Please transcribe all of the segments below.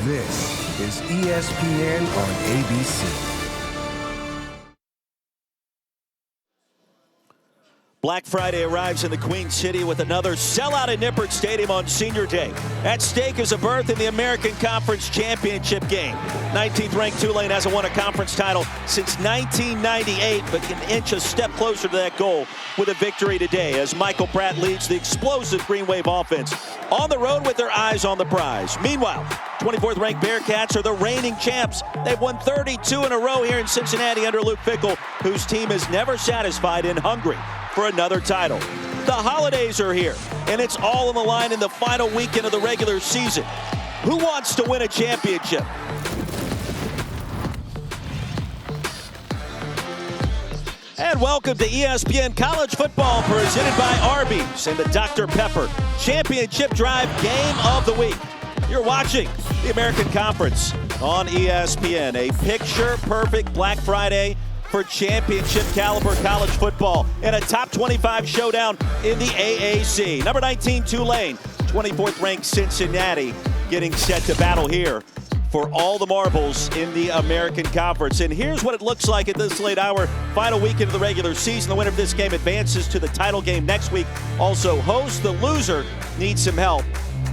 This is ESPN on ABC. Black Friday arrives in the Queen City with another sellout at Nippert Stadium on Senior Day. At stake is a berth in the American Conference Championship game. 19th-ranked Tulane hasn't won a conference title since 1998, but can inch a step closer to that goal with a victory today as Michael Pratt leads the explosive Green Wave offense on the road with their eyes on the prize. Meanwhile, 24th-ranked Bearcats are the reigning champs. They've won 32 in a row here in Cincinnati under Luke Fickell, whose team is never satisfied and hungry for another title. The holidays are here, and it's all on the line in the final weekend of the regular season. Who wants to win a championship? And welcome to ESPN College Football, presented by Arby's and the Dr. Pepper Championship Drive Game of the Week. You're watching the American Conference on ESPN, a picture-perfect Black Friday for championship caliber college football in a top 25 showdown in the AAC. Number 19, Tulane, 24th ranked Cincinnati, getting set to battle here for all the marbles in the American Conference. And here's what it looks like at this late hour, final weekend of the regular season. The winner of this game advances to the title game next week. Also hosts. The loser needs some help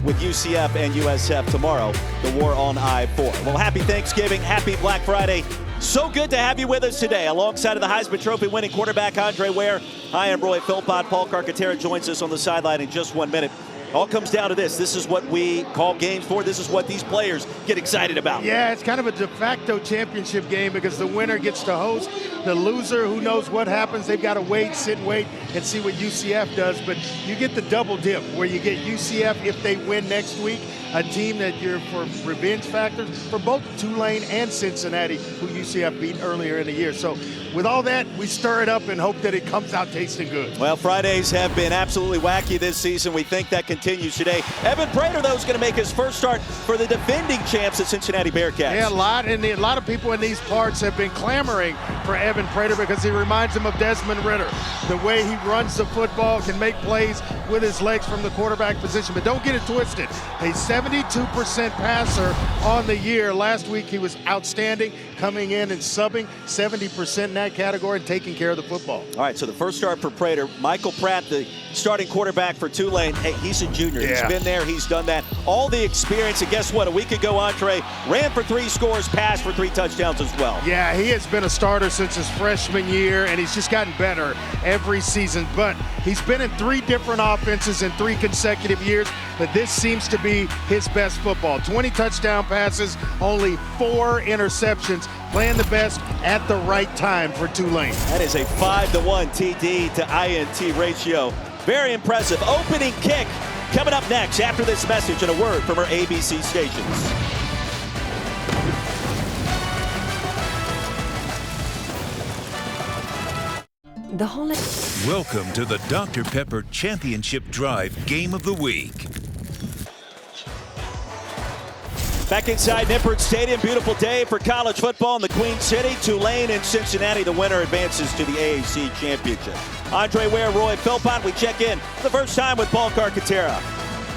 with UCF and USF tomorrow, the war on I-4. Well, happy Thanksgiving, happy Black Friday. So good to have you with us today. Alongside of the Heisman Trophy winning quarterback Andre Ware. Hi, I'm Roy Philpott. Paul Carcaterra joins us on the sideline in just 1 minute. All comes down to this. This is what we call games for. This is what these players get excited about. Yeah, it's kind of a de facto championship game because the winner gets to host. The loser, who knows what happens, they've got to wait, sit and wait, and see what UCF does. But you get the double dip where you get UCF if they win next week, a team that you're for revenge factors for both Tulane and Cincinnati, who UCF beat earlier in the year. So with all that, we stir it up and hope that it comes out tasting good. Well, Fridays have been absolutely wacky this season. We think that continues today. Evan Prater, though, is going to make his first start for the defending champs, the Cincinnati Bearcats. Yeah, a lot of people in these parts have been clamoring for Evan Prater because he reminds them of Desmond Ridder. The way he runs the football, can make plays with his legs from the quarterback position. But don't get it twisted. A 72% passer on the year. Last week he was outstanding, coming in and subbing 70% in that category and taking care of the football. All right, so the first start for Prater. Michael Pratt, the starting quarterback for Tulane. Hey, he's a junior. Yeah. He's been there. He's done that. All the experience. And guess what? A week ago, Andre ran for 3 scores, passed for 3 touchdowns as well. Yeah, he has been a starter since his freshman year, and he's just gotten better every season. But he's been in 3 different offenses in 3 consecutive years. But this seems to be his best football. 20 touchdown passes, only 4 interceptions. Playing the best at the right time for Tulane. That is a 5-to-1 TD to INT ratio. Very impressive. Opening kick coming up next after this message and a word from our ABC stations. Welcome to the Dr. Pepper Championship Drive Game of the Week. Back inside Nippert Stadium, beautiful day for college football in the Queen City. Tulane and Cincinnati, the winner advances to the AAC Championship. Andre Ware, Roy Philpott, we check in for the first time with Paul Carcaterra.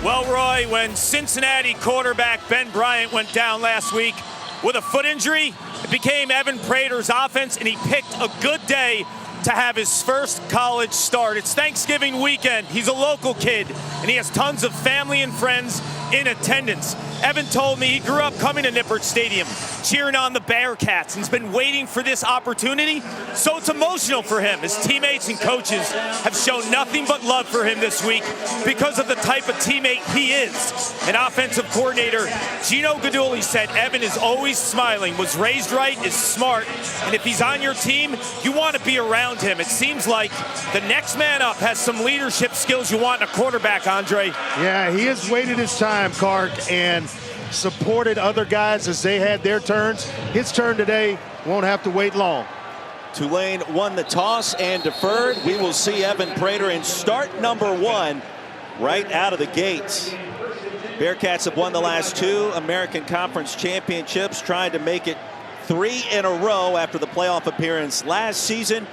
Well, Roy, when Cincinnati quarterback Ben Bryant went down last week with a foot injury, it became Evan Prater's offense, and he picked a good day to have his first college start. It's Thanksgiving weekend. He's a local kid, and he has tons of family and friends in attendance. Evan told me he grew up coming to Nippert Stadium, cheering on the Bearcats, and he's been waiting for this opportunity. So it's emotional for him. His teammates and coaches have shown nothing but love for him this week because of the type of teammate he is. An offensive coordinator, Gino Guidugli, said Evan is always smiling, was raised right, is smart, and if he's on your team, you want to be around him. It seems like the next man up has some leadership skills you want in a quarterback, Andre. Yeah, he has waited his time, Clark, and supported other guys as they had their turns. His turn today won't have to wait long. Tulane won the toss and deferred. We will see Evan Prater in start number 1 right out of the gates. Bearcats have won the last 2 American Conference championships, trying to make it 3 in a row after the playoff appearance last season.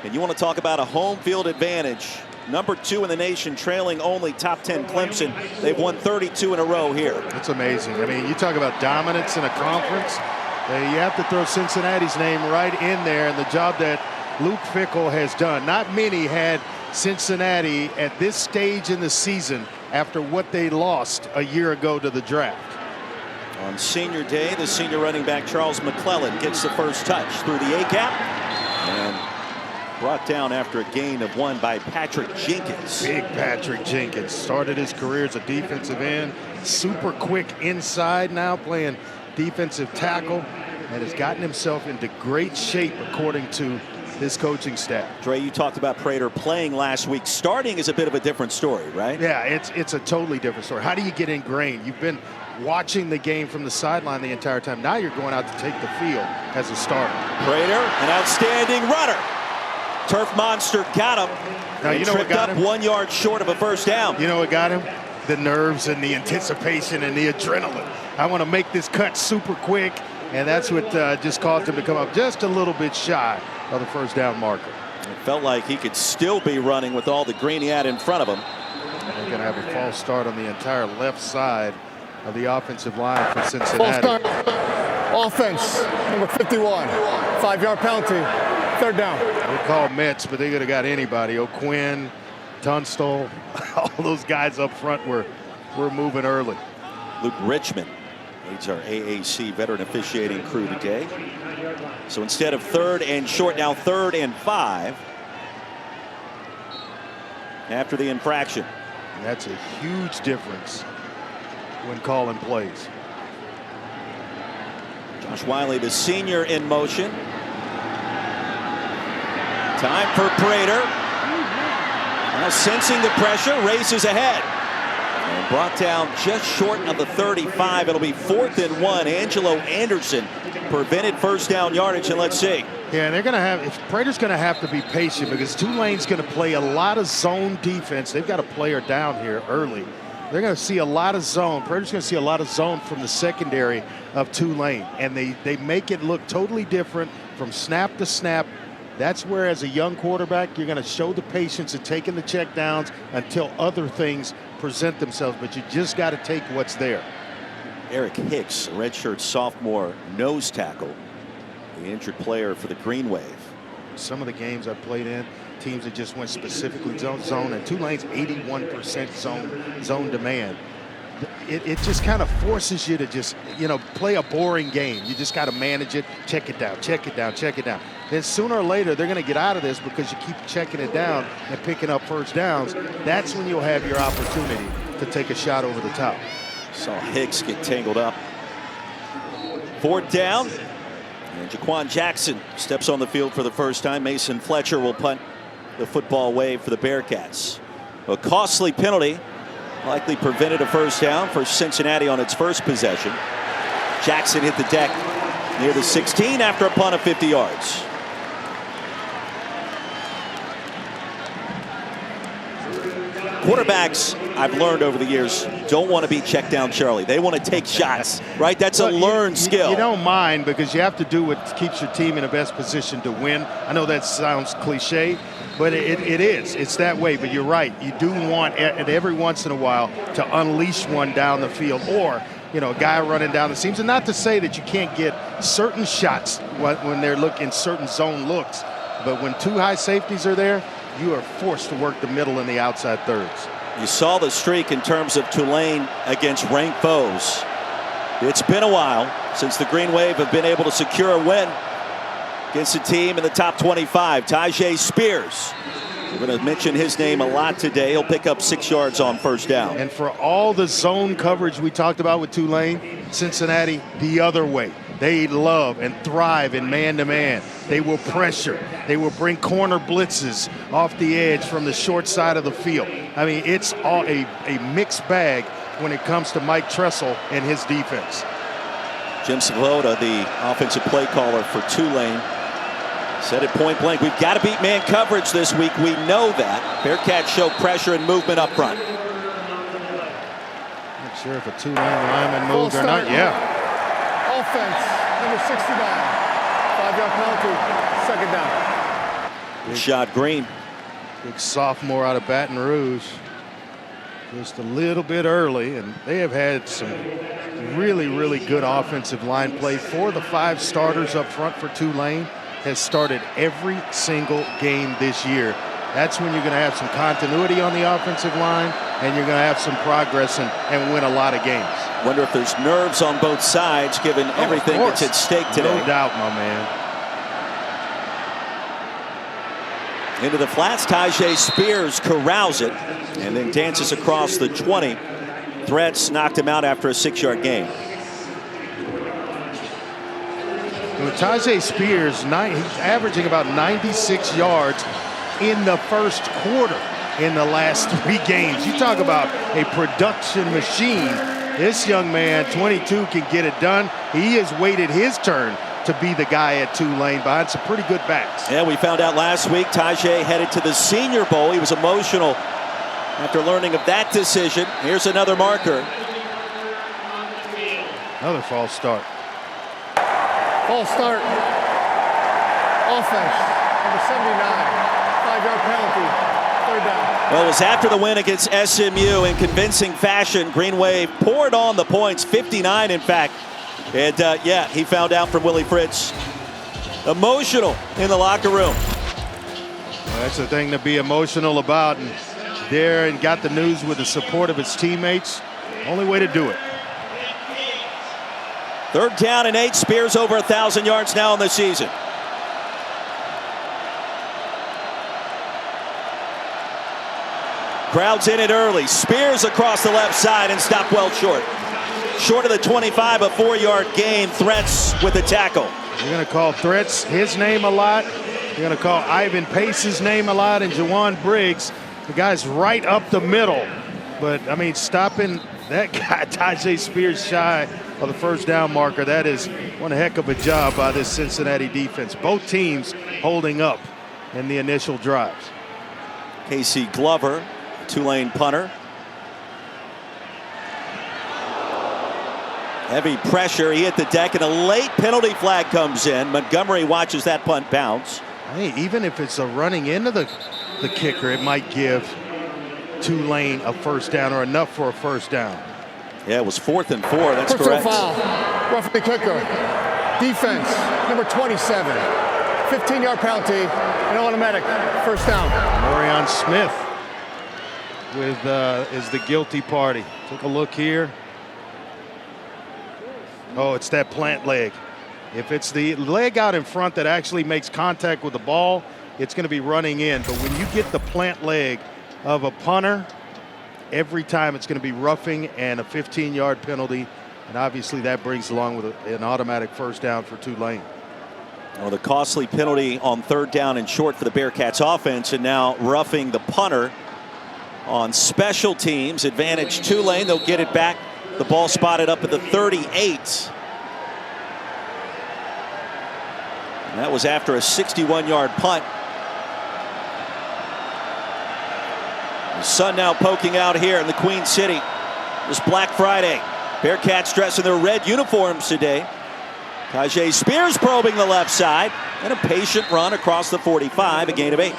And you want to talk about a home field advantage. number 2 in the nation, trailing only top 10 Clemson. They've won 32 in a row here. It's amazing. I mean, you talk about dominance in a conference. You have to throw Cincinnati's name right in there, and the job that Luke Fickell has done. Not many had Cincinnati at this stage in the season after what they lost a year ago to the draft. On senior day, the senior running back Charles McClellan gets the first touch through the A-gap and brought down after a gain of 1 by Patrick Jenkins. Big Patrick Jenkins started his career as a defensive end, super quick inside, now playing defensive tackle, and has gotten himself into great shape according to his coaching staff. Dre, you talked about Prater playing last week. Starting is a bit of a different story, right? Yeah, it's a totally different story. How do you get ingrained? You've been watching the game from the sideline the entire time. Now you're going out to take the field as a starter. Prater, an outstanding runner. Turf monster got him. Now, you know what tripped got up him? 1 yard short of a first down. You know what got him? The nerves and the anticipation and the adrenaline. I want to make this cut super quick, and that's what just caused him to come up just a little bit shy of the first down marker. It felt like he could still be running with all the green he had in front of him. They're going to have a false start on the entire left side of the offensive line for False Cincinnati. start. Offense, number 51. 5-yard penalty. Third down. They call Metz, but they could have got anybody. O'Quinn, Tunstall, all those guys up front were moving early. Luke Richmond leads our AAC veteran officiating crew today. So instead of 3rd and short, now 3rd and 5 after the infraction. And that's a huge difference when calling plays. Josh Wiley, the senior, in motion. Time for Prater. Now sensing the pressure, races ahead. And brought down just short of the 35. It'll be 4th and 1. Angelo Anderson prevented first down yardage, and let's see. Yeah, they're going to have, if Prater's going to have to be patient because Tulane's going to play a lot of zone defense. They've got a player down here early. They're going to see a lot of zone. Prater's going to see a lot of zone from the secondary of Tulane, and they make it look totally different from snap to snap. That's where, as a young quarterback, you're going to show the patience of taking the check downs until other things present themselves, but you just got to take what's there. Eric Hicks, a redshirt sophomore nose tackle, the injured player for the Green Wave. Some of the games I've played in, teams that just went specifically zone, and Tulane's 81% zone demand. It just kind of forces you to just, play a boring game. You just got to manage it, check it down, check it down, check it down. Then sooner or later, they're going to get out of this because you keep checking it down and picking up first downs. That's when you'll have your opportunity to take a shot over the top. Saw Hicks get tangled up. 4th down. And Jaquan Jackson steps on the field for the first time. Mason Fletcher will punt the football away for the Bearcats. A costly penalty likely prevented a first down for Cincinnati on its first possession. Jackson hit the deck near the 16 after a punt of 50 yards. Quarterbacks, I've learned over the years, don't want to be check down Charlie. They want to take shots, right? That's a learned skill. You don't mind because you have to do what keeps your team in the best position to win. I know that sounds cliche, but it is. It's that way. But you're right. You do want every once in a while to unleash one down the field, or a guy running down the seams. And not to say that you can't get certain shots when they're looking certain zone looks, but when 2 high safeties are there, you are forced to work the middle and the outside thirds. You saw the streak in terms of Tulane against ranked foes. It's been a while since the Green Wave have been able to secure a win against a team in the top 25. Tyjae Spears. We're going to mention his name a lot today. He'll pick up 6 yards on first down. And for all the zone coverage we talked about with Tulane, Cincinnati the other way. They love and thrive in man-to-man. They will pressure. They will bring corner blitzes off the edge from the short side of the field. I mean, it's all a mixed bag when it comes to Mike Tressel and his defense. Jim Svoboda, the offensive play caller for Tulane, said it point blank, we've got to beat man coverage this week. We know that. Bearcats show pressure and movement up front. Not sure if a Tulane lineman moved or not. Yeah. Offense, number 69. 5-yard penalty, 2nd down. Shot Green. Big sophomore out of Baton Rouge. Just a little bit early, and they have had some really, really good offensive line play. 4 of the 5 starters up front for Tulane has started every single game this year. That's when you're going to have some continuity on the offensive line, and you're going to have some progress and win a lot of games. Wonder if there's nerves on both sides, given everything that's at stake today. No doubt, my man. Into the flats, Tajay Spears corrals it and then dances across the 20. Threats knocked him out after a 6-yard gain. Tajay Spears, he's averaging about 96 yards in the first quarter in the last 3 games. You talk about a production machine. This young man, 22, can get it done. He has waited his turn to be the guy at Tulane behind some pretty good backs. Yeah, we found out last week Tajay headed to the Senior Bowl. He was emotional after learning of that decision. Here's another marker. Another false start. False start. Offense. Number 79. 5-yard penalty. 3rd down. Well, it was after the win against SMU in convincing fashion. Green Wave poured on the points, 59 in fact. And yeah, he found out from Willie Fritz. Emotional in the locker room. Well, that's the thing to be emotional about. And there and got the news with the support of his teammates. Only way to do it. 3rd down and 8. Spears over 1,000 yards now in the season. Crowd's in it early. Spears across the left side and stopped well short. Short of the 25, a 4-yard gain. Threats with the tackle. You're going to call Threats his name a lot. You're going to call Ivan Pace's name a lot, and Jawan Briggs. The guy's right up the middle. But, I mean, stopping that guy, Tajay Spears, shy of the 1st down marker, that is one heck of a job by this Cincinnati defense. Both teams holding up in the initial drives. Casey Glover, Tulane punter. Heavy pressure. He hit the deck, and a late penalty flag comes in. Montgomery watches that punt bounce. Hey, even if it's a running into the kicker, it might give Tulane a 1st down or enough for a 1st down. Yeah, it was 4th and 4. That's Personal correct. foul. Roughing the kicker. Defense. Number 27. 15-yard penalty. An automatic 1st down. Morion Smith is the guilty party. Take a look here. Oh, it's that plant leg. If it's the leg out in front that actually makes contact with the ball, it's going to be running in. But when you get the plant leg of a punter, every time it's going to be roughing and a 15-yard penalty. And obviously that brings along with an automatic 1st down for Tulane. Well, the costly penalty on 3rd down and short for the Bearcats offense, and now roughing the punter on special teams. Advantage Tulane. They'll get it back. The ball spotted up at the 38. And that was after a 61-yard punt. The sun now poking out here in the Queen City. This Black Friday. Bearcats dressed in their red uniforms today. Tajay Spears probing the left side, and a patient run across the 45, a gain of 8.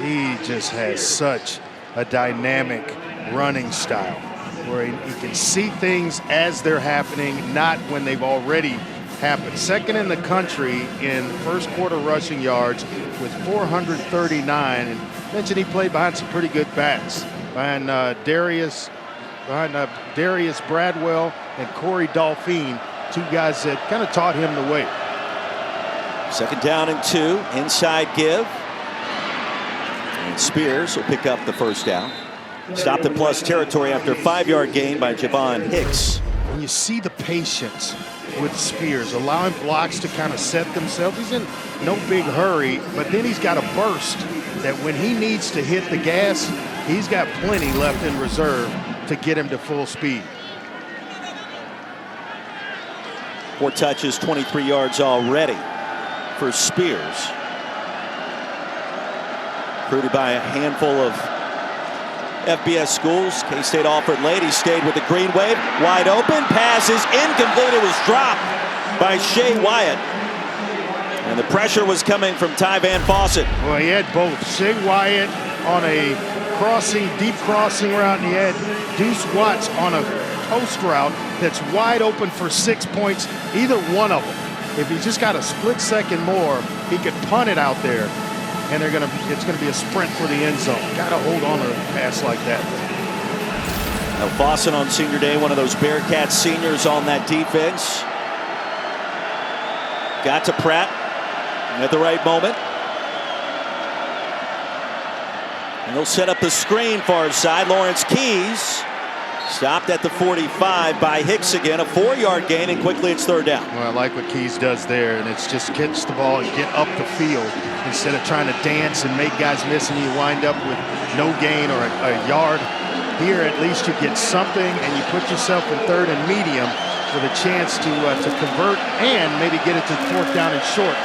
He just has such a dynamic running style where he can see things as they're happening, not when they've already happened. 2nd in the country in 1st quarter rushing yards with 439. And mentioned he played behind some pretty good backs, behind Darius Bradwell and Corey Dolphine, 2 guys that kind of taught him the way. 2nd down and 2, inside give. And Spears will pick up the 1st down. Stopped in plus territory after a 5-yard gain by Javon Hicks. When you see the patience with Spears, allowing blocks to kind of set themselves, he's in no big hurry, but then he's got a burst that when he needs to hit the gas, he's got plenty left in reserve to get him to full speed. 4 touches, 23 yards already for Spears. Recruited by a handful of FBS schools. K-State offered late. He stayed with the Green Wave. Wide open. Pass is incomplete. It was dropped by Shea Wyatt. And the pressure was coming from Ty Van Fawcett. Well, he had both Shea Wyatt on a deep crossing route, and he had Deuce Watts on a post route that's wide open for 6 points, either one of them. If he just got a split second more, he could punt it out there, and it's gonna be a sprint for the end zone. Gotta hold on to a pass like that. Now Fawcett on senior day, one of those Bearcats seniors on that defense. Got to Pratt at the right moment. And they'll set up the screen far side. Lawrence Keys stopped at the 45 by Hicks again. A 4-yard gain, and quickly it's third down. Well, I like what Keys does there, and it's just catch the ball and get up the field instead of trying to dance and make guys miss, and you wind up with no gain or a yard. Here, at least you get something, and you put yourself in third and medium with a chance to convert and maybe get it to fourth down and short,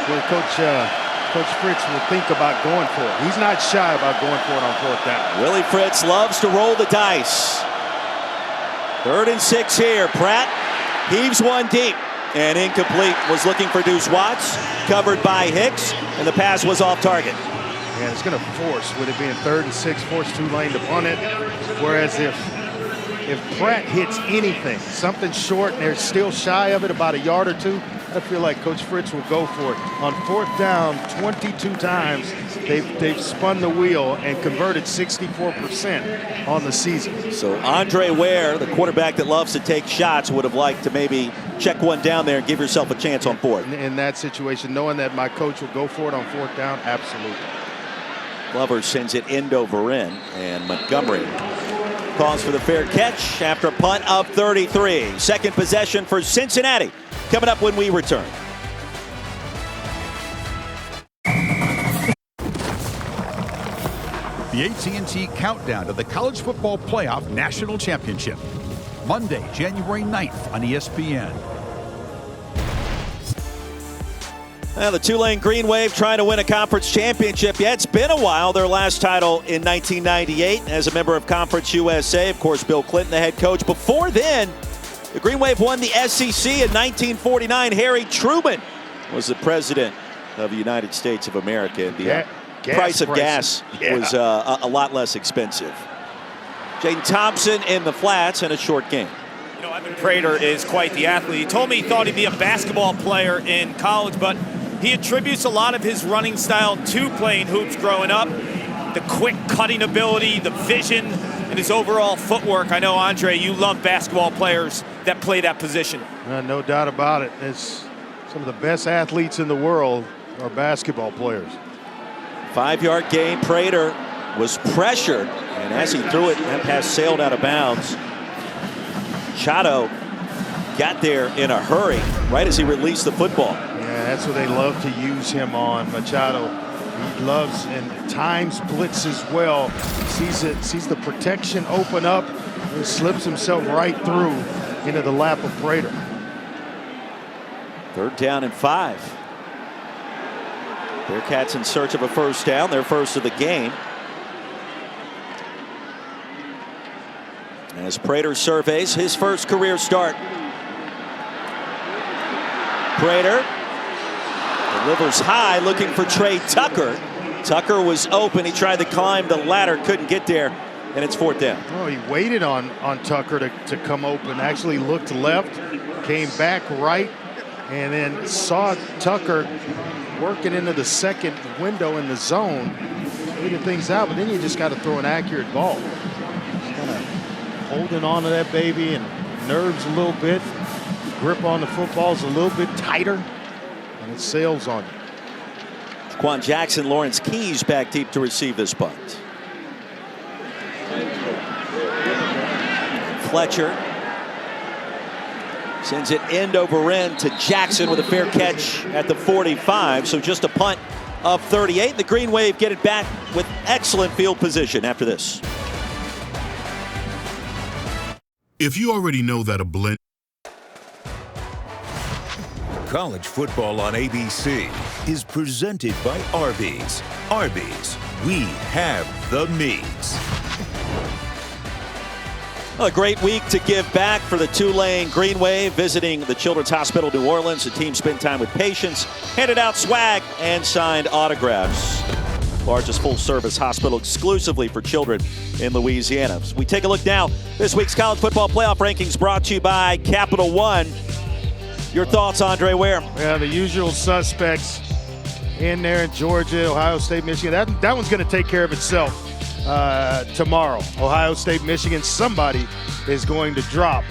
where Coach Fritz will think about going for it. He's not shy about going for it on fourth down. Willie Fritz loves to roll the dice. 3rd and 6 here. Pratt heaves one deep and incomplete. Was looking for Deuce Watts, covered by Hicks, and the pass was off target. And it's going to force, with it being 3rd and 6, force Tulane to punt it. Whereas if Pratt hits anything, something short, and they're still shy of it about a yard or two, I feel like Coach Fritz will go for it. On fourth down, 22 times, they've spun the wheel and converted 64% on the season. So Andre Ware, the quarterback that loves to take shots, would have liked to maybe check one down there and give yourself a chance on fourth. In that situation, knowing that my coach will go for it on fourth down, absolutely. Glover sends it end over end, and Montgomery calls for the fair catch after a punt of 33. Second possession for Cincinnati coming up when we return. The AT&T Countdown to the College Football Playoff National Championship. Monday, January 9th on ESPN. Well, the Tulane Green Wave trying to win a conference championship. Yeah, it's been a while. Their last title in 1998 as a member of Conference USA. Of course, Bill Clinton, the head coach. Before then, the Green Wave won the SEC in 1949. Harry Truman was the president of the United States of America. The price of gas was a lot less expensive. Jaden Thompson in the flats and a short game. You know, Evan Prater is quite the athlete. He told me he thought he'd be a basketball player in college, but he attributes a lot of his running style to playing hoops growing up. The quick cutting ability, the vision, and his overall footwork. I know, Andre, you love basketball players that play that position. No doubt about it. It's some of the best athletes in the world are basketball players. 5-yard gain. Prater was pressured, and as he threw it, that pass sailed out of bounds. Machado got there in a hurry right as he released the football. Yeah, that's what they love to use him on. Machado, he loves and times blitzes well. Sees the protection open up and slips himself right through into the lap of Prater. 3rd down and 5. Bearcats in search of a first down, their first of the game. As Prater surveys his first career start. Prater delivers high, looking for Trey Tucker. Tucker was open. He tried to climb the ladder, couldn't get there, and it's 4th down. Oh, he waited on Tucker to come open. Actually looked left, came back right, and then saw Tucker working into the second window in the zone, figuring things out. But then you just got to throw an accurate ball. Just kind of holding on to that baby, and nerves a little bit. Grip on the football is a little bit tighter, and it sails on you. Quan Jackson, Lawrence Keys back deep to receive this punt. Fletcher sends it end over end to Jackson with a fair catch at the 45. So just a punt of 38. The Green Wave get it back with excellent field position after this. If you already know that a blend. College football on ABC is presented by Arby's. Arby's, we have the meats. A great week to give back for the Tulane Green Wave, visiting the Children's Hospital New Orleans. The team spent time with patients, handed out swag, and signed autographs. largest full-service hospital exclusively for children in Louisiana. So we take a look now. This week's college football playoff rankings brought to you by Capital One. Your thoughts, Andre Ware? Yeah, the usual suspects in there in Georgia, Ohio State, Michigan. That one's going to take care of itself tomorrow. Ohio State, Michigan, somebody is going to drop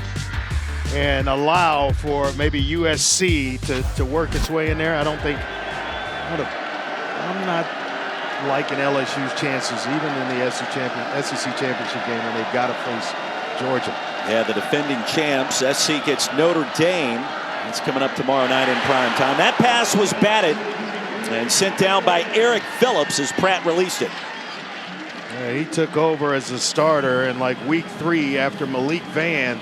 and allow for maybe USC to work its way in there. I don't think, I'm not liking LSU's chances, even in the SEC championship game, when they've got to face Georgia. Yeah, the defending champs. SC gets Notre Dame. It's coming up tomorrow night in prime time. That pass was batted and sent down by Eric Phillips as Pratt released it. Yeah, he took over as a starter in like week 3 after Malik Vann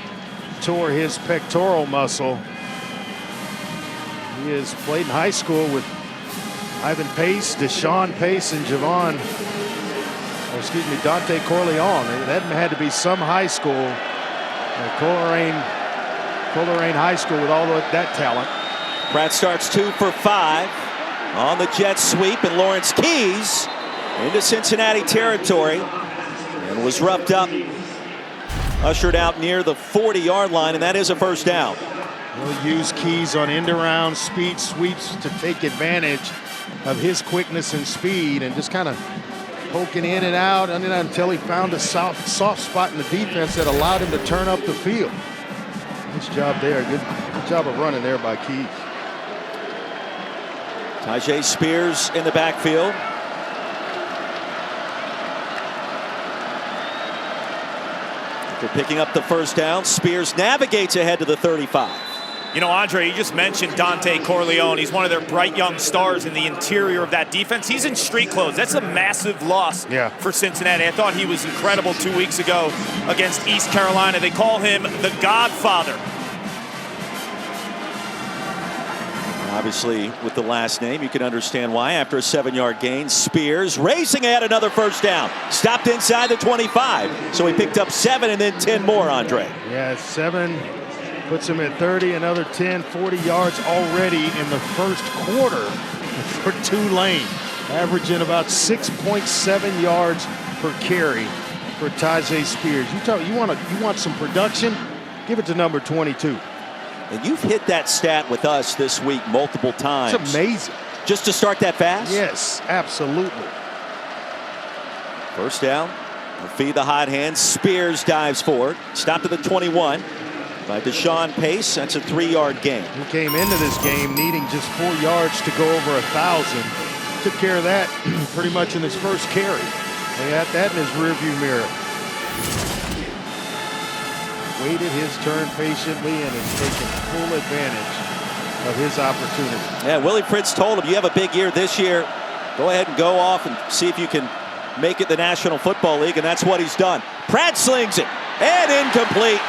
tore his pectoral muscle. He has played in high school with Ivan Pace, Deshaun Pace, and Dante Corleone. That had to be some high school. Coleraine High School with all that talent. Pratt starts 2 for 5 on the jet sweep, and Lawrence Keys into Cincinnati territory and was roughed up, ushered out near the 40-yard line, and that is a first down. He'll use Keys on end-around speed sweeps to take advantage of his quickness and speed, and just kind of poking in and out until he found a soft spot in the defense that allowed him to turn up the field. Nice job there. Good job of running there by Keys. Tajay Spears in the backfield. After picking up the first down, Spears navigates ahead to the 35. You know, Andre, you just mentioned Dante Corleone. He's one of their bright young stars in the interior of that defense. He's in street clothes. That's a massive loss for Cincinnati. I thought he was incredible 2 weeks ago against East Carolina. They call him the Godfather. Obviously, with the last name, you can understand why. After a 7-yard gain, Spears racing ahead, another first down. Stopped inside the 25, so he picked up 7 and then 10 more, Andre. Yeah, 7 puts him at 30, another 10, 40 yards already in the first quarter for Tulane, averaging about 6.7 yards per carry for Tajay Spears. You want some production? Give it to number 22. And you've hit that stat with us this week multiple times. It's amazing. Just to start that fast? Yes, absolutely. First down. Feed the hot hand. Spears dives forward. Stopped at the 21 by Deshaun Pace. That's a 3-yard gain. He came into this game needing just 4 yards to go over 1,000. Took care of that pretty much in his first carry. He had that in his rearview mirror. Waited his turn patiently and has taken full advantage of his opportunity. Yeah, Willie Fritz told him, you have a big year this year. Go ahead and go off and see if you can make it the National Football League, and that's what he's done. Pratt slings it, and incomplete.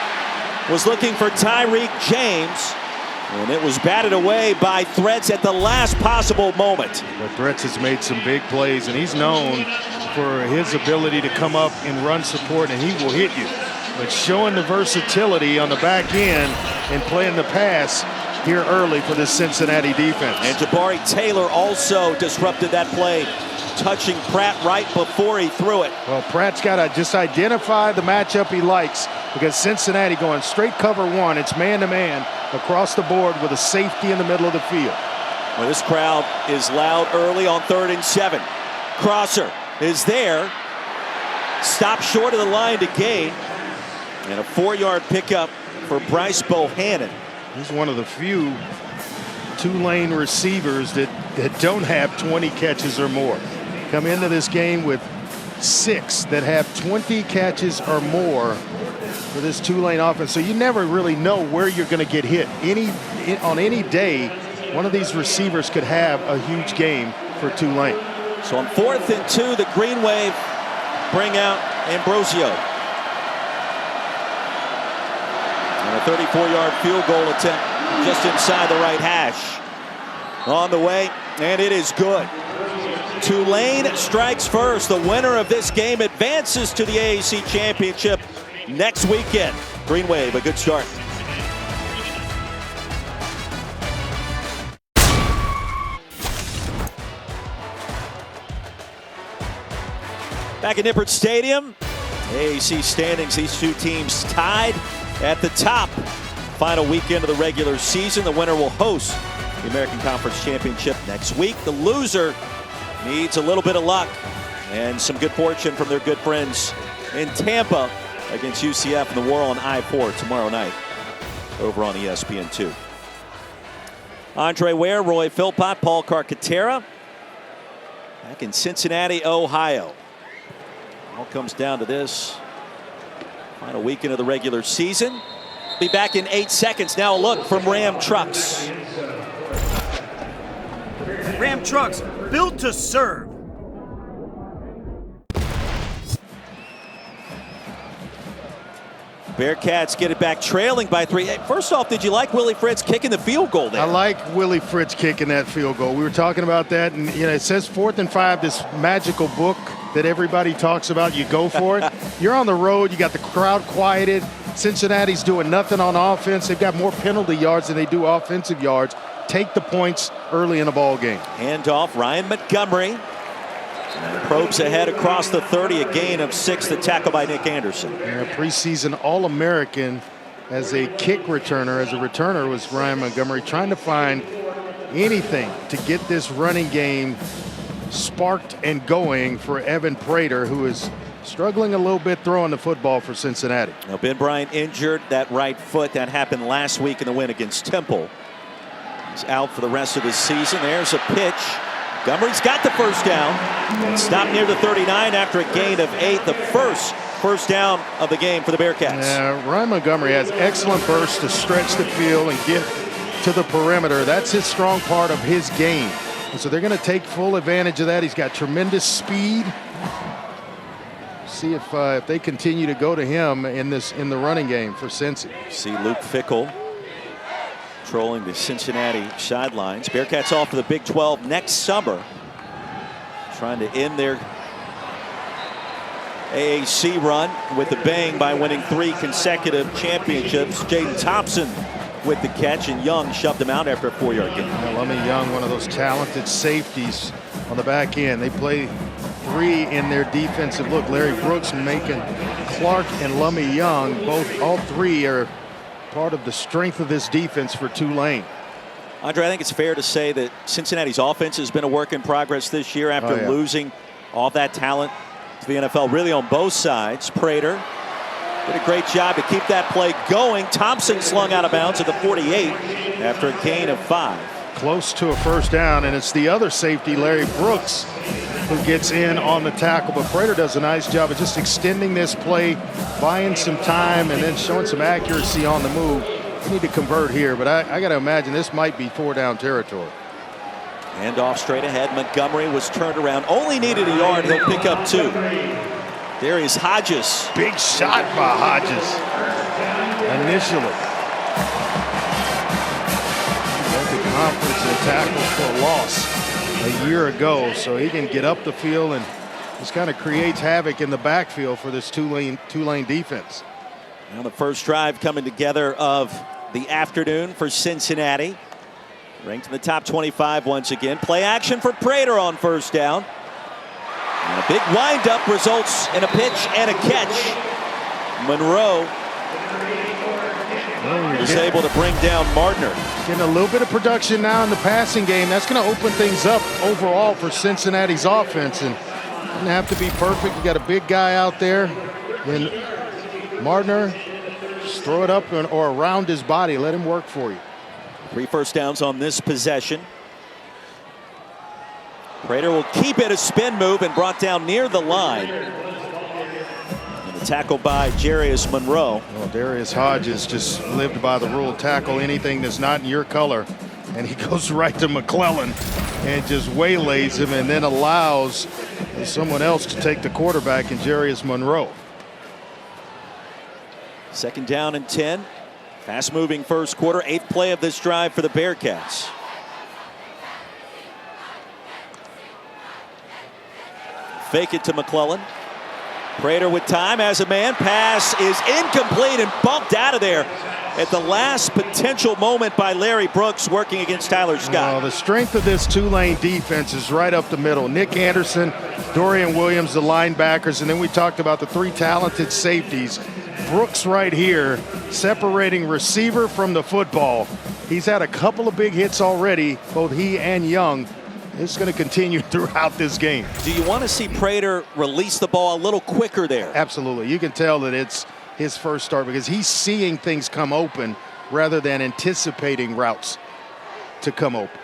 Was looking for Tyreek James, and it was batted away by Threats at the last possible moment. But Threats has made some big plays, and he's known for his ability to come up and run support, and he will hit you. But showing the versatility on the back end and playing the pass here early for the Cincinnati defense. And Jabari Taylor also disrupted that play, touching Pratt right before he threw it. Well, Pratt's got to just identify the matchup he likes, because Cincinnati going straight cover 1. It's man-to-man across the board with a safety in the middle of the field. Well, this crowd is loud early on 3rd and 7. Crosser is there. Stopped short of the line to gain. And a 4-yard pickup for Bryce Bohannon. He's one of the few Tulane receivers that don't have 20 catches or more. Come into this game with 6 that have 20 catches or more for this Tulane offense. So you never really know where you're going to get hit. On any day, one of these receivers could have a huge game for Tulane. So on 4th and 2, the Green Wave bring out Ambrosio. And a 34-yard field goal attempt just inside the right hash. On the way, and it is good. Tulane strikes first. The winner of this game advances to the AAC Championship next weekend. Green Wave, a good start. Back at Nippert Stadium, AAC standings, these two teams tied at the top. Final weekend of the regular season. The winner will host the American Conference Championship next week. The loser needs a little bit of luck and some good fortune from their good friends in Tampa against UCF in the War on I-4 tomorrow night over on ESPN2. Andre Ware, Roy Philpott, Paul Carcaterra back in Cincinnati, Ohio. All comes down to this. Final weekend of the regular season. Be back in 8 seconds. Now a look from Ram Trucks. Ram Trucks, built to serve. Bearcats get it back trailing by 3. Hey, first off, did you like Willie Fritz kicking the field goal there? I like Willie Fritz kicking that field goal. We were talking about that, and it says 4th and 5, this magical book that everybody talks about. You go for it. You're on the road. You got the crowd quieted. Cincinnati's doing nothing on offense. They've got more penalty yards than they do offensive yards. Take the points early in the ball game. Handoff, Ryan Montgomery. Probes ahead across the 30, a gain of 6. The tackle by Nick Anderson. Yeah, preseason All-American as a kick returner, as a returner, was Ryan Montgomery, trying to find anything to get this running game sparked and going for Evan Prater, who is struggling a little bit throwing the football for Cincinnati. Now Ben Bryant injured that right foot. That happened last week in the win against Temple. He's out for the rest of the season. There's a pitch. Montgomery's got the first down. Stopped near the 39 after a gain of 8. The first down of the game for the Bearcats. Yeah, Ryan Montgomery has excellent bursts to stretch the field and get to the perimeter. That's his strong part of his game. And so they're going to take full advantage of that. He's got tremendous speed. See if they continue to go to him in the running game for Cincy. See Luke Fickell trolling the Cincinnati sidelines. Bearcats off to the Big 12 next summer, trying to end their AAC run with a bang by winning 3 consecutive championships. Jaden Thompson with the catch, and Young shoved him out after a 4-yard gain. Lummy Young, one of those talented safeties on the back end. They play 3 in their defensive look. Larry Brooks making Clark and Lummy Young, all 3 are part of the strength of this defense for Tulane. Andre, I think it's fair to say that Cincinnati's offense has been a work in progress this year after losing all that talent to the NFL, really on both sides. Prater did a great job to keep that play going. Thompson slung out of bounds at the 48 after a gain of 5. Close to a first down, and it's the other safety, Larry Brooks, who gets in on the tackle. But Prater does a nice job of just extending this play, buying some time, and then showing some accuracy on the move. We need to convert here, but I got to imagine this might be 4-down territory. Hand off straight ahead. Montgomery was turned around. Only needed a yard. He'll pick up 2. Darius Hodges. Big shot by Hodges initially. The conference and tackle for a loss a year ago, so he can get up the field and just kind of creates havoc in the backfield for this Tulane defense. Now the first drive coming together of the afternoon for Cincinnati. Ranked in the top 25 once again. Play action for Prater on first down. And a big windup results in a pitch and a catch. Monroe is able to bring down Martner. Getting a little bit of production now in the passing game. That's going to open things up overall for Cincinnati's offense. And doesn't have to be perfect. You got a big guy out there. Then Martner, just throw it up or around his body. Let him work for you. 3 first downs on this possession. Prater will keep it, a spin move, and brought down near the line. And a tackle by Jarius Monroe. Well, Darius Hodges just lived by the rule, tackle anything that's not in your color. And he goes right to McClellan and just waylays him, and then allows someone else to take the quarterback in Jarius Monroe. 2nd down and 10. Fast moving first quarter. 8th play of this drive for the Bearcats. Fake it to McClellan. Prater with time, has a man. Pass is incomplete and bumped out of there at the last potential moment by Larry Brooks, working against Tyler Scott. The strength of this Tulane defense is right up the middle. Nick Anderson Dorian Williams, the linebackers, and then we talked about the 3 talented safeties. Brooks right here, separating receiver from the football. He's had a couple of big hits already, both he and Young. It's going to continue throughout this game. Do you want to see Prater release the ball a little quicker there? Absolutely. You can tell that it's his first start because he's seeing things come open rather than anticipating routes to come open.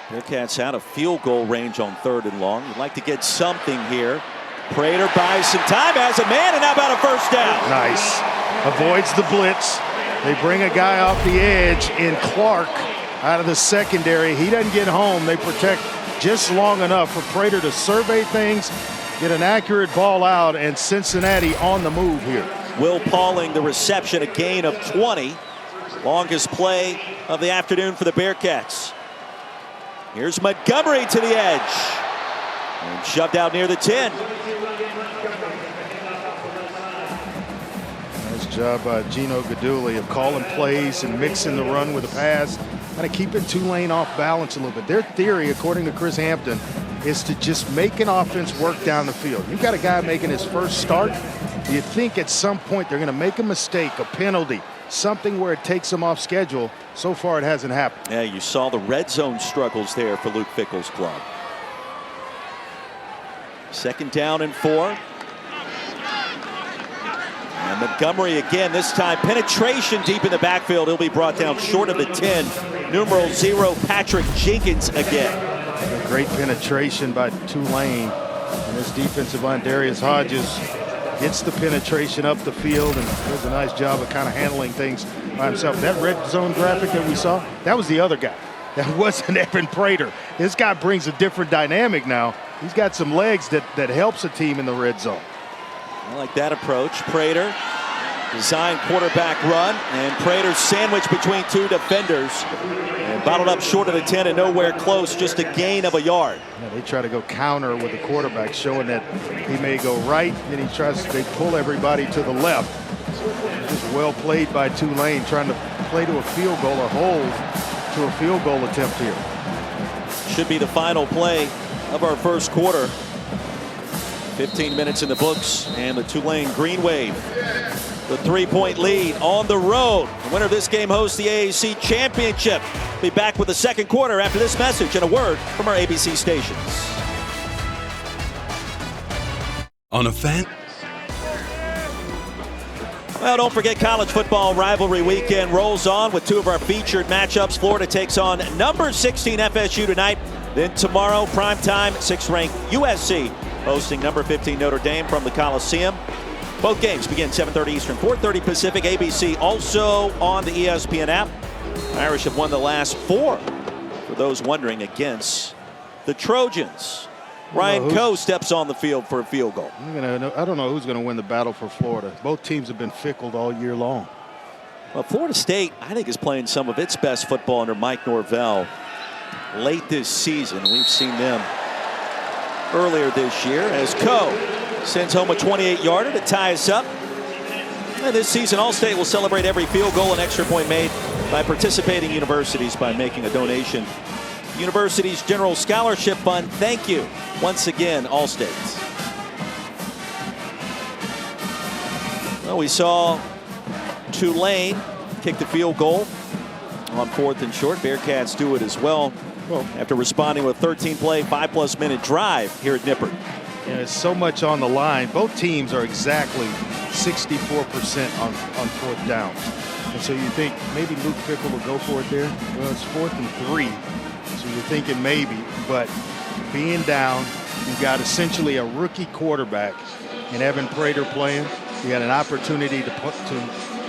Bearcats out of field goal range on 3rd and long. You'd like to get something here. Prater buys some time, has a man, and how about a first down? Nice. Avoids the blitz. They bring a guy off the edge in Clark out of the secondary. He doesn't get home. They protect just long enough for Prater to survey things, get an accurate ball out, and Cincinnati on the move here. Will Pauling, the reception, a gain of 20. Longest play of the afternoon for the Bearcats. Here's Montgomery to the edge. And shoved out near the 10. Nice job by Gino Guidugli of calling plays and mixing the run with the pass. Kind of keeping Tulane off balance a little bit. Their theory, according to Chris Hampton, is to just make an offense work down the field. You've got a guy making his first start. You think at some point they're going to make a mistake, a penalty, something where it takes them off schedule. So far, it hasn't happened. Yeah, you saw the red zone struggles there for Luke Fickell's club. 2nd down and 4. And Montgomery again, this time penetration deep in the backfield. He'll be brought down short of the 10. Numeral 0, Patrick Jenkins again. Great penetration by Tulane. And this defensive line, Darius Hodges, gets the penetration up the field and does a nice job of kind of handling things by himself. That red zone graphic that we saw, that was the other guy. That wasn't Evan Prater. This guy brings a different dynamic now. He's got some legs that helps a team in the red zone. I like that approach. Prater, design quarterback run, and Prater sandwiched between 2 defenders and bottled up short of the 10 and nowhere close, just a gain of a yard. Yeah, they try to go counter with the quarterback, showing that he may go right, then they pull everybody to the left. Just well played by Tulane, trying to play to a field goal or hold to a field goal attempt here. Should be the final play of our first quarter. 15 minutes in the books, and the Tulane Green Wave, the 3-point lead on the road. The winner of this game hosts the AAC Championship. Be back with the second quarter after this message and a word from our ABC stations. On a fan. Well, don't forget college football rivalry weekend rolls on with 2 of our featured matchups. Florida takes on number 16 FSU tonight. Then tomorrow, primetime, 6th-ranked USC hosting number 15 Notre Dame from the Coliseum. Both games begin 7:30 Eastern, 4:30 Pacific. ABC also on the ESPN app. Irish have won the last 4, for those wondering, against the Trojans. Ryan Coe steps on the field for a field goal. I don't know who's going to win the battle for Florida. Both teams have been fickled all year long. Well, Florida State, I think, is playing some of its best football under Mike Norvell late this season. We've seen them earlier this year as Coe sends home a 28-yarder to tie us up. And this season, All-State will celebrate every field goal and extra point made by participating universities by making a donation. University's General Scholarship Fund. Thank you once again, All-State. Well, we saw Tulane kick the field goal on 4th and short. Bearcats do it as well. After responding with a 13-play, 5+ minute drive here at Nippert. Yeah, there's so much on the line. Both teams are exactly 64% on 4th downs. And so you think maybe Luke Fickell will go for it there. Well, it's 4th and 3. So you're thinking maybe, but being down, you've got essentially a rookie quarterback and Evan Prater playing. You got an opportunity to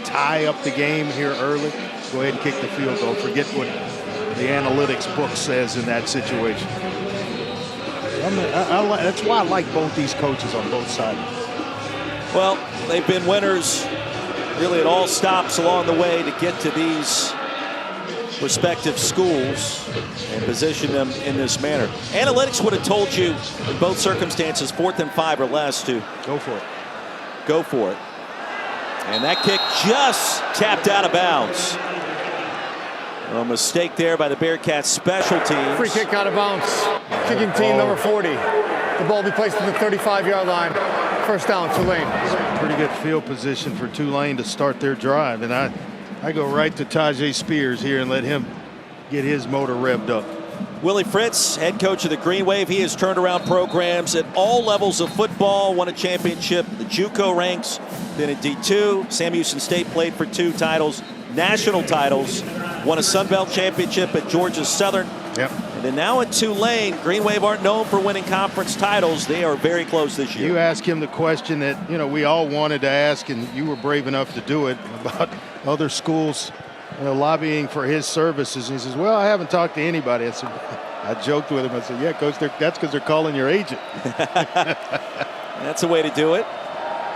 tie up the game here early. Go ahead and kick the field goal. Forget what the analytics book says in that situation. That's why I like both these coaches on both sides. Well, they've been winners really at all stops along the way to get to these respective schools and position them in this manner. Analytics would have told you in both circumstances 4th and 5 or less to go for it. Go for it. And that kick just tapped out of bounds. A mistake there by the Bearcats special teams. Free kick out of bounds. Kicking team number 40. The ball will be placed at the 35-yard line. First down, Tulane. Pretty good field position for Tulane to start their drive. And I go right to Tajay Spears here and let him get his motor revved up. Willie Fritz, head coach of the Green Wave. He has turned around programs at all levels of football, won a championship, the JUCO ranks, then at D2. Sam Houston State played for 2 titles, national titles, won a Sun Belt championship at Georgia Southern. Yep. And then now at Tulane, Green Wave aren't known for winning conference titles. They are very close this year. You ask him the question that, we all wanted to ask, and you were brave enough to do it, about other schools lobbying for his services. And he says, well, I haven't talked to anybody. I joked with him. I said, yeah, Coach, that's because they're calling your agent. That's a way to do it.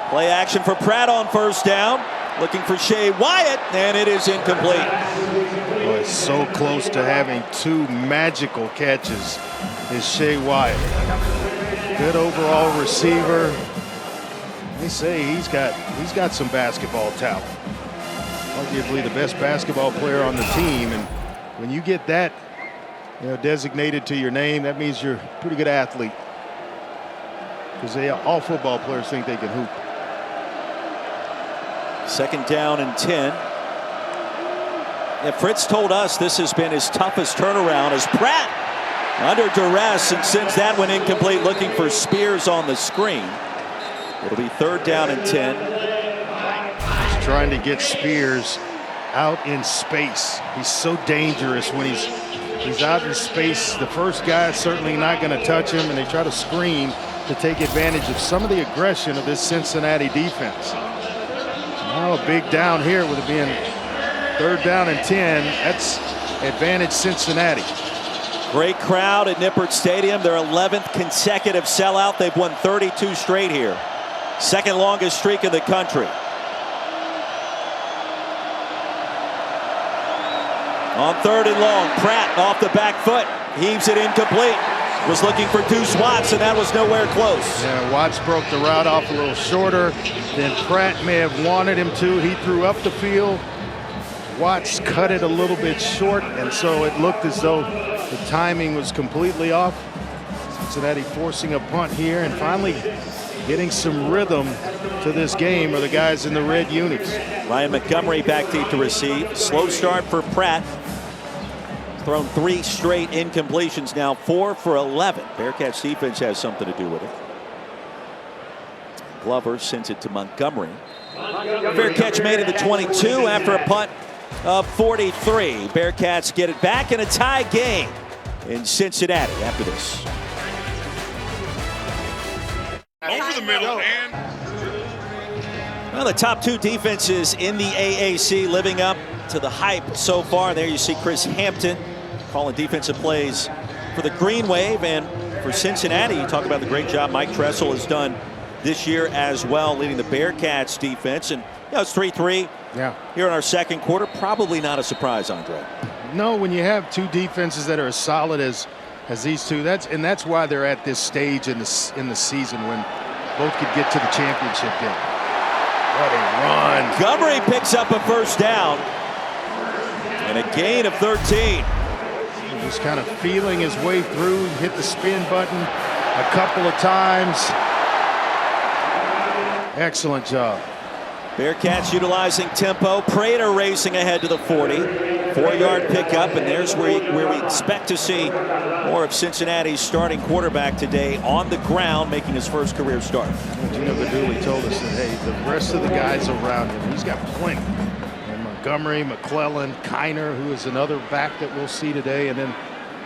Play action for Pratt on first down. Looking for Shea Wyatt, and it is incomplete. Boy, it's so close to having 2 magical catches is Shea Wyatt. Good overall receiver. They say he's got some basketball talent. Arguably the best basketball player on the team, and when you get that designated to your name, that means you're a pretty good athlete. Because all football players think they can hoop. Second down and 10. Fritz told us this has been his toughest turnaround as Pratt under duress and sends that one incomplete, looking for Spears on the screen. It'll be third down and 10. He's trying to get Spears out in space. He's so dangerous when he's out in space. The first guy is certainly not going to touch him, and they try to screen to take advantage of some of the aggression of this Cincinnati defense. Now a big down here with it being third down and 10. That's advantage Cincinnati. Great crowd at Nippert Stadium. Their 11th consecutive sellout. They've won 32 straight here. Second longest streak in the country. On third and long, Pratt off the back foot. Heaves it incomplete. Was looking for Deuce Watts, and that was nowhere close. Yeah, Watts broke the route off a little shorter than Pratt may have wanted him to. He threw up the field. Watts cut it a little bit short, and so it looked as though the timing was completely off. Cincinnati forcing a punt here, and finally getting some rhythm to this game are the guys in the red unis. Ryan Montgomery back deep to receive. Slow start for Pratt. Thrown 3 straight incompletions now, 4 for 11. Bearcats defense has something to do with it. Glover sends it to Montgomery. Fair catch made at the 22 after a punt of 43. Bearcats get it back in a tie game in Cincinnati after this. Over the middle, and Well, the top 2 defenses in the AAC living up to the hype so far. There you see Chris Hampton calling defensive plays for the Green Wave, and for Cincinnati, you talk about the great job Mike Tressel has done this year as well, leading the Bearcats defense. And it's 3-3 here in our second quarter. Probably not a surprise, Andre. No, when you have 2 defenses that are as solid as these 2, that's why they're at this stage in the season when both could get to the championship game. What a run. Montgomery picks up a first down and a gain of 13. Just kind of feeling his way through, hit the spin button a couple of times. Excellent job. Bearcats utilizing tempo. Prater racing ahead to the 40. 4-yard pickup, and there's where we expect to see more of Cincinnati's starting quarterback today on the ground, making his first career start. Gino Baduli told us that, hey, the rest of the guys around him, he's got plenty. And Montgomery, McClellan, Kiner, who is another back that we'll see today, and then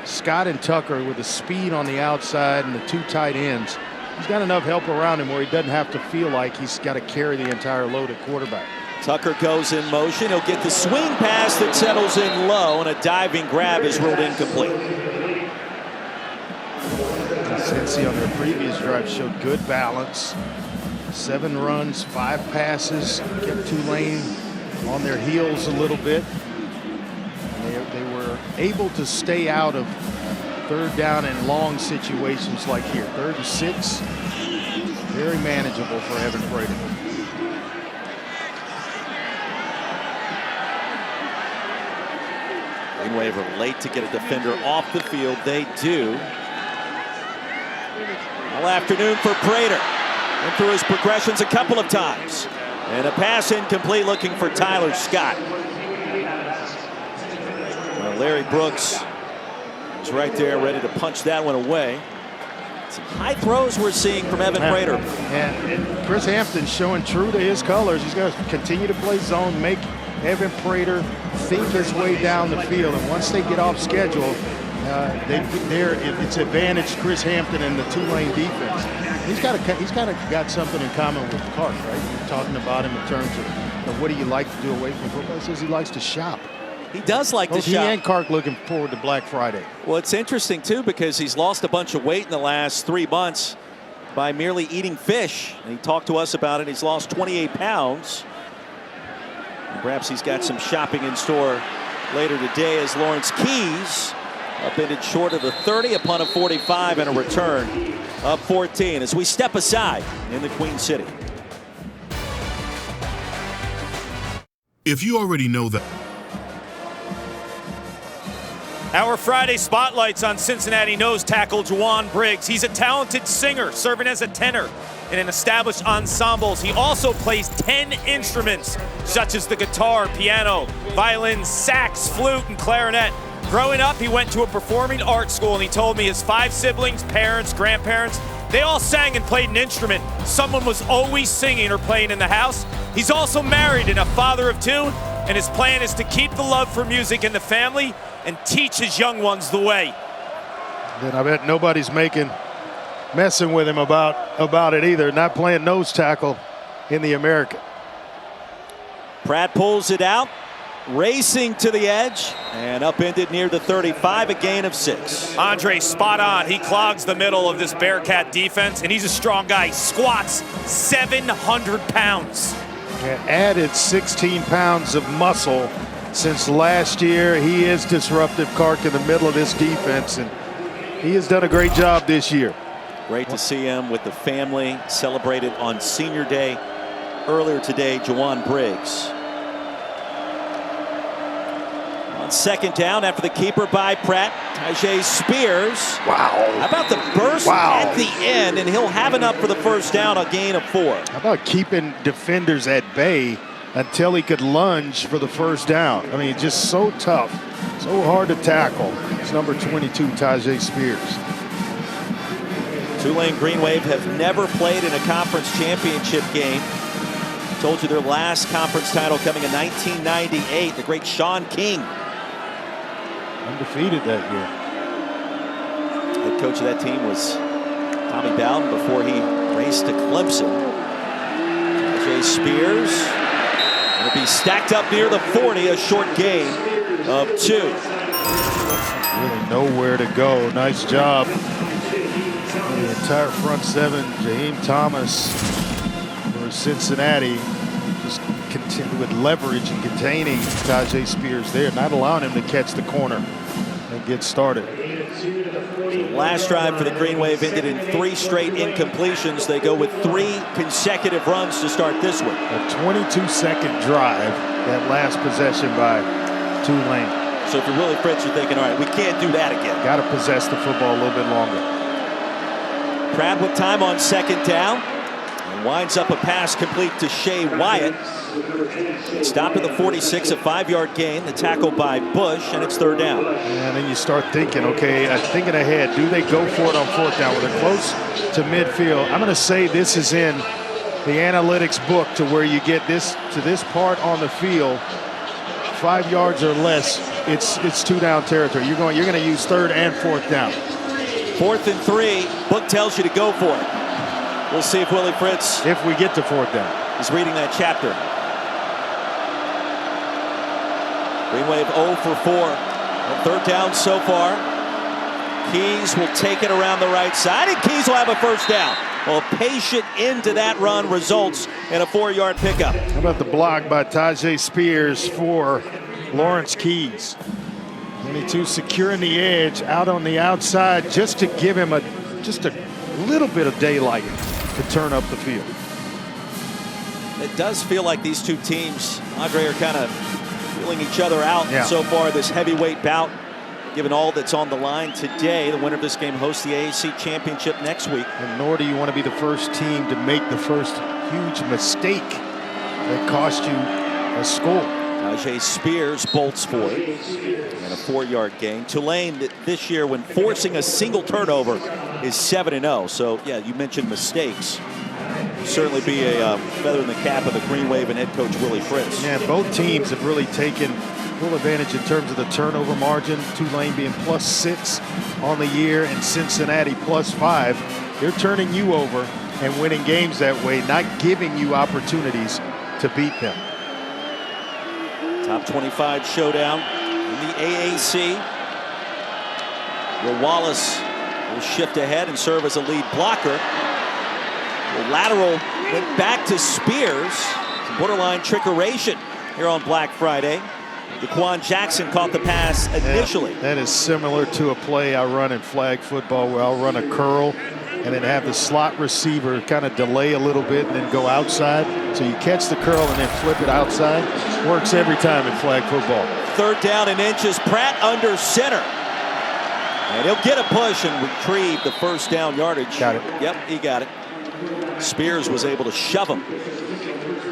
Scott and Tucker with the speed on the outside and the 2 tight ends. He's got enough help around him where he doesn't have to feel like he's got to carry the entire load at quarterback. Tucker goes in motion. He'll get the swing pass that settles in low, and a diving grab is ruled incomplete. Cincy on their previous drive showed good balance. 7 runs, 5 passes, kept Tulane on their heels a little bit. They were able to stay out of third down and long situations like here. 3rd and 6, very manageable for Evan Prater. Green Wave are late to get a defender off the field. They do. All afternoon for Prater. Went through his progressions a couple of times. And a pass incomplete, looking for Tyler Scott. Well, Larry Brooks is right there ready to punch that one away. Some high throws we're seeing from Evan Prater. And Chris Hampton's showing true to his colors. He's going to continue to play zone, make Evan Prater think his way down the field. And once they get off schedule, it's advantage Chris Hampton and the Tulane defense. He's kind of got something in common with Clark, right? You're talking about him in terms of what do you like to do away from football. He says he likes to shop. He does like to shop. He and Clark looking forward to Black Friday. Well, it's interesting, too, because he's lost a bunch of weight in the last 3 months by merely eating fish. And he talked to us about it. He's lost 28 pounds. And perhaps he's got some shopping in store later today as Lawrence Keys upended short of the 30 upon a 45 and a return of 14 as we step aside in the Queen City. If you already know that. Our Friday spotlights on Cincinnati nose tackle Juwan Briggs. He's a talented singer, serving as a tenor in an established ensembles. He also plays 10 instruments, such as the guitar, piano, violin, sax, flute, and clarinet. Growing up, he went to a performing arts school, and he told me his 5 siblings, parents, grandparents, they all sang and played an instrument. Someone was always singing or playing in the house. He's also married and a father of 2, and his plan is to keep the love for music in the family and teach his young ones the way. Then I bet nobody's messing with him about it either. Not playing nose tackle in the American. Pratt pulls it out, racing to the edge, and upended near the 35, a gain of 6. Andre, spot on. He clogs the middle of this Bearcat defense, and he's a strong guy. He squats 700 pounds. Added 16 pounds of muscle since last year. He is disruptive, Clark, in the middle of this defense, and he has done a great job this year. Great to see him with the family, celebrated on Senior Day earlier today. Juwan Briggs on second down after the keeper by Pratt. Tajay Spears. Wow. How about the burst at the end, and he'll have enough for the first down, a gain of 4. How about keeping defenders at bay until he could lunge for the first down? I mean, just so tough, so hard to tackle. It's number 22, Tajay Spears. Tulane Green Wave have never played in a conference championship game. Told you their last conference title coming in 1998. The great Sean King. Undefeated that year. Head coach of that team was Tommy Bowden before he raced to Clemson. Tajay Spears. It'll be stacked up near the 40, a short gain of 2. Really nowhere to go. Nice job. The entire front 7, Jaheim Thomas for Cincinnati, just continue with leverage and containing Tajay Spears there, not allowing him to catch the corner and get started. The last drive for the Green Wave ended in 3 straight incompletions. They go with 3 consecutive runs to start this one. A 22-second drive, that last possession by Tulane. So if you're Willie Fritz, you're thinking, all right, we can't do that again. Got to possess the football a little bit longer. Pratt with time on second down. And winds up a pass complete to Shea Wyatt. Stopped at the 46, a 5-yard gain. The tackle by Bush, and it's third down. And then you start thinking, okay, thinking ahead. Do they go for it on fourth down? Well, they're close to midfield. I'm going to say this is in the analytics book to where you get this to this part on the field, 5 yards or less. It's 2-down territory. You're going to use third and fourth down. 4th and 3. Book tells you to go for it. We'll see if Willie Fritz, if we get to fourth down, is reading that chapter. Green Wave 0 for 4 on third down so far. Keys will take it around the right side, and Keys will have a first down. Well, patient into that run results in a 4-yard pickup. How about the block by Tajay Spears for Lawrence Keys? 22 securing the edge out on the outside just to give him just a little bit of daylight to turn up the field. It does feel like these two teams, Andre, are kind of feeling each other out so far this heavyweight bout. Given all that's on the line today, the winner of this game hosts the AAC championship next week. And nor do you want to be the first team to make the first huge mistake that cost you a score. Tajay Spears bolts for it, and a 4-yard gain. Tulane this year, when forcing a single turnover, is 7-0. So, yeah, you mentioned mistakes. Certainly be a feather in the cap of the Green Wave and head coach Willie Fritz. Yeah, both teams have really taken full advantage in terms of the turnover margin. Tulane being +6 on the year and Cincinnati +5. They're turning you over and winning games that way, not giving you opportunities to beat them. Top 25 showdown in the AAC. Will Wallace will shift ahead and serve as a lead blocker. The lateral went back to Spears. Borderline trickeration here on Black Friday. Daquan Jackson caught the pass initially. That is similar to a play I run in flag football where I'll run a curl and then have the slot receiver kind of delay a little bit and then go outside. So you catch the curl and then flip it outside. Works every time in flag football. 3rd down and inches. Pratt under center. And he'll get a push and retrieve the 1st down yardage. Got it. Yep, he got it. Spears was able to shove him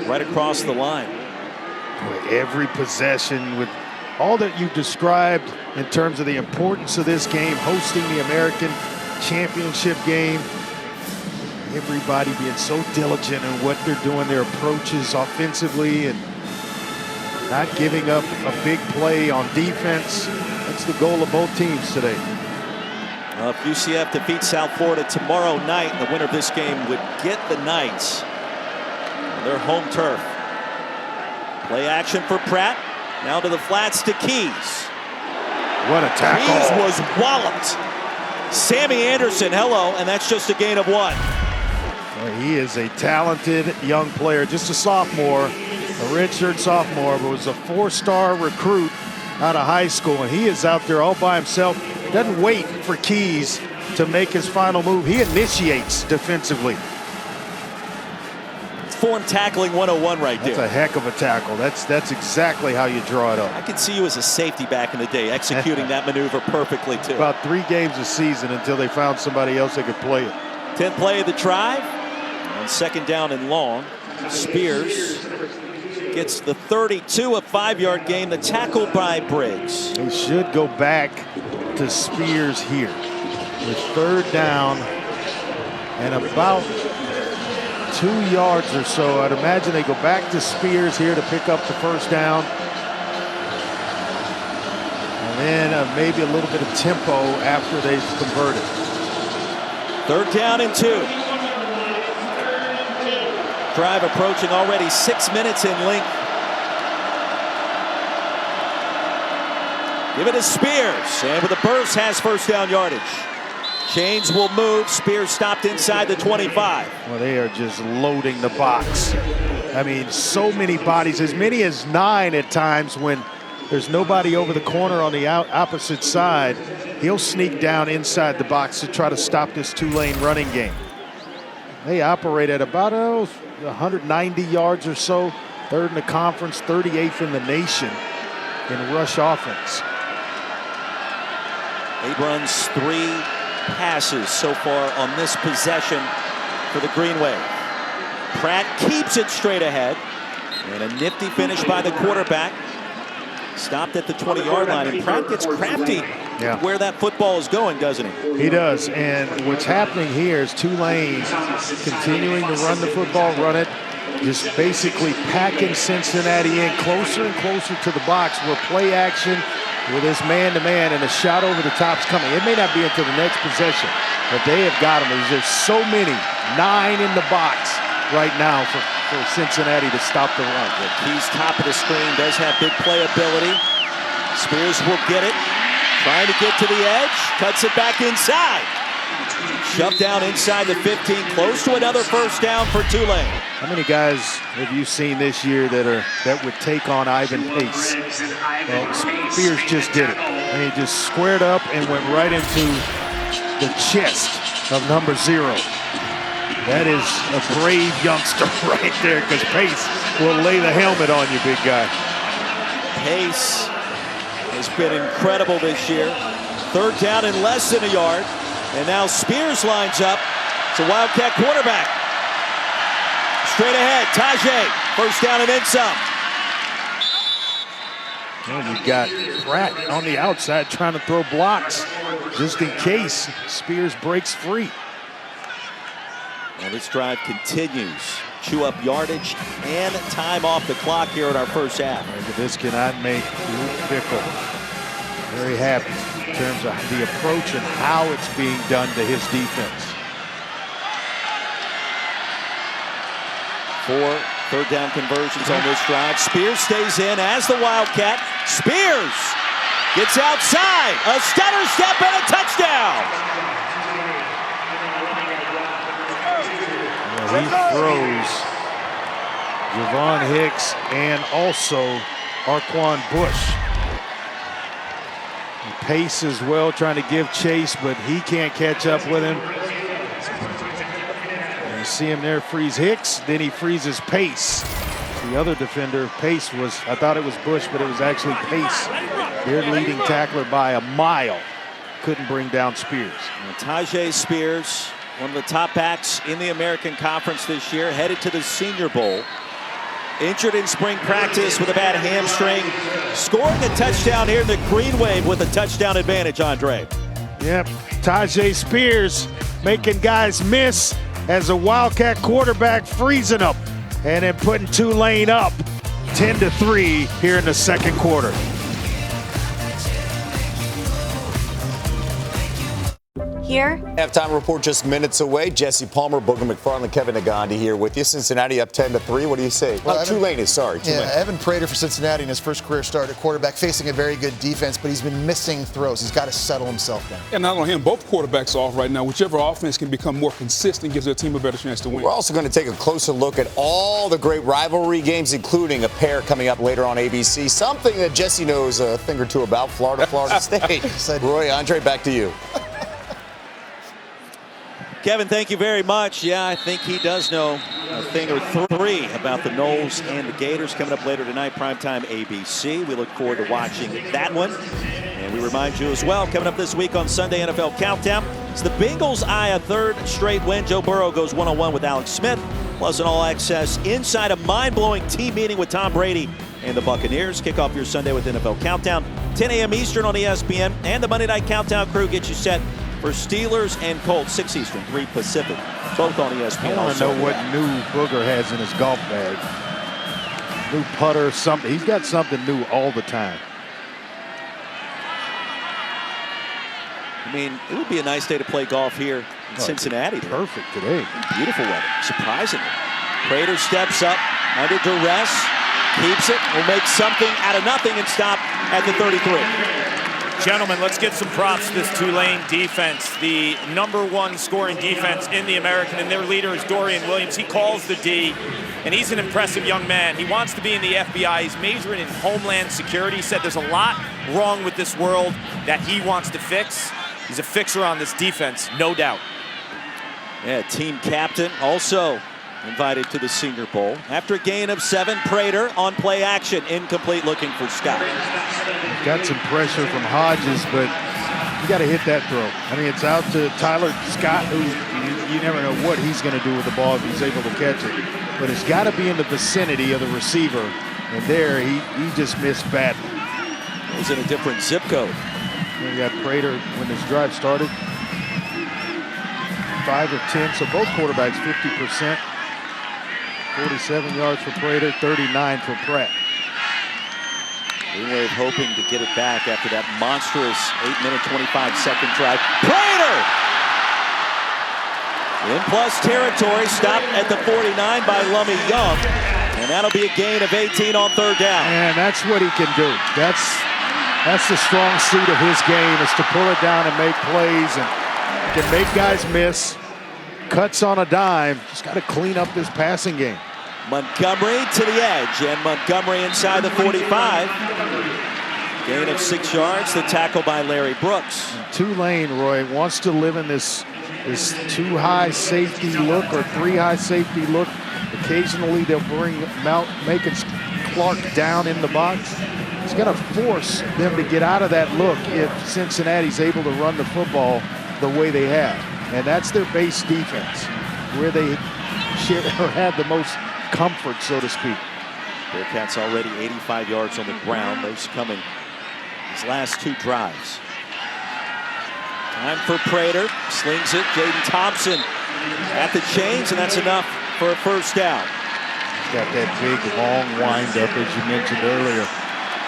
right across the line. Boy, every possession with all that you described in terms of the importance of this game, hosting the American championship game, everybody being so diligent in what they're doing, their approaches offensively, and not giving up a big play on defense. That's the goal of both teams today. If UCF defeats South Florida tomorrow night, the winner of this game would get the Knights on their home turf. Play action for Pratt. Now to the flats to Keys. What a tackle. Keys was walloped. Sammy Anderson, hello, and that's just a gain of 1. Well, he is a talented young player, just a sophomore, a redshirt sophomore, but was a 4-star recruit out of high school, and he is out there all by himself. Doesn't wait for Keys to make his final move. He initiates defensively. Form tackling 101 right there. That's a heck of a tackle. That's exactly how you draw it up. I could see you as a safety back in the day, executing that maneuver perfectly too. About 3 games a season until they found somebody else that could play it. 10th play of the drive. On 2nd down and long, Spears gets the 32, a 5-yard gain. The tackle by Briggs. He should go back to Spears here with 3rd down and about 2 yards or so. I'd imagine they go back to Spears here to pick up the 1st down. And then maybe a little bit of tempo after they've converted. 3rd down and 2. Drive approaching already 6 minutes in length. Give it to Spears, and with a burst has 1st down yardage. Chains will move. Spears stopped inside the 25. Well, they are just loading the box. I mean, so many bodies, as many as 9 at times when there's nobody over the corner on the opposite side. He'll sneak down inside the box to try to stop this Tulane running game. They operate at about 190 yards or so. 3rd in the conference, 38th in the nation in rush offense. He runs 3 passes so far on this possession for the Green Wave. Pratt keeps it straight ahead, and a nifty finish by the quarterback. Stopped at the 20-yard line, and Pratt gets crafty where that football is going, doesn't he? He does, and what's happening here is Tulane continuing to run the football, run it, just basically packing Cincinnati in closer and closer to the box where play action with this man-to-man and a shot over the top's coming. It may not be until the next possession, but they have got him. There's just so many, 9 in the box right now for Cincinnati to stop the run. The Keys top of the screen does have big playability. Spears will get it. Trying to get to the edge. Cuts it back inside. Shoved down inside the 15. Close to another 1st down for Tulane. How many guys have you seen this year that would take on Ivan Pace? Well, Spears just did it. And he just squared up and went right into the chest of number 0. That is a brave youngster right there, because Pace will lay the helmet on you, big guy. pace has been incredible this year. Third down and less than a yard. And now Spears lines up. It's a Wildcat quarterback. Straight ahead, Tajay. First down and then some. And you've got Pratt on the outside trying to throw blocks just in case Spears breaks free. Well, this drive continues. Chew up yardage and time off the clock here in our first half. This cannot make Luke Fickell very happy in terms of the approach and how it's being done to his defense. 4 third down conversions on this drive. Spears stays in as the Wildcat. Spears gets outside. A stutter step and a touchdown. Well, he throws Javon Hicks and also Arquan Bush. He paces well, trying to give chase, but he can't catch up with him. And you see him there freeze Hicks, then he freezes Pace. The other defender, Pace, was, I thought it was Bush, but it was actually Pace. Their leading tackler by a mile. Couldn't bring down Spears. And Tajay Spears, one of the top backs in the American Conference this year, headed to the Senior Bowl. Injured in spring practice with a bad hamstring. Scoring a touchdown here in the Green Wave with a touchdown advantage, Andre. Yep, Tajay Spears making guys miss as a Wildcat quarterback freezing them and then putting Tulane up 10-3 here in the second quarter. Here. Halftime report just minutes away. Jesse Palmer, Booger McFarland, Kevin Nagandi here with you. Cincinnati up 10-3. What do you say? Well, Tulane is, sorry. Yeah, Tulane. Evan Prater for Cincinnati in his first career start at quarterback, facing a very good defense, but he's been missing throws. He's got to settle himself down. And not only him, both quarterbacks off right now. Whichever offense can become more consistent gives their team a better chance to win. We're also going to take a closer look at all the great rivalry games, including a pair coming up later on ABC. Something that Jesse knows a thing or two about, Florida State. Roy, Andre, back to you. Kevin, thank you very much. Yeah, I think he does know a thing or three about the Noles and the Gators. Coming up later tonight, primetime ABC. We look forward to watching that one. And we remind you as well, coming up this week on Sunday NFL Countdown, it's the Bengals eye a third straight win. Joe Burrow goes one-on-one with Alex Smith, plus an all-access inside a mind-blowing team meeting with Tom Brady and the Buccaneers. Kick off your Sunday with NFL Countdown, 10 a.m. Eastern on ESPN, and the Monday Night Countdown crew gets you set for Steelers and Colts, 6 Eastern, 3 Pacific, both on ESPN. I want to know what new Booger has in his golf bag. New putter, something. He's got something new all the time. I mean, it would be a nice day to play golf here in Cincinnati. Perfect today. Beautiful weather, surprisingly. Prater steps up under duress, keeps it, will make something out of nothing and stop at the 33. Gentlemen, let's get some props to this Tulane defense. The #1 scoring defense in the American, and their leader is Dorian Williams. He calls the D, and he's an impressive young man. He wants to be in the FBI. He's majoring in Homeland Security. He said there's a lot wrong with this world that he wants to fix. He's a fixer on this defense, no doubt. Yeah, team captain also invited to the Senior Bowl. After a gain of 7, Prater on play action, incomplete, looking for Scott. Got some pressure from Hodges, but you got to hit that throw. I mean, it's out to Tyler Scott, who you never know what he's going to do with the ball if he's able to catch it. But it's got to be in the vicinity of the receiver, and there he just missed badly. It was in a different zip code. And you got Prater when this drive started. 5 of 10, so both quarterbacks 50%. 47 yards for Prater, 39 for Pratt. Green Wave hoping to get it back after that monstrous 8-minute, 25-second drive. Prater! In plus territory, stopped at the 49 by Lummy Young. And that'll be a gain of 18 on third down. And that's what he can do. That's the strong suit of his game, is to pull it down and make plays and can make guys miss. Cuts on a dime. Just got to clean up this passing game. Montgomery to the edge, and Montgomery inside the 45. Gain of 6 yards, the tackle by Larry Brooks. Tulane, Roy, wants to live in this 2-high safety look or 3-high safety look. Occasionally they'll bring Macon Clark down in the box. He's going to force them to get out of that look if Cincinnati's able to run the football the way they have. And that's their base defense, where they had the most comfort, so to speak. Bearcats already 85 yards on the ground. Those coming his last 2 drives. Time for Prater. Slings it. Jaden Thompson at the chains, and that's enough for a first down. He's got that big, long windup, as you mentioned earlier.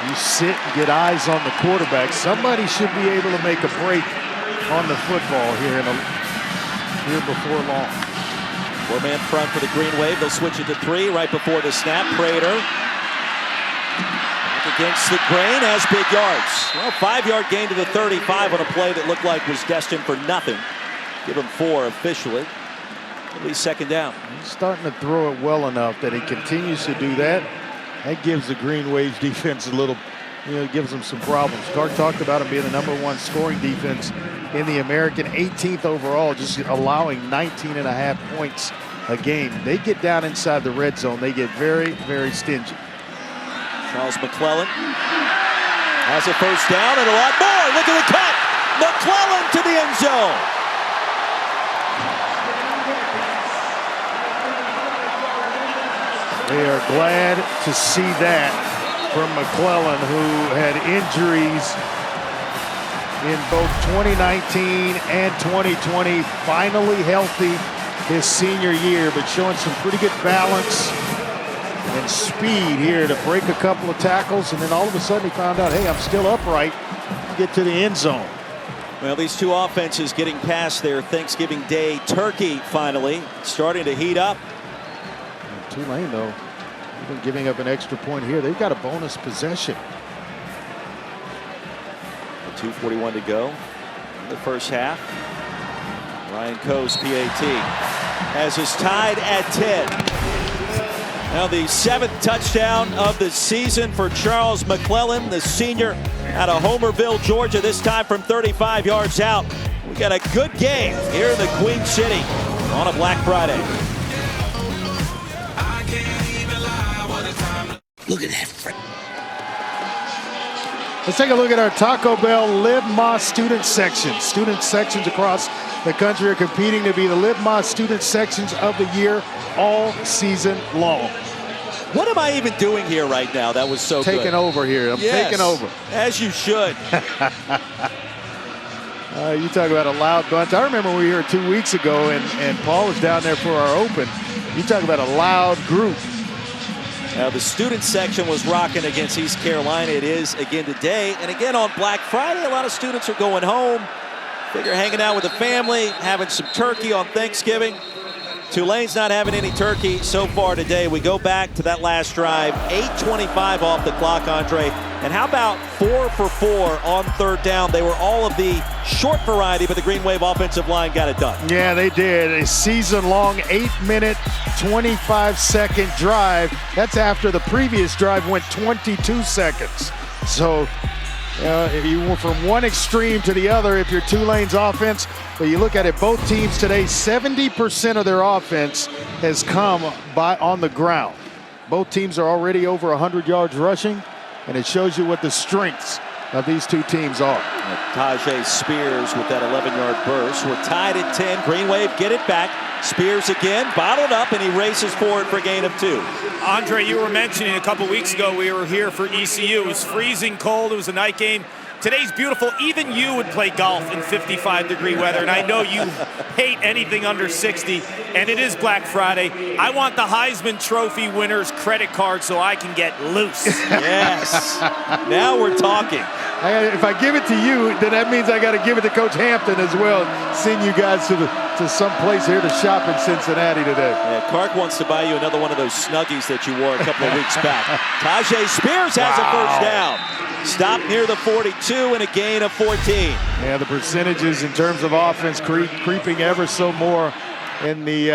You sit and get eyes on the quarterback. Somebody should be able to make a break on the football here before long. 4-man front for the Green Wave. They'll switch it to 3 right before the snap. Prater back against the grain, has big yards. Well, 5-yard gain to the 35 on a play that looked like was destined for nothing. Give him 4 officially. At least second down. He's starting to throw it well enough that he continues to do that. That gives the Green Wave's defense a little, gives them some problems. Clark talked about him being the #1 scoring defense in the American, 18th overall, just allowing 19.5 points a game. They get down inside the red zone. They get very, very stingy. Charles McClellan has a first down and a lot more. Look at the cut. McClellan to the end zone. They are glad to see that from McClellan, who had injuries in both 2019 and 2020. Finally healthy his senior year, but showing some pretty good balance and speed here to break a couple of tackles. And then all of a sudden he found out, hey, I'm still upright. Get to the end zone. Well, these two offenses getting past their Thanksgiving Day turkey finally, starting to heat up. Tulane, though, even giving up an extra point here, they've got a bonus possession. 2:41 to go in the first half. Ryan Coe's PAT has us tied at 10. Now the 7th touchdown of the season for Charles McClellan, the senior out of Homerville, Georgia, this time from 35 yards out. We got a good game here in the Queen City on a Black Friday. Look at that. Let's take a look at our Taco Bell Live Más student sections. Student sections across the country are competing to be the Live Más student sections of the year all season long. What am I even doing here right now? That was so taking good. Over here. I'm taking over. As you should. You talk about a loud bunch. I remember we were here 2 weeks ago and Paul was down there for our open. You talk about a loud group. Now the student section was rocking against East Carolina. It is again today. And again on Black Friday, a lot of students are going home. Figure hanging out with the family, having some turkey on Thanksgiving. Tulane's not having any turkey so far today. We go back to that last drive, 8:25 off the clock, Andre. And how about 4 for 4 on 3rd down? They were all of the short variety, but the Green Wave offensive line got it done. Yeah, they did. A season-long 8-minute, 25-second drive. That's after the previous drive went 22 seconds. So you went from one extreme to the other if you're Tulane's offense. But you look at it, both teams today, 70% of their offense has come on the ground. Both teams are already over 100 yards rushing, and it shows you what the strengths of these two teams are. Tajay Spears with that 11-yard burst. We're tied at 10. Green Wave get it back. Spears again, bottled up, and he races forward for a gain of 2. Andre, you were mentioning a couple weeks ago we were here for ECU. It was freezing cold. It was a night game. Today's beautiful. Even you would play golf in 55-degree weather, and I know you hate anything under 60, and it is Black Friday. I want the Heisman Trophy winner's credit card so I can get loose. Yes. Now we're talking. If I give it to you, then that means I got to give it to Coach Hampton as well. Send you guys to some place here to shop in Cincinnati today. Yeah, Clark wants to buy you another one of those Snuggies that you wore a couple of weeks back. Tajay Spears has a first down. Stopped near the 42 and a gain of 14. Yeah, the percentages in terms of offense creeping ever so more in the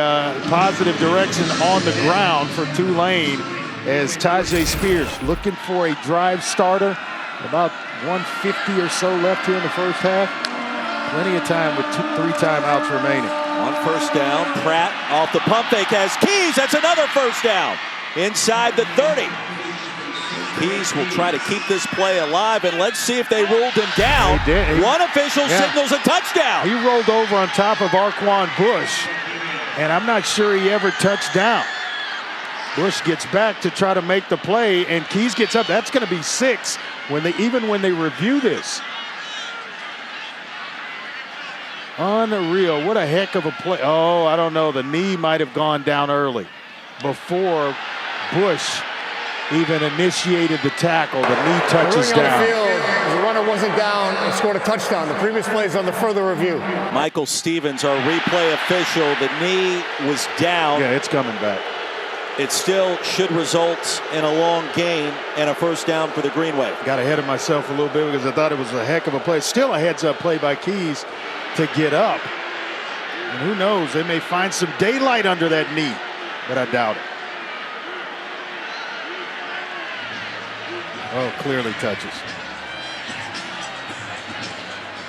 positive direction on the ground for Tulane as Tajay Spears looking for a drive starter. About 150 or so left here in the first half. Plenty of time with 3 timeouts remaining. On first down, Pratt off the pump fake has Keys. That's another first down inside the 30. Keys will try to keep this play alive, and let's see if they ruled him down. He did. One official signals a touchdown. He rolled over on top of Arquan Bush, and I'm not sure he ever touched down. Bush gets back to try to make the play, and Keys gets up. That's going to be 6 even when they review this. Unreal. What a heck of a play. Oh, I don't know. The knee might have gone down early before Bush even initiated the tackle. The knee touches down. On the field, the runner wasn't down and scored a touchdown. The previous play is under further review. Michael Stevens, our replay official. The knee was down. Yeah, it's coming back. It still should result in a long gain and a first down for the Green Wave. Got ahead of myself a little bit because I thought it was a heck of a play. Still a heads-up play by Keys to get up. And who knows, they may find some daylight under that knee, but I doubt it. Oh, clearly touches.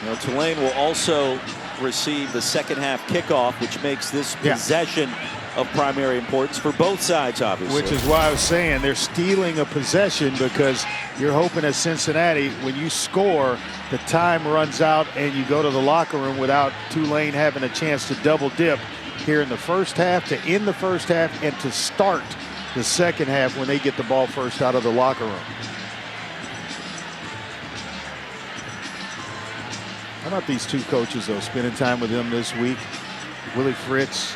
Now, Tulane will also receive the second half kickoff, which makes this possession of primary importance for both sides, obviously. Which is why I was saying they're stealing a possession, because you're hoping at Cincinnati, when you score, the time runs out and you go to the locker room without Tulane having a chance to double dip here in the first half, to end the first half, and to start the second half when they get the ball first out of the locker room. How about these two coaches, though, spending time with them this week? Willie Fritz,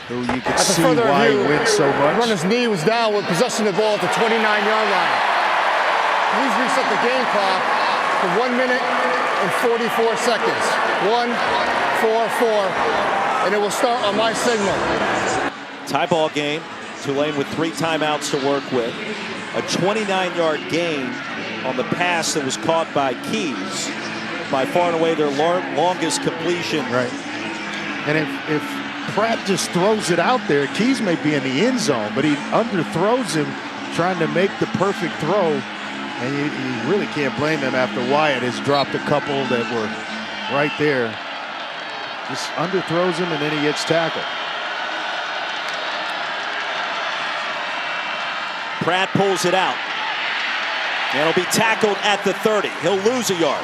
who you can see why he wins so much. The runner's knee was down with possessing the ball at the 29-yard line. Please reset the game clock for 1 minute and 44 seconds. 1, 4, 4, and it will start on my signal. Tie ball game. Tulane with 3 timeouts to work with. A 29-yard gain on the pass that was caught by Keys. By far and away their longest completion. Right. And if Pratt just throws it out there, Keys may be in the end zone, but he underthrows him trying to make the perfect throw. And you really can't blame him after Wyatt has dropped a couple that were right there. Just underthrows him, and then he gets tackled. Pratt pulls it out. And he'll be tackled at the 30. He'll lose a yard.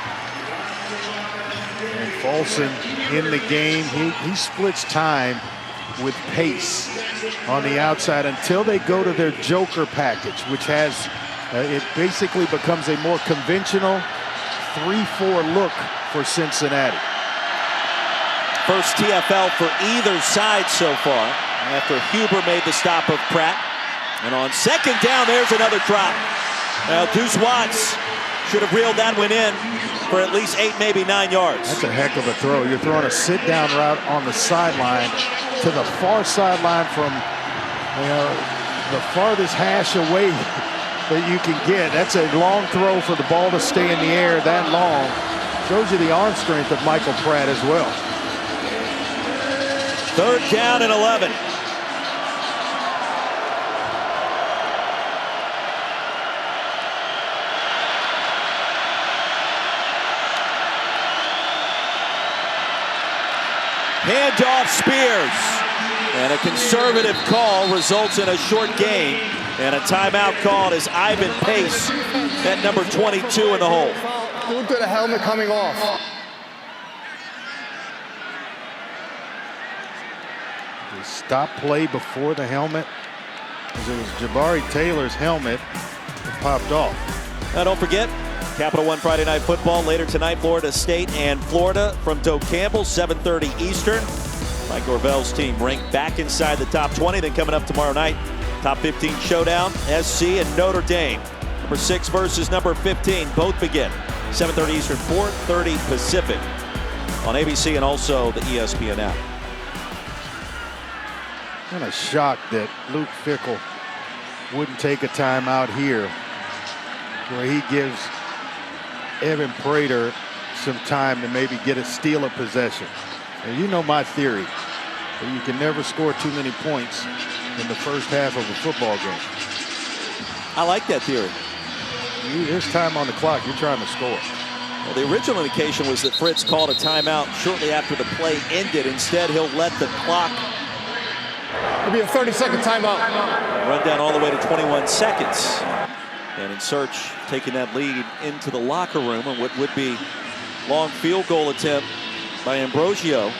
And Folsom in the game, he splits time with pace on the outside until they go to their joker package, which has, it basically becomes a more conventional 3-4 look for Cincinnati. First TFL for either side so far after Huber made the stop of Pratt. And on second down, there's another drop. Now, Deuce Watts should have reeled that one in for at least 8, maybe 9 yards. That's a heck of a throw. You're throwing a sit-down route on the sideline to the far sideline from the farthest hash away that you can get. That's a long throw for the ball to stay in the air that long. Shows you the arm strength of Michael Pratt as well. Third down and 11. Handoff Spears, and a conservative call results in a short gain, and a timeout called as Ivan Pace at number 22 in the hole. Due to the helmet coming off. They stop play before the helmet, because it was Jabari Taylor's helmet that popped off. Now don't forget, Capital One Friday Night Football later tonight, Florida State and Florida from Doak Campbell, 7:30 Eastern. Mike Norvell's team ranked back inside the top 20. Then coming up tomorrow night, top 15 showdown, SC and Notre Dame. Number 6 versus number 15, both begin 7:30 Eastern, 4:30 Pacific on ABC and also the ESPN app. Kind of shocked that Luke Fickell wouldn't take a timeout here, where he gives Evan Prater some time to maybe steal a possession. And you know my theory, that you can never score too many points in the first half of a football game. I like that theory. There's time on the clock. You're trying to score. Well, the original indication was that Fritz called a timeout shortly after the play ended. Instead, he'll let the clock It'll be a 30-second timeout. run down all the way to 21 seconds. And in search, taking that lead into the locker room, and what would be long field goal attempt by Ambrosio.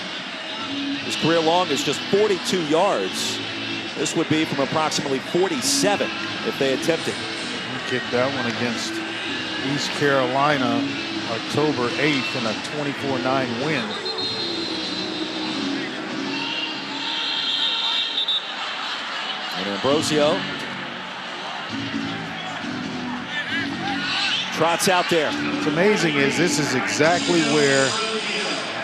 His career long is just 42 yards. This would be from approximately 47 if they attempt it. He kicked that one against East Carolina October 8th in a 24-9 win. And Ambrosio trots out there. What's amazing is this is exactly where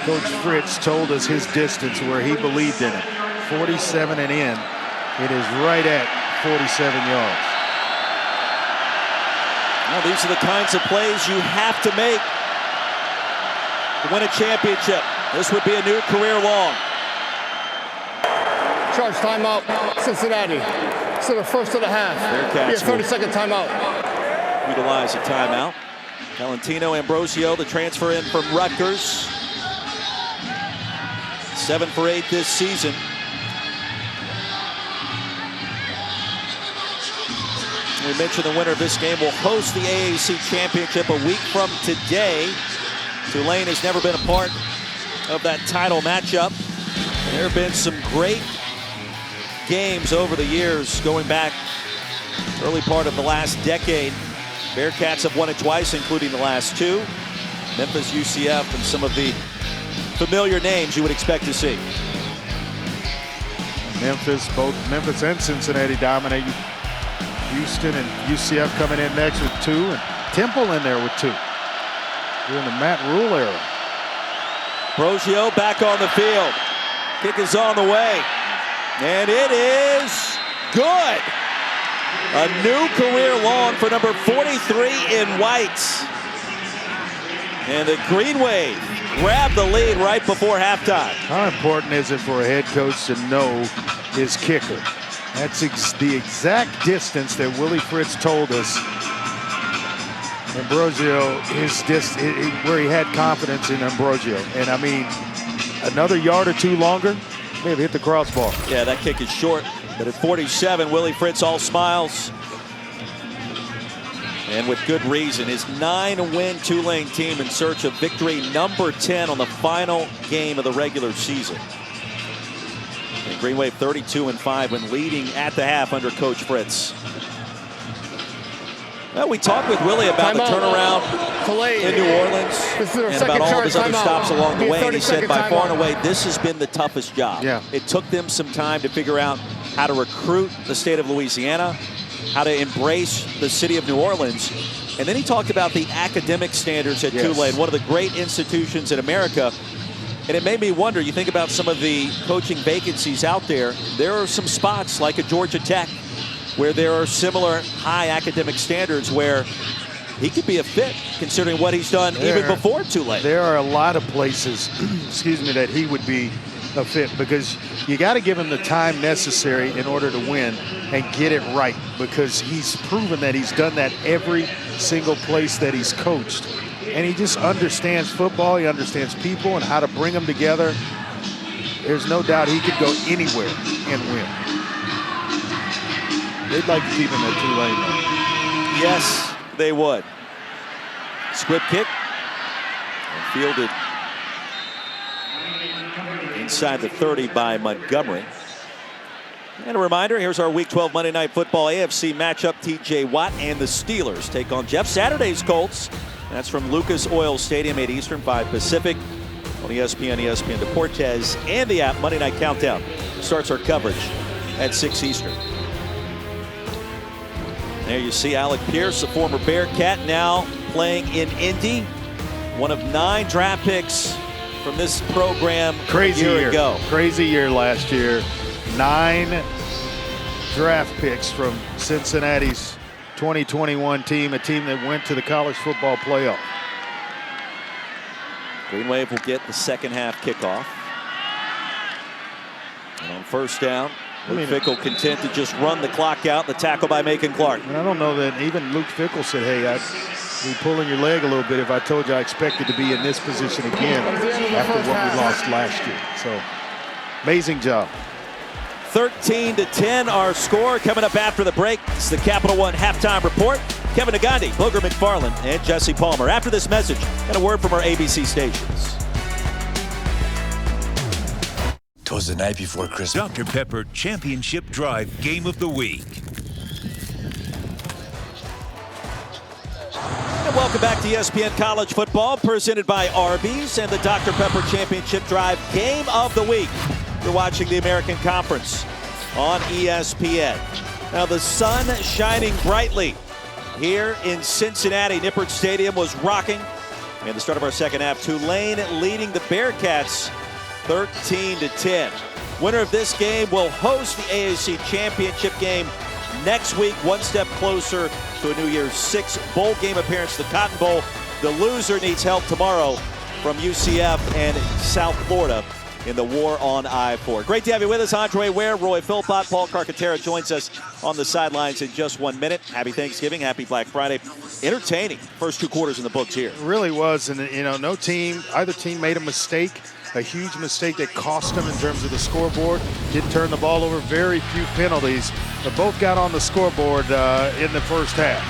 Coach Fritz told us his distance, where he believed in it. 47 and in. It is right at 47 yards. Well, these are the kinds of plays you have to make to win a championship. This would be a new career long. Charge timeout, Cincinnati. So the first of the half. Bearcats 30-second timeout. Utilize a timeout. Valentino Ambrosio, the transfer in from Rutgers. 7 for 8 this season. We mentioned the winner of this game will host the AAC Championship a week from today. Tulane has never been a part of that title matchup. There have been some great games over the years, going back early part of the last decade. Bearcats have won it twice, including the last two. Memphis, UCF, and some of the familiar names you would expect to see. Both Memphis and Cincinnati dominate. Houston and UCF coming in next with 2, and Temple in there with 2. During the Matt Rule era. Ambrosio back on the field. Kick is on the way. And it is good. A new career long for number 43 in white. And the Green Wave grabbed the lead right before halftime. How important is it for a head coach to know his kicker? That's the exact distance that Willie Fritz told us. Ambrosio, where he had confidence in Ambrosio. And I mean, another yard or two longer, may have hit the crossbar. Yeah, that kick is short. But at 47, Willie Fritz all smiles. And with good reason. His 9-win Tulane team in search of victory number 10 on the final game of the regular season. And Green Wave 32-5 when leading at the half under Coach Fritz. Well, we talked with Willie about the turnaround in New Orleans and about all of his other stops along the way. And he said by far and away, this has been the toughest job. Yeah. It took them some time to figure out how to recruit the state of Louisiana, how to embrace the city of New Orleans. And then he talked about the academic standards at Tulane, one of the great institutions in America. And it made me wonder, you think about some of the coaching vacancies out there, there are some spots like at Georgia Tech where there are similar high academic standards where he could be a fit considering what he's done even before Tulane. There are a lot of places, excuse me, that he would be a fit because you got to give him the time necessary in order to win and get it right, because he's proven that he's done that every single place that he's coached. And he just understands football, he understands people and how to bring them together. There's no doubt he could go anywhere and win. They'd like to keep him at Tulane, though. Yes, they would. Squib kick. And fielded inside the 30 by Montgomery. And a reminder, here's our Week 12 Monday Night Football AFC matchup. TJ Watt and the Steelers take on Jeff Saturday's Colts. That's from Lucas Oil Stadium, 8 Eastern, 5 Pacific. On ESPN, ESPN Deportes, and the app. Monday Night Countdown starts our coverage at 6 Eastern. There you see Alec Pierce, a former Bearcat, now playing in Indy. One of 9 draft picks from this program a year ago. Crazy year last year. 9 draft picks from Cincinnati's 2021 team, a team that went to the college football playoff. Green Wave will get the second half kickoff. And on first down, Luke Fickell content to just run the clock out. The tackle by Macon Clark. And I don't know that even Luke Fickell said, hey, I'd be pulling your leg a little bit if I told you I expected to be in this position again after what we lost last year. So, amazing job. 13-10 our score. Coming up after the break, it's the Capital One halftime report. Kevin Nagandi, Booger McFarland, and Jesse Palmer. After this message, and a word from our ABC stations. It was the night before Christmas. Dr. Pepper Championship Drive Game of the Week. And welcome back to ESPN College Football, presented by Arby's and the Dr. Pepper Championship Drive Game of the Week. You're watching the American Conference on ESPN. Now the sun shining brightly here in Cincinnati. Nippert Stadium was rocking. And the start of our second half, Tulane leading the Bearcats 13-10. Winner of this game will host the AAC Championship game next week, one step closer to a New Year's Six bowl game appearance, the Cotton Bowl. The loser needs help tomorrow from UCF and South Florida in the war on I-4. Great to have you with us. Andre Ware, Roy Philpott, Paul Carcaterra joins us on the sidelines in just 1 minute. Happy Thanksgiving, happy Black Friday. Entertaining first two quarters in the books here. It really was, and no team, either team made a mistake, a huge mistake that cost them in terms of the scoreboard. Didn't turn the ball over, very few penalties, but both got on the scoreboard in the first half.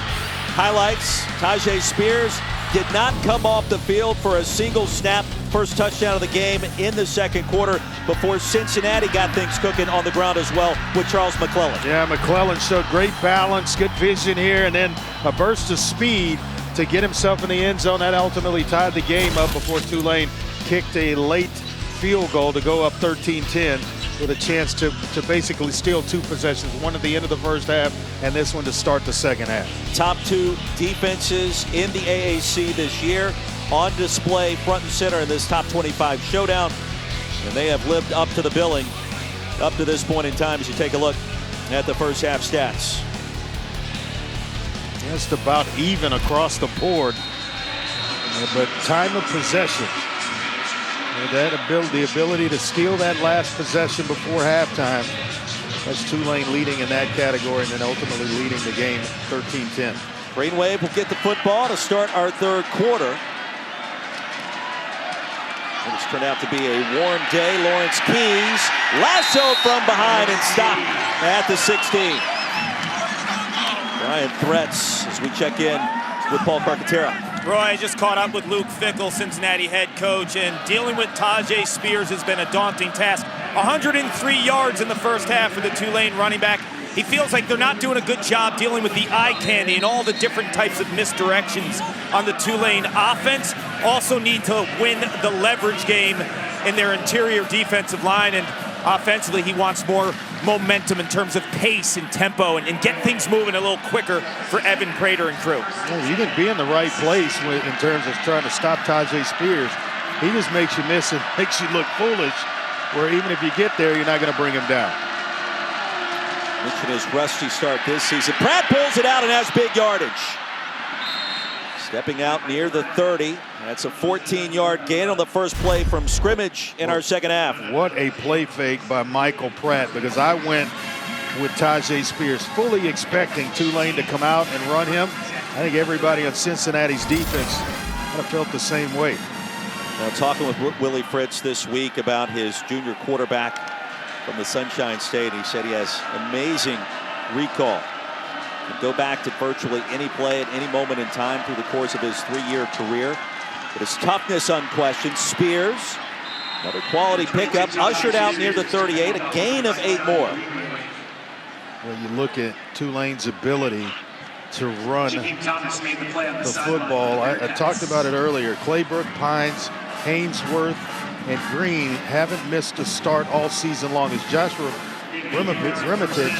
Highlights, Tajay Spears did not come off the field for a single snap. First touchdown of the game in the second quarter before Cincinnati got things cooking on the ground as well with Charles McClellan. Yeah, McClellan showed great balance, good vision here, and then a burst of speed to get himself in the end zone. That ultimately tied the game up before Tulane kicked a late field goal to go up 13-10 with a chance to basically steal two possessions, one at the end of the first half and this one to start the second half. Top two defenses in the AAC this year on display front and center in this top 25 showdown, and they have lived up to the billing up to this point in time as you take a look at the first half stats. Just about even across the board, but time of possession. The ability to steal that last possession before halftime. That's Tulane leading in that category and then ultimately leading the game 13-10. Green Wave will get the football to start our third quarter. It's turned out to be a warm day. Lawrence Keys lasso from behind and stopped at the 16. Brian threats as we check in with Paul Carcaterra. Roy, I just caught up with Luke Fickell, Cincinnati head coach, and dealing with Tajay Spears has been a daunting task. 103 yards in the first half for the Tulane running back. He feels like they're not doing a good job dealing with the eye candy and all the different types of misdirections on the Tulane offense. Also need to win the leverage game in their interior defensive line, and offensively he wants more momentum in terms of pace and tempo and get things moving a little quicker for Evan Prater and crew. Well, you can be in the right place in terms of trying to stop Tajay Spears. He just makes you miss and makes you look foolish, where even if you get there, you're not going to bring him down. Mentioned his rusty start this season. Pratt pulls it out and has big yardage. Stepping out near the 30. That's a 14-yard gain on the first play from scrimmage in our second half. What a play fake by Michael Pratt, because I went with Tajay Spears fully expecting Tulane to come out and run him. I think everybody on Cincinnati's defense kind of felt the same way. Now, talking with Willie Fritz this week about his junior quarterback from the Sunshine State, he said he has amazing recall. Can go back to virtually any play at any moment in time through the course of his 3-year career. But his toughness unquestioned. Spears, another quality pickup, ushered out near the 38, a gain of 8 more. Well, you look at Tulane's ability to run the football. I talked about it earlier. Claybrook, Pines, Haynesworth, and Green haven't missed a start all season long. As Joshua Remitage,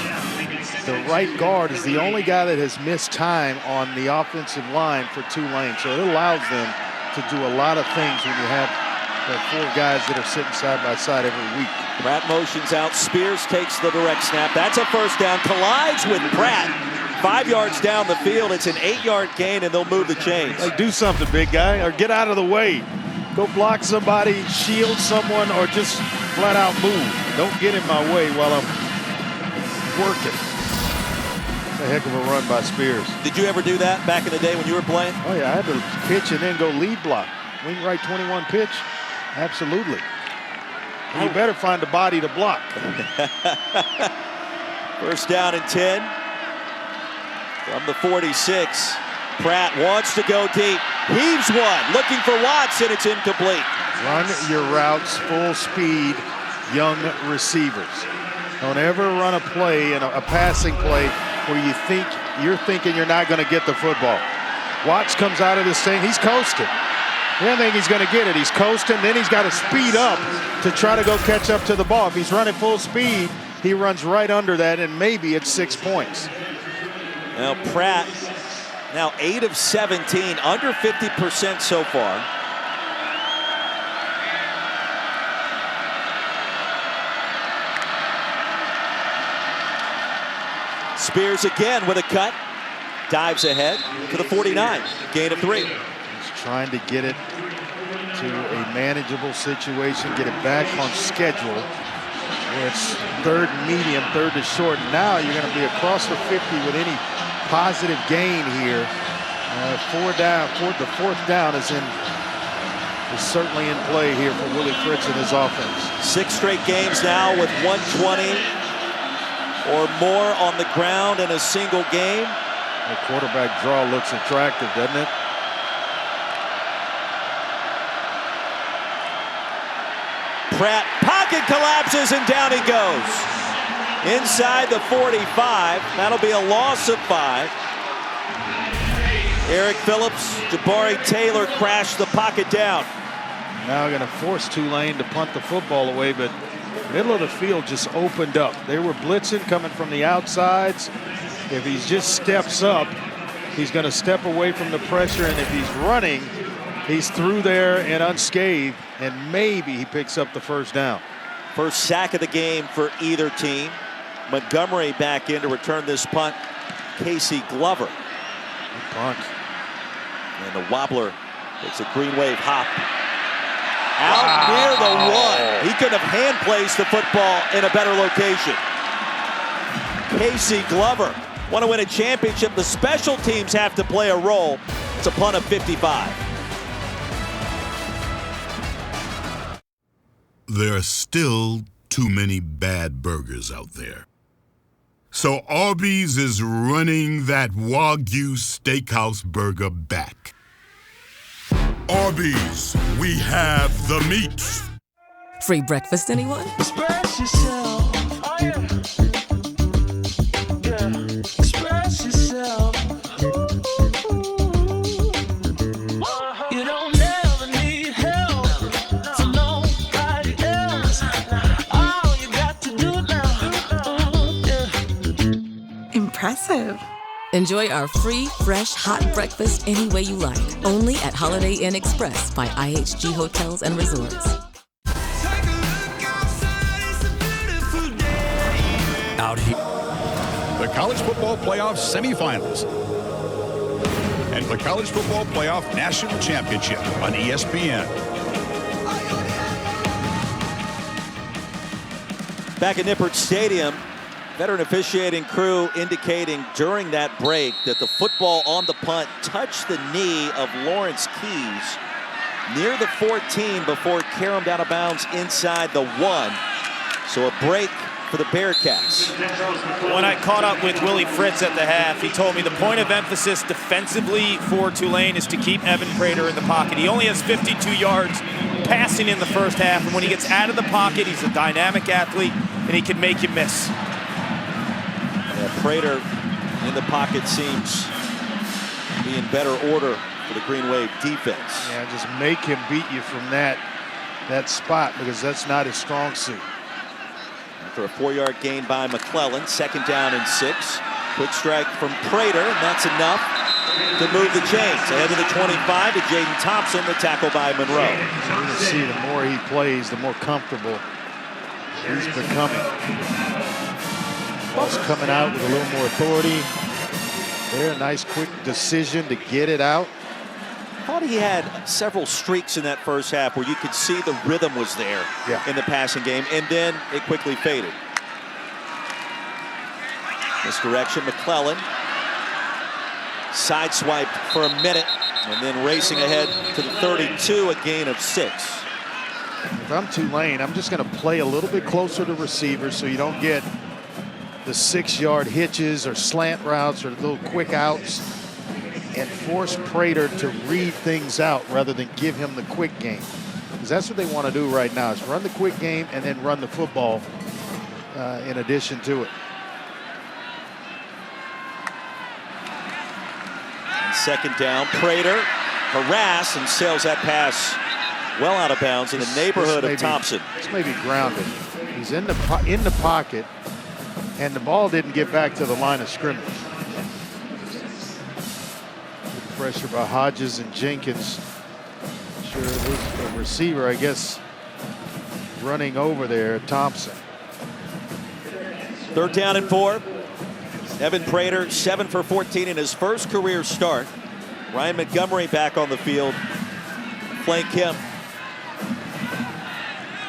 the right guard, is the only guy that has missed time on the offensive line for Tulane. So it allows them to do a lot of things when you have the 4 guys that are sitting side by side every week. Pratt motions out. Spears takes the direct snap. That's a first down. Collides with Pratt. 5 yards down the field. It's an 8-yard gain, and they'll move the chains. Like, do something, big guy, or get out of the way. Go block somebody, shield someone, or just flat out move. Don't get in my way while I'm working. A heck of a run by Spears. Did you ever do that back in the day when you were playing? Oh yeah, I had to pitch and then go lead block. Wing right 21 pitch, absolutely. You better find a body to block. First down and 10 from the 46. Pratt wants to go deep. Heaves one, looking for Watson. It's incomplete. Run your routes full speed, young receivers. Don't ever run a play, a passing play, where you're thinking you're not going to get the football. Watts comes out of this thing, he's coasting. He doesn't think he's going to get it. He's coasting, then he's got to speed up to try to go catch up to the ball. If he's running full speed, he runs right under that, and maybe it's 6 points. Now Pratt, now 8 of 17, under 50% so far. Spears again with a cut. Dives ahead to the 49. Gain of 3. He's trying to get it to a manageable situation, get it back on schedule. Where it's third and medium, third to short. Now you're going to be across the 50 with any positive gain here. The fourth down is certainly in play here for Willie Fritz and his offense. 6 straight games now with 120 or more on the ground in a single game. The quarterback draw looks attractive, doesn't it? Pratt, pocket collapses and down he goes. Inside the 45, that'll be a loss of 5. Eric Phillips, Jabari Taylor crashed the pocket down. Now going to force Tulane to punt the football away, but middle of the field just opened up. They were blitzing coming from the outsides. If he just steps up, he's going to step away from the pressure, and if he's running, he's through there and unscathed, and maybe he picks up the first down. First sack of the game for either team. Montgomery back in to return this punt. Casey Glover. Good punt. And the wobbler takes a green wave hop. Out near the 1. He could have hand placed the football in a better location. Casey Glover. Want to win a championship, the special teams have to play a role. It's a punt of 55. There are still too many bad burgers out there. So Arby's is running that Wagyu steakhouse burger back. Arby's, we have the meats. Free breakfast, anyone? Express yourself. Oh, yeah. Yeah. Express yourself. You don't never need help from nobody else. All you got to do now. Yeah. Impressive. Enjoy our free, fresh, hot breakfast any way you like. Only at Holiday Inn Express by IHG Hotels and Resorts. Out here, the College Football Playoff semifinals and the College Football Playoff National Championship on ESPN. Back at Nippert Stadium, veteran officiating crew indicating during that break that the football on the punt touched the knee of Lawrence Keys near the 14 before carrying down of bounds inside the 1. So a break for the Bearcats. When I caught up with Willie Fritz at the half, he told me the point of emphasis defensively for Tulane is to keep Evan Prater in the pocket. He only has 52 yards passing in the first half, and when he gets out of the pocket, he's a dynamic athlete, and he can make you miss. Yeah, Prater in the pocket seems to be in better order for the Green Wave defense. Yeah, just make him beat you from that spot, because that's not his strong suit. After a 4-yard gain by McClellan, 2nd down and 6. Quick strike from Prater, and that's enough to move the chains. Ahead of the 25 to Jaden Thompson, the tackle by Monroe. So you can see the more he plays, the more comfortable he's becoming. Ball's coming out with a little more authority. There, a nice quick decision to get it out. I thought he had several streaks in that first half where you could see the rhythm was there in the passing game, and then it quickly faded. Misdirection, McClellan. Sideswiped for a minute, and then racing ahead to the 32, a gain of 6. If I'm Tulane, I'm just going to play a little bit closer to receivers so you don't get the 6-yard hitches or slant routes or little quick outs, and force Prater to read things out rather than give him the quick game. Because that's what they want to do right now, is run the quick game and then run the football in addition to it. And second down, Prater harass and sails that pass well out of bounds in the neighborhood of Thompson. This may be grounded. He's in the pocket, and the ball didn't get back to the line of scrimmage. Good pressure by Hodges and Jenkins. Sure, the receiver, I guess, running over there, Thompson. 3rd down and 4. Evan Prater 7 for 14 in his first career start. Ryan Montgomery back on the field. Flank him.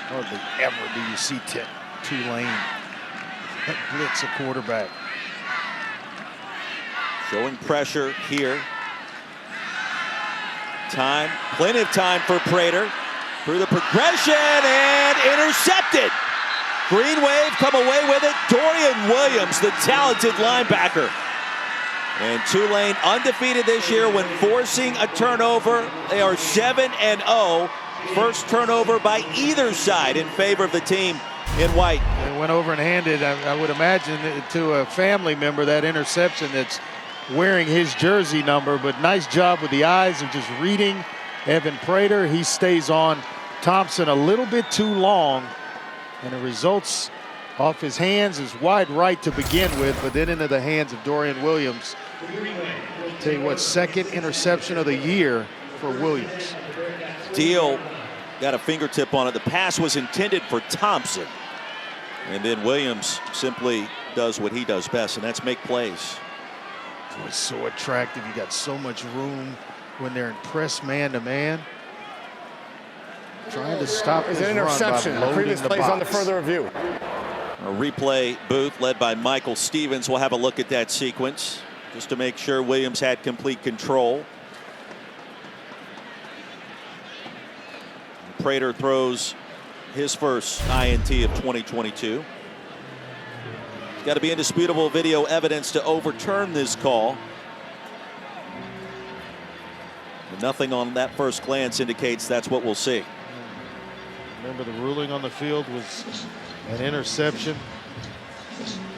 Hardly ever do you see Tulane blitz a quarterback. Showing pressure here. Time, plenty of time for Prater. Through the progression and intercepted. Green wave, come away with it. Dorian Williams, the talented linebacker. And Tulane undefeated this year when forcing a turnover. They are 7-0. First turnover by either side in favor of the team in white. They went over and handed, I would imagine, to a family member that interception that's wearing his jersey number. But nice job with the eyes of just reading Evan Prater. He stays on Thompson a little bit too long, and it results off his hands is wide right to begin with, but then into the hands of Dorian Williams. Tell you what, 2nd interception of the year for Williams. Deal got a fingertip on it. The pass was intended for Thompson. And then Williams simply does what he does best, and that's make plays. Boy, so attractive. You got so much room when they're in press man-to-man. Trying to stop his an interception. run by Previous loading the plays box. on the further review. A replay booth led by Michael Stevens. We'll have a look at that sequence just to make sure Williams had complete control. Prater throws his first INT of 2022. There's got to be indisputable video evidence to overturn this call. But nothing on that first glance indicates that's what we'll see. Remember, the ruling on the field was an interception.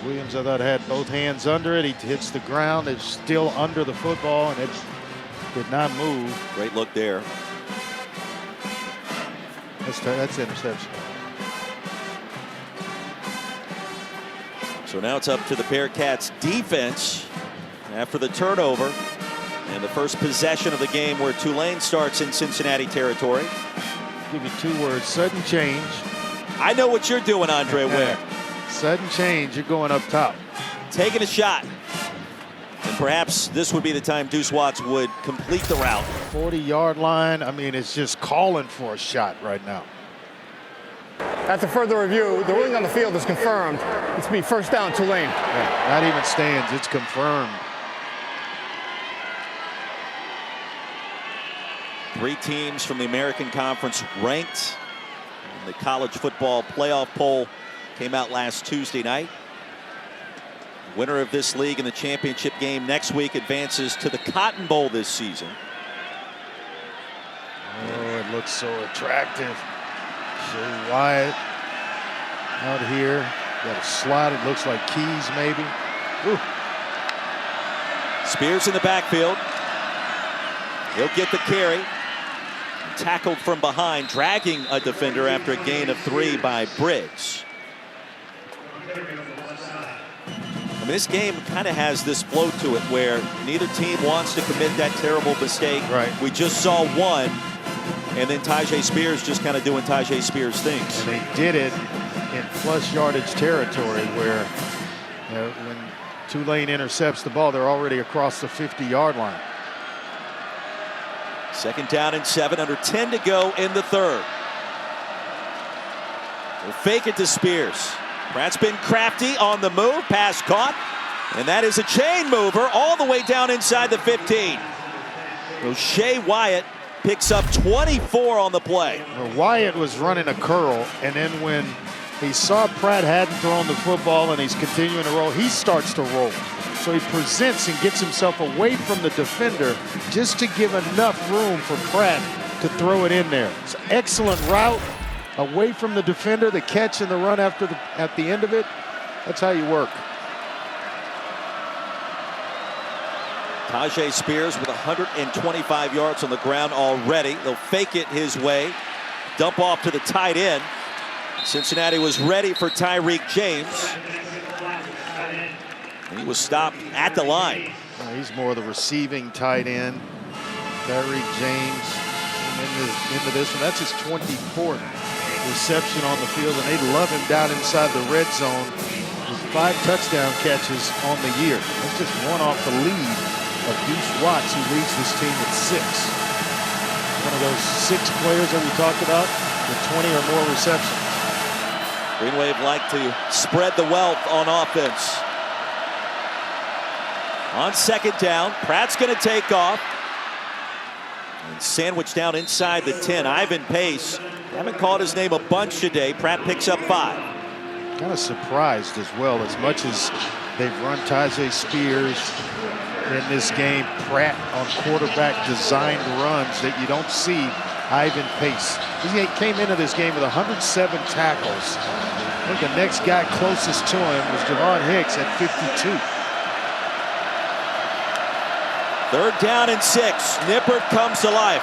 Williams, I thought, had both hands under it. He hits the ground. It's still under the football, and it did not move. Great look there. That's interception. So now it's up to the Bearcats defense after the turnover and the first possession of the game where Tulane starts in Cincinnati territory. Give you 2 words: sudden change. I know what you're doing, Andre Ware. Sudden change, you're going up top. Taking a shot. And perhaps this would be the time Deuce Watts would complete the route. 40-yard line. I mean, it's just calling for a shot right now. At the further review, the ruling on the field is confirmed. It's be 1st down Tulane. Yeah, not even stands, it's confirmed. 3 teams from the American Conference ranked. And the college football playoff poll came out last Tuesday night. Winner of this league in the championship game next week advances to the Cotton Bowl this season. Oh, it looks so attractive. Shay Wyatt out here. Got a slot. It looks like Keys maybe. Ooh. Spears in the backfield. He'll get the carry. Tackled from behind, dragging a defender after a gain of 3 by Briggs. I mean, this game kind of has this flow to it where neither team wants to commit that terrible mistake. Right. We just saw one, and then Tyjae Spears just kind of doing Tyjae Spears things. And they did it in flush yardage territory where when Tulane intercepts the ball, they're already across the 50-yard line. 2nd down and 7, under 10 to go in the 3rd. We'll fake it to Spears. Pratt's been crafty on the move, pass caught, and that is a chain mover all the way down inside the 15. So Shay Wyatt picks up 24 on the play. Well, Wyatt was running a curl, and then when he saw Pratt hadn't thrown the football and he's continuing to roll, he starts to roll. So he presents and gets himself away from the defender just to give enough room for Pratt to throw it in there. It's an excellent route away from the defender, the catch and the run at the end of it. That's how you work. Tajay Spears with 125 yards on the ground already. They'll fake it his way. Dump off to the tight end. Cincinnati was ready for Tyreek James. And he was stopped at the line. He's more the receiving tight end. Tyreek James into this one. That's his 24th reception on the field, and they love him down inside the red zone with 5 touchdown catches on the year. That's just one off the lead of Deuce Watts, who leads this team at 6. One of those 6 players that we talked about with 20 or more receptions. Green Wave like to spread the wealth on offense. On second down, Pratt's going to take off. And sandwiched down inside the 10. Ivan Pace. Haven't called his name a bunch today. Pratt picks up 5. Kind of surprised as well, as much as they've run Tajay Spears in this game. Pratt on quarterback designed runs that you don't see Ivan Pace. He came into this game with 107 tackles. I think the next guy closest to him was Javon Hicks at 52. 3rd down and 6. Nippert comes to life.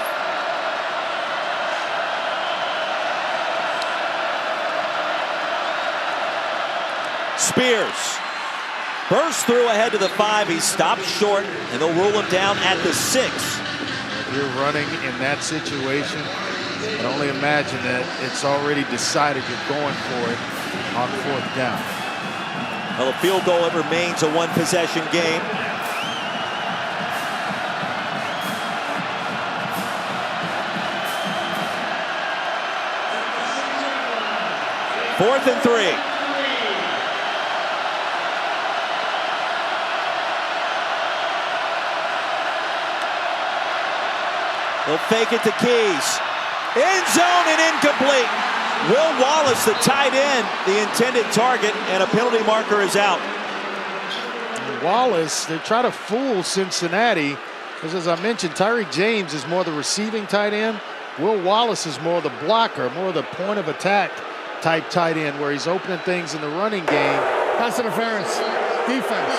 Spears bursts through ahead to the 5. He's stopped short, and they'll rule him down at the 6. If you're running in that situation, I can only imagine that it's already decided you're going for it on 4th down. Well, a field goal, it remains a 1-possession game. Fourth and 3. They'll fake it to Keys. End zone and incomplete. Will Wallace, the tight end, the intended target, and a penalty marker is out. Wallace, they try to fool Cincinnati, because as I mentioned, Tyreek James is more the receiving tight end. Will Wallace is more the blocker, more the point of attack type tight end, where he's opening things in the running game. Pass interference, defense,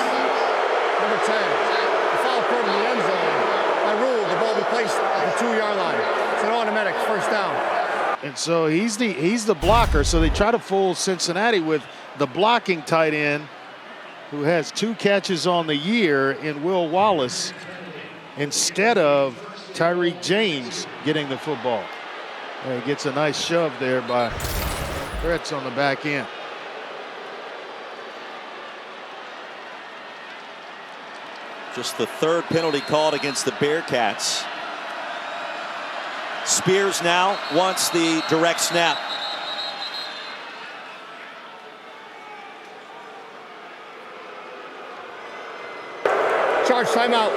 number 10. The foul called in the end zone. By rule, the ball will be placed at the 2-yard line. It's an automatic 1st down. And so he's the blocker, so they try to fool Cincinnati with the blocking tight end, who has 2 catches on the year in Will Wallace, instead of Tyreek James getting the football. And he gets a nice shove there by Fretz on the back end. Just the 3rd penalty called against the Bearcats. Spears now wants the direct snap. Charge timeout.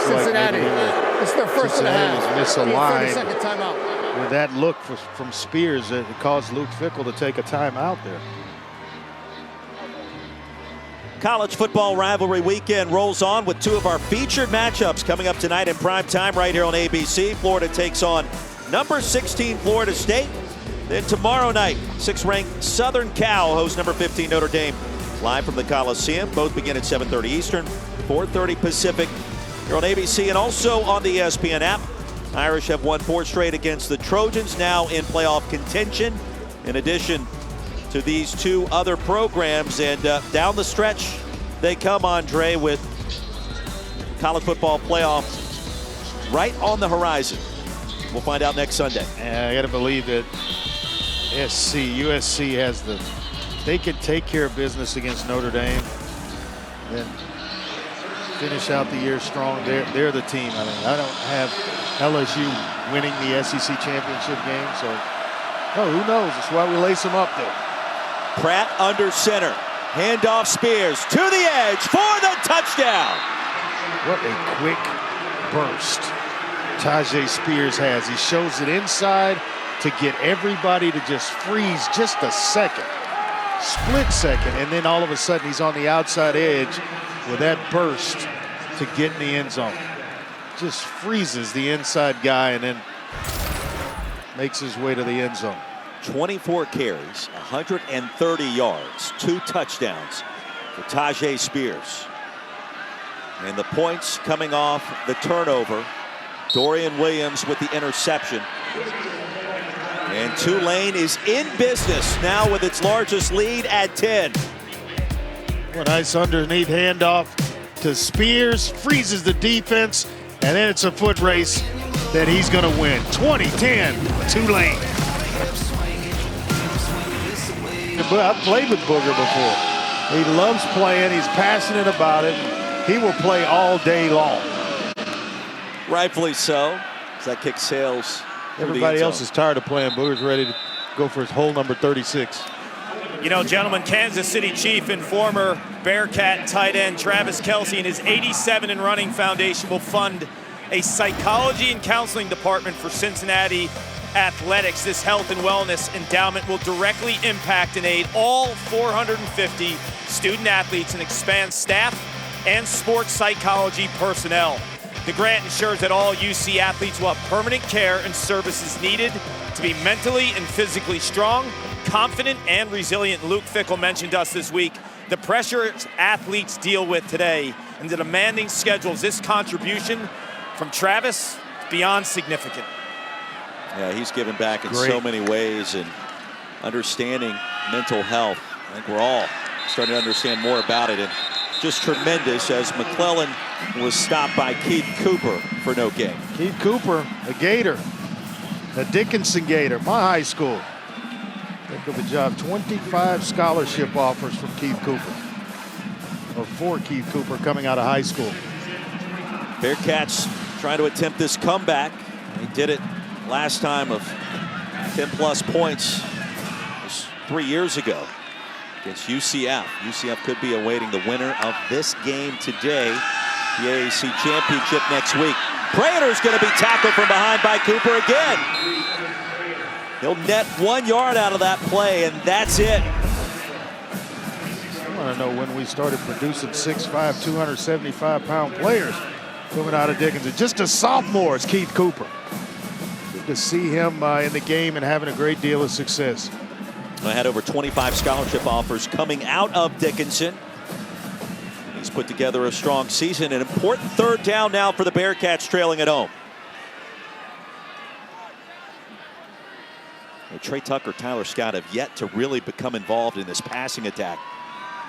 Cincinnati. This is their first and a half. Misaligned. 32nd timeout. With that look from Spears, it caused Luke Fickell to take a timeout there. College football rivalry weekend rolls on with 2 of our featured matchups coming up tonight in prime time right here on ABC. Florida takes on number 16 Florida State. Then tomorrow night, 6th-ranked Southern Cal hosts number 15 Notre Dame live from the Coliseum. Both begin at 7:30 Eastern, 4:30 Pacific. Here on ABC and also on the ESPN app. Irish have won 4 straight against the Trojans, now in playoff contention. In addition to these 2 other programs, and down the stretch they come, Andre, with college football playoff right on the horizon. We'll find out next Sunday. I got to believe that USC has they can take care of business against Notre Dame, then finish out the year strong. They're the team. I mean, I don't have LSU winning the SEC championship game, so who knows? That's why we lace them up there. Pratt under center. Handoff Spears to the edge for the touchdown. What a quick burst. Tajay Spears has. He shows it inside to get everybody to just freeze just a second, split second, and then all of a sudden he's on the outside edge with that burst to get in the end zone. Just freezes the inside guy and then makes his way to the end zone. 24 carries, 130 yards, 2 touchdowns for Tajay Spears. And the points coming off the turnover. Dorian Williams with the interception. And Tulane is in business now with its largest lead at 10. A nice underneath handoff to Spears, freezes the defense, and then it's a foot race that he's going to win. 20-10, Tulane. I've played with Booger before. He loves playing. He's passionate about it. He will play all day long. Rightfully so. As that kick sails. Everybody else is tired of playing. Booger's ready to go for his hole number 36. You know, gentlemen, Kansas City Chief and former Bearcat tight end Travis Kelce and his 87 in running foundation will fund a psychology and counseling department for Cincinnati athletics. This health and wellness endowment will directly impact and aid all 450 student athletes and expand staff and sports psychology personnel. The grant ensures that all UC athletes will have permanent care and services needed to be mentally and physically strong, confident, and resilient. Luke Fickell mentioned us this week. The pressures athletes deal with today and the demanding schedules, this contribution from Travis is beyond significant. Yeah, he's given back in so many ways and understanding mental health. I think we're all starting to understand more about it. And just tremendous as McClellan was stopped by Keith Cooper for no gain. Keith Cooper, a Gator, a Dickinson Gator, my high school. Think of the job. 25 scholarship offers from Keith Cooper, or for Keith Cooper coming out of high school. Bearcats trying to attempt this comeback. They did it last time of 10+ points. It was 3 years ago against UCF. UCF could be awaiting the winner of this game today. The AAC championship next week. Prater's going to be tackled from behind by Cooper again. He'll net 1 yard out of that play, and that's it. I want to know when we started producing 6'5", 275-pound players coming out of Dickinson. Just a sophomore is Keith Cooper. Good to see him in the game and having a great deal of success. I had over 25 scholarship offers coming out of Dickinson. He's put together a strong season. An important third down now for the Bearcats trailing at home. Well, Trey Tucker, Tyler Scott have yet to really become involved in this passing attack.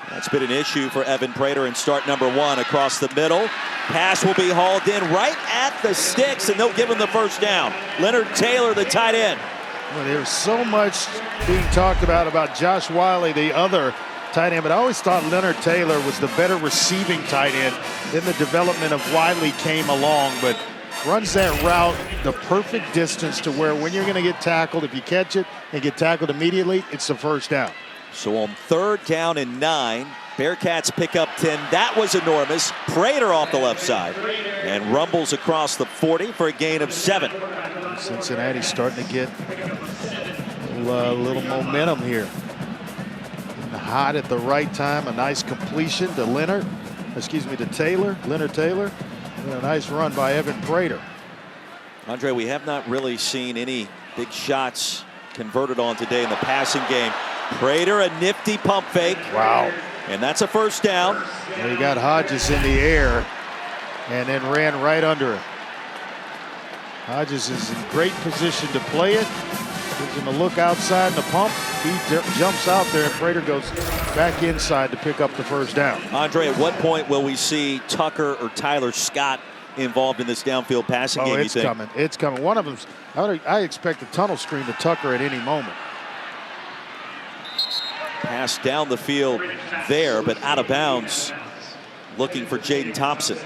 That's been an issue for Evan Prater in start number 1 across the middle. Pass will be hauled in right at the sticks, and they'll give him the first down. Leonard Taylor, the tight end. Well, there's so much being talked about Josh Wiley, the other tight end, but I always thought Leonard Taylor was the better receiving tight end. Then the development of Wiley came along, but runs that route the perfect distance to where when you're going to get tackled, if you catch it and get tackled immediately, it's the first down. So on 3rd down and 9, Bearcats pick up 10. That was enormous. Prater off the left side and rumbles across the 40 for a gain of 7. Cincinnati starting to get a little momentum here. Hot at the right time. A nice completion to to Taylor. Leonard Taylor. And a nice run by Evan Prater. Andre, we have not really seen any big shots converted on today in the passing game. Prater, a nifty pump fake. Wow. And that's a first down. He got Hodges in the air and then ran right under it. Hodges is in great position to play it. Gives him a look outside and the pump. He jumps out there and Prater goes back inside to pick up the first down. Andre, at what point will we see Tucker or Tyler Scott involved in this downfield passing game, it's coming. It's coming. One of them's, I expect a tunnel screen to Tucker at any moment. Pass down the field there, but out of bounds. Looking for Jaden Thompson.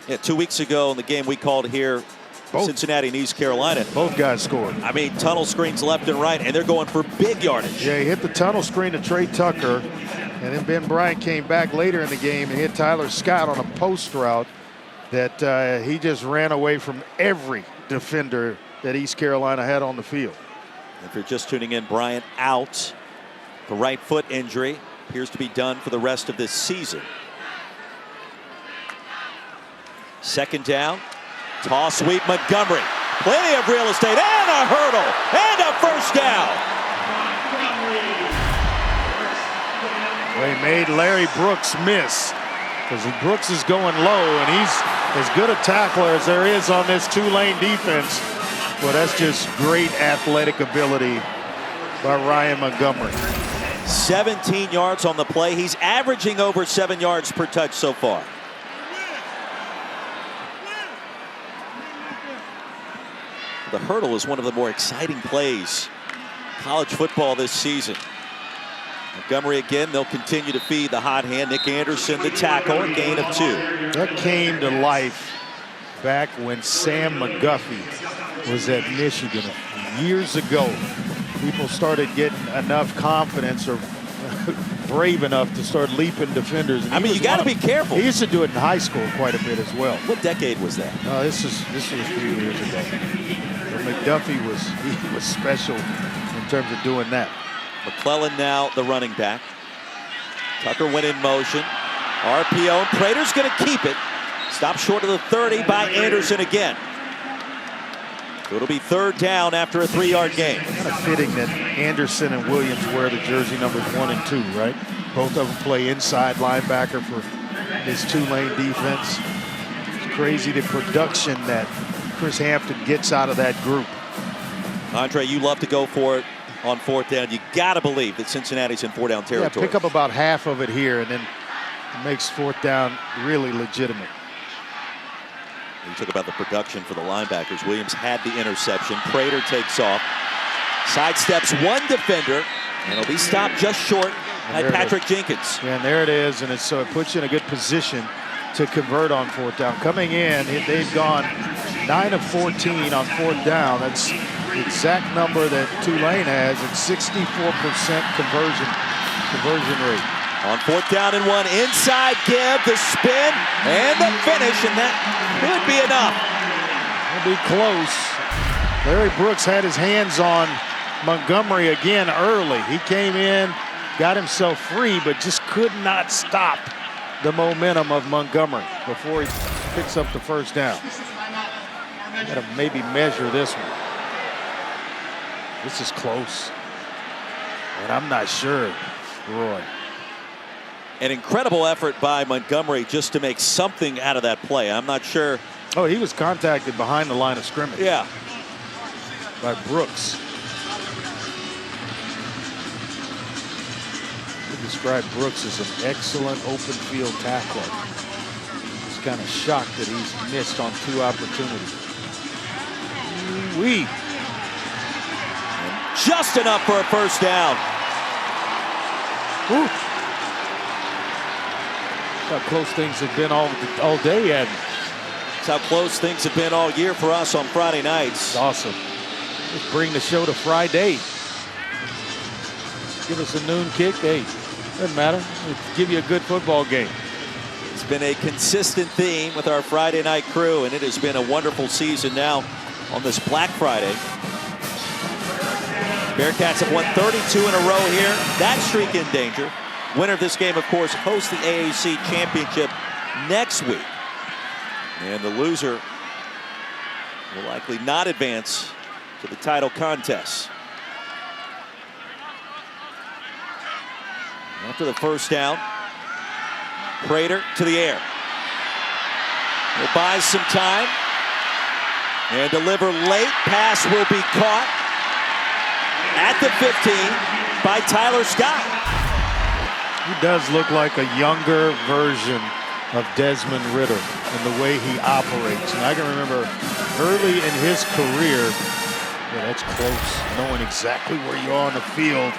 Yeah, 2 weeks ago in the game we called here, Cincinnati and East Carolina. Both guys scored. I mean, tunnel screens left and right, and they're going for big yardage. Yeah, he hit the tunnel screen to Trey Tucker, and then Ben Bryant came back later in the game and hit Tyler Scott on a post route. that he just ran away from every defender that East Carolina had on the field. If you're just tuning in, Bryant out. The right foot injury appears to be done for the rest of this season. Second down. Toss sweep Montgomery. Plenty of real estate and a hurdle and a first down. They made Larry Brooks miss because Brooks is going low and he's as good a tackler as there is on this Tulane defense. Well, that's just great athletic ability by Ryan Montgomery. 17 yards on the play. He's averaging over 7 yards per touch so far. The hurdle is one of the more exciting plays in college football this season. Montgomery again, they'll continue to feed the hot hand. Nick Anderson, the tackle, a gain of 2. That came to life back when Sam McGuffey was at Michigan years ago. People started getting enough confidence or brave enough to start leaping defenders. I mean, you got to be careful. He used to do it in high school quite a bit as well. What decade was that? This was a few years ago. But McDuffie was special in terms of doing that. McClellan now the running back. Tucker went in motion. RPO, and Prater's going to keep it. Stopped short of the 30 by Anderson again. So it'll be third down after a 3-yard gain. Kind of fitting that Anderson and Williams wear the jersey numbers 1 and 2, right? Both of them play inside linebacker for this Tulane defense. It's crazy the production that Chris Hampton gets out of that group. Andre, you love to go for it on 4th down. You got to believe that Cincinnati's in 4-down territory. Yeah, pick up about half of it here, and then it makes 4th down really legitimate. You talk about the production for the linebackers. Williams had the interception. Prater takes off, sidesteps one defender, and he'll be stopped just short by Patrick Jenkins. Yeah, and there it is, and so it puts you in a good position to convert on 4th down. Coming in, they've gone 9 of 14 on 4th down. That's the exact number that Tulane has at 64% conversion rate. On 4th down and 1, inside give, the spin, and the finish, and that could be enough. It'll be close. Larry Brooks had his hands on Montgomery again early. He came in, got himself free, but just could not stop the momentum of Montgomery before he picks up the first down. Got to maybe measure this one. This is close, and I'm not sure, Roy. An incredible effort by Montgomery just to make something out of that play. I'm not sure. Oh, he was contacted behind the line of scrimmage. Yeah. By Brooks. We describe Brooks as an excellent open field tackler. He's kind of shocked that he's missed on 2 opportunities. Just enough for a first down. Ooh. How close things have been all day, Ed. That's how close things have been all year for us on Friday nights. Awesome. Let's bring the show to Friday. Give us a noon kick. Hey, doesn't matter. Let's give you a good football game. It's been a consistent theme with our Friday night crew, and it has been a wonderful season now on this Black Friday. Bearcats have won 32 in a row here. That streak in danger. Winner of this game, of course, hosts the AAC championship next week. And the loser will likely not advance to the title contest. After the first down, Prater to the air. He'll buy some time and deliver late. Pass will be caught at the 15 by Tyler Scott. He does look like a younger version of Desmond Ridder in the way he operates. And I can remember early in his career, yeah, that's close, knowing exactly where you are on the field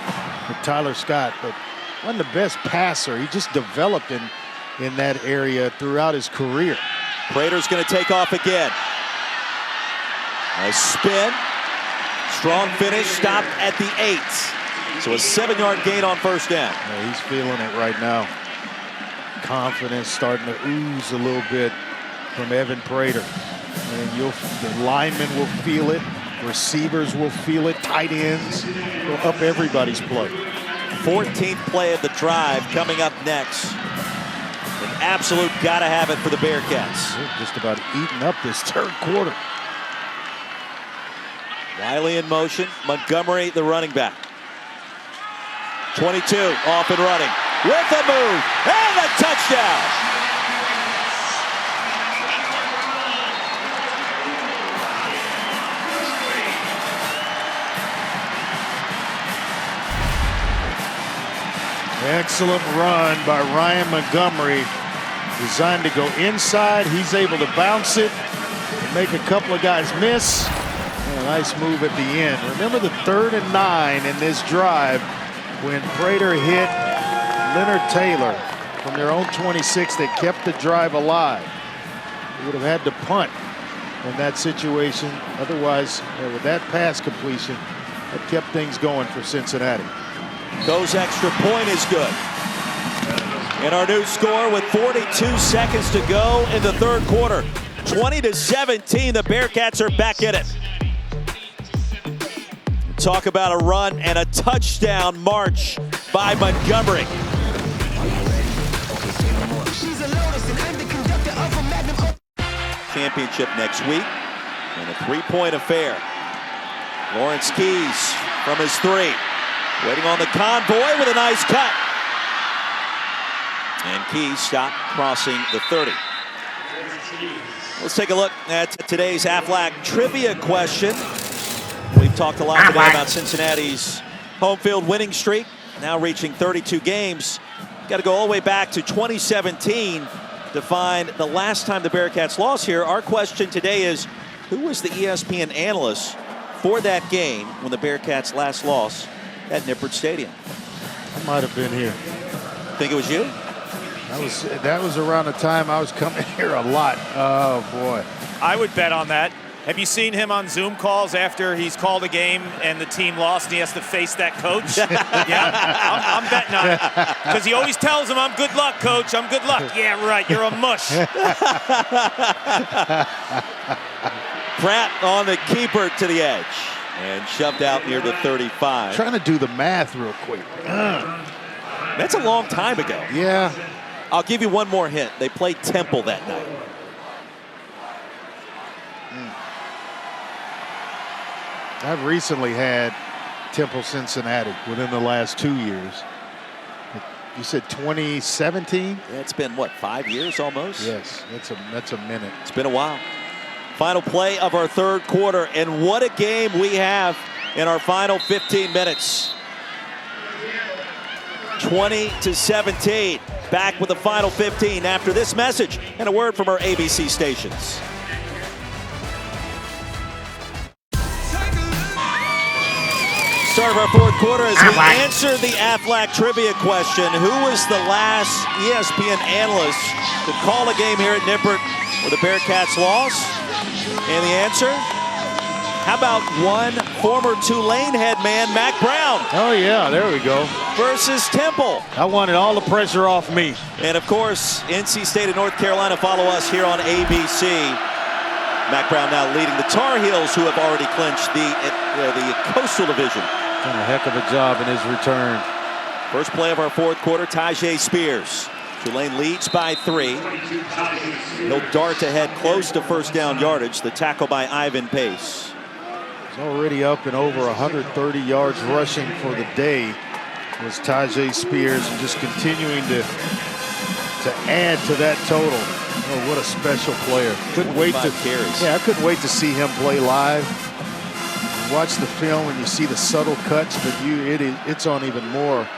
with Tyler Scott, but wasn't the best passer. He just developed in that area throughout his career. Prater's going to take off again. A spin, strong finish, stopped at the 8. So a 7-yard gain on first down. Yeah, he's feeling it right now. Confidence starting to ooze a little bit. from Evan Prater. And the linemen will feel it. Receivers will feel it. Tight ends will up everybody's play. 14th play of the drive coming up next. An absolute gotta have it for the Bearcats. They're just about eating up this third quarter. Wiley in motion. Montgomery, the running back. 22 off and running with a move and a touchdown. Excellent run by Ryan Montgomery. Designed to go inside. He's able to bounce it and make a couple of guys miss. And a nice move at the end. Remember the 3rd and 9 in this drive when Prater hit Leonard Taylor from their own 26 that kept the drive alive. They would have had to punt in that situation. Otherwise, with that pass completion, that kept things going for Cincinnati. Goes extra point is good. And our new score with 42 seconds to go in the third quarter. 20-17, the Bearcats are back in it. Talk about a run and a touchdown march by Montgomery. Championship next week and a 3-point affair. Lawrence Keys from his 3. Waiting on the convoy with a nice cut. And Keys stopped crossing the 30. Let's take a look at today's Aflac trivia question. We've talked a lot today about Cincinnati's home field winning streak, now reaching 32 games. Got to go all the way back to 2017 to find the last time the Bearcats lost here. Our question today is, who was the ESPN analyst for that game when the Bearcats last lost at Nippert Stadium? I might have been here. Think it was you? That was around the time I was coming here a lot. Oh, boy. I would bet on that. Have you seen him on Zoom calls after he's called a game and the team lost and he has to face that coach? Yeah, I'm betting on it. Because he always tells him, I'm good luck, coach. I'm good luck. Yeah, right. You're a mush. Pratt on the keeper to the edge and shoved out near the 35. Trying to do the math real quick. That's a long time ago. Yeah. I'll give you one more hint. They played Temple that night. I've recently had Temple Cincinnati within the last 2 years. You said 2017? Yeah, it's been, what, 5 years almost? Yes, that's a minute. It's been a while. Final play of our third quarter, and what a game we have in our final 15 minutes. 20-17. Back with the final 15 after this message and a word from our ABC stations. Start of our fourth quarter as we answer the Aflac trivia question. Who was the last ESPN analyst to call a game here at Nippert where the Bearcats lost? And the answer? How about one former Tulane head man, Mac Brown? Oh, yeah, there we go. Versus Temple. I wanted all the pressure off me. And, of course, NC State of North Carolina follow us here on ABC. Mac Brown now leading the Tar Heels, who have already clinched the Coastal Division. Done a heck of a job in his return. First play of our fourth quarter, Tyjae Spears. Tulane leads by 3. He'll dart ahead close to first down yardage. The tackle by Ivan Pace. He's already up and over 130 yards rushing for the day was Tyjae Spears, and just continuing to add to that total. Oh, what a special player. Couldn't wait to carries. Yeah, I couldn't wait to see him play live. You watch the film and you see the subtle cuts, but it's on even more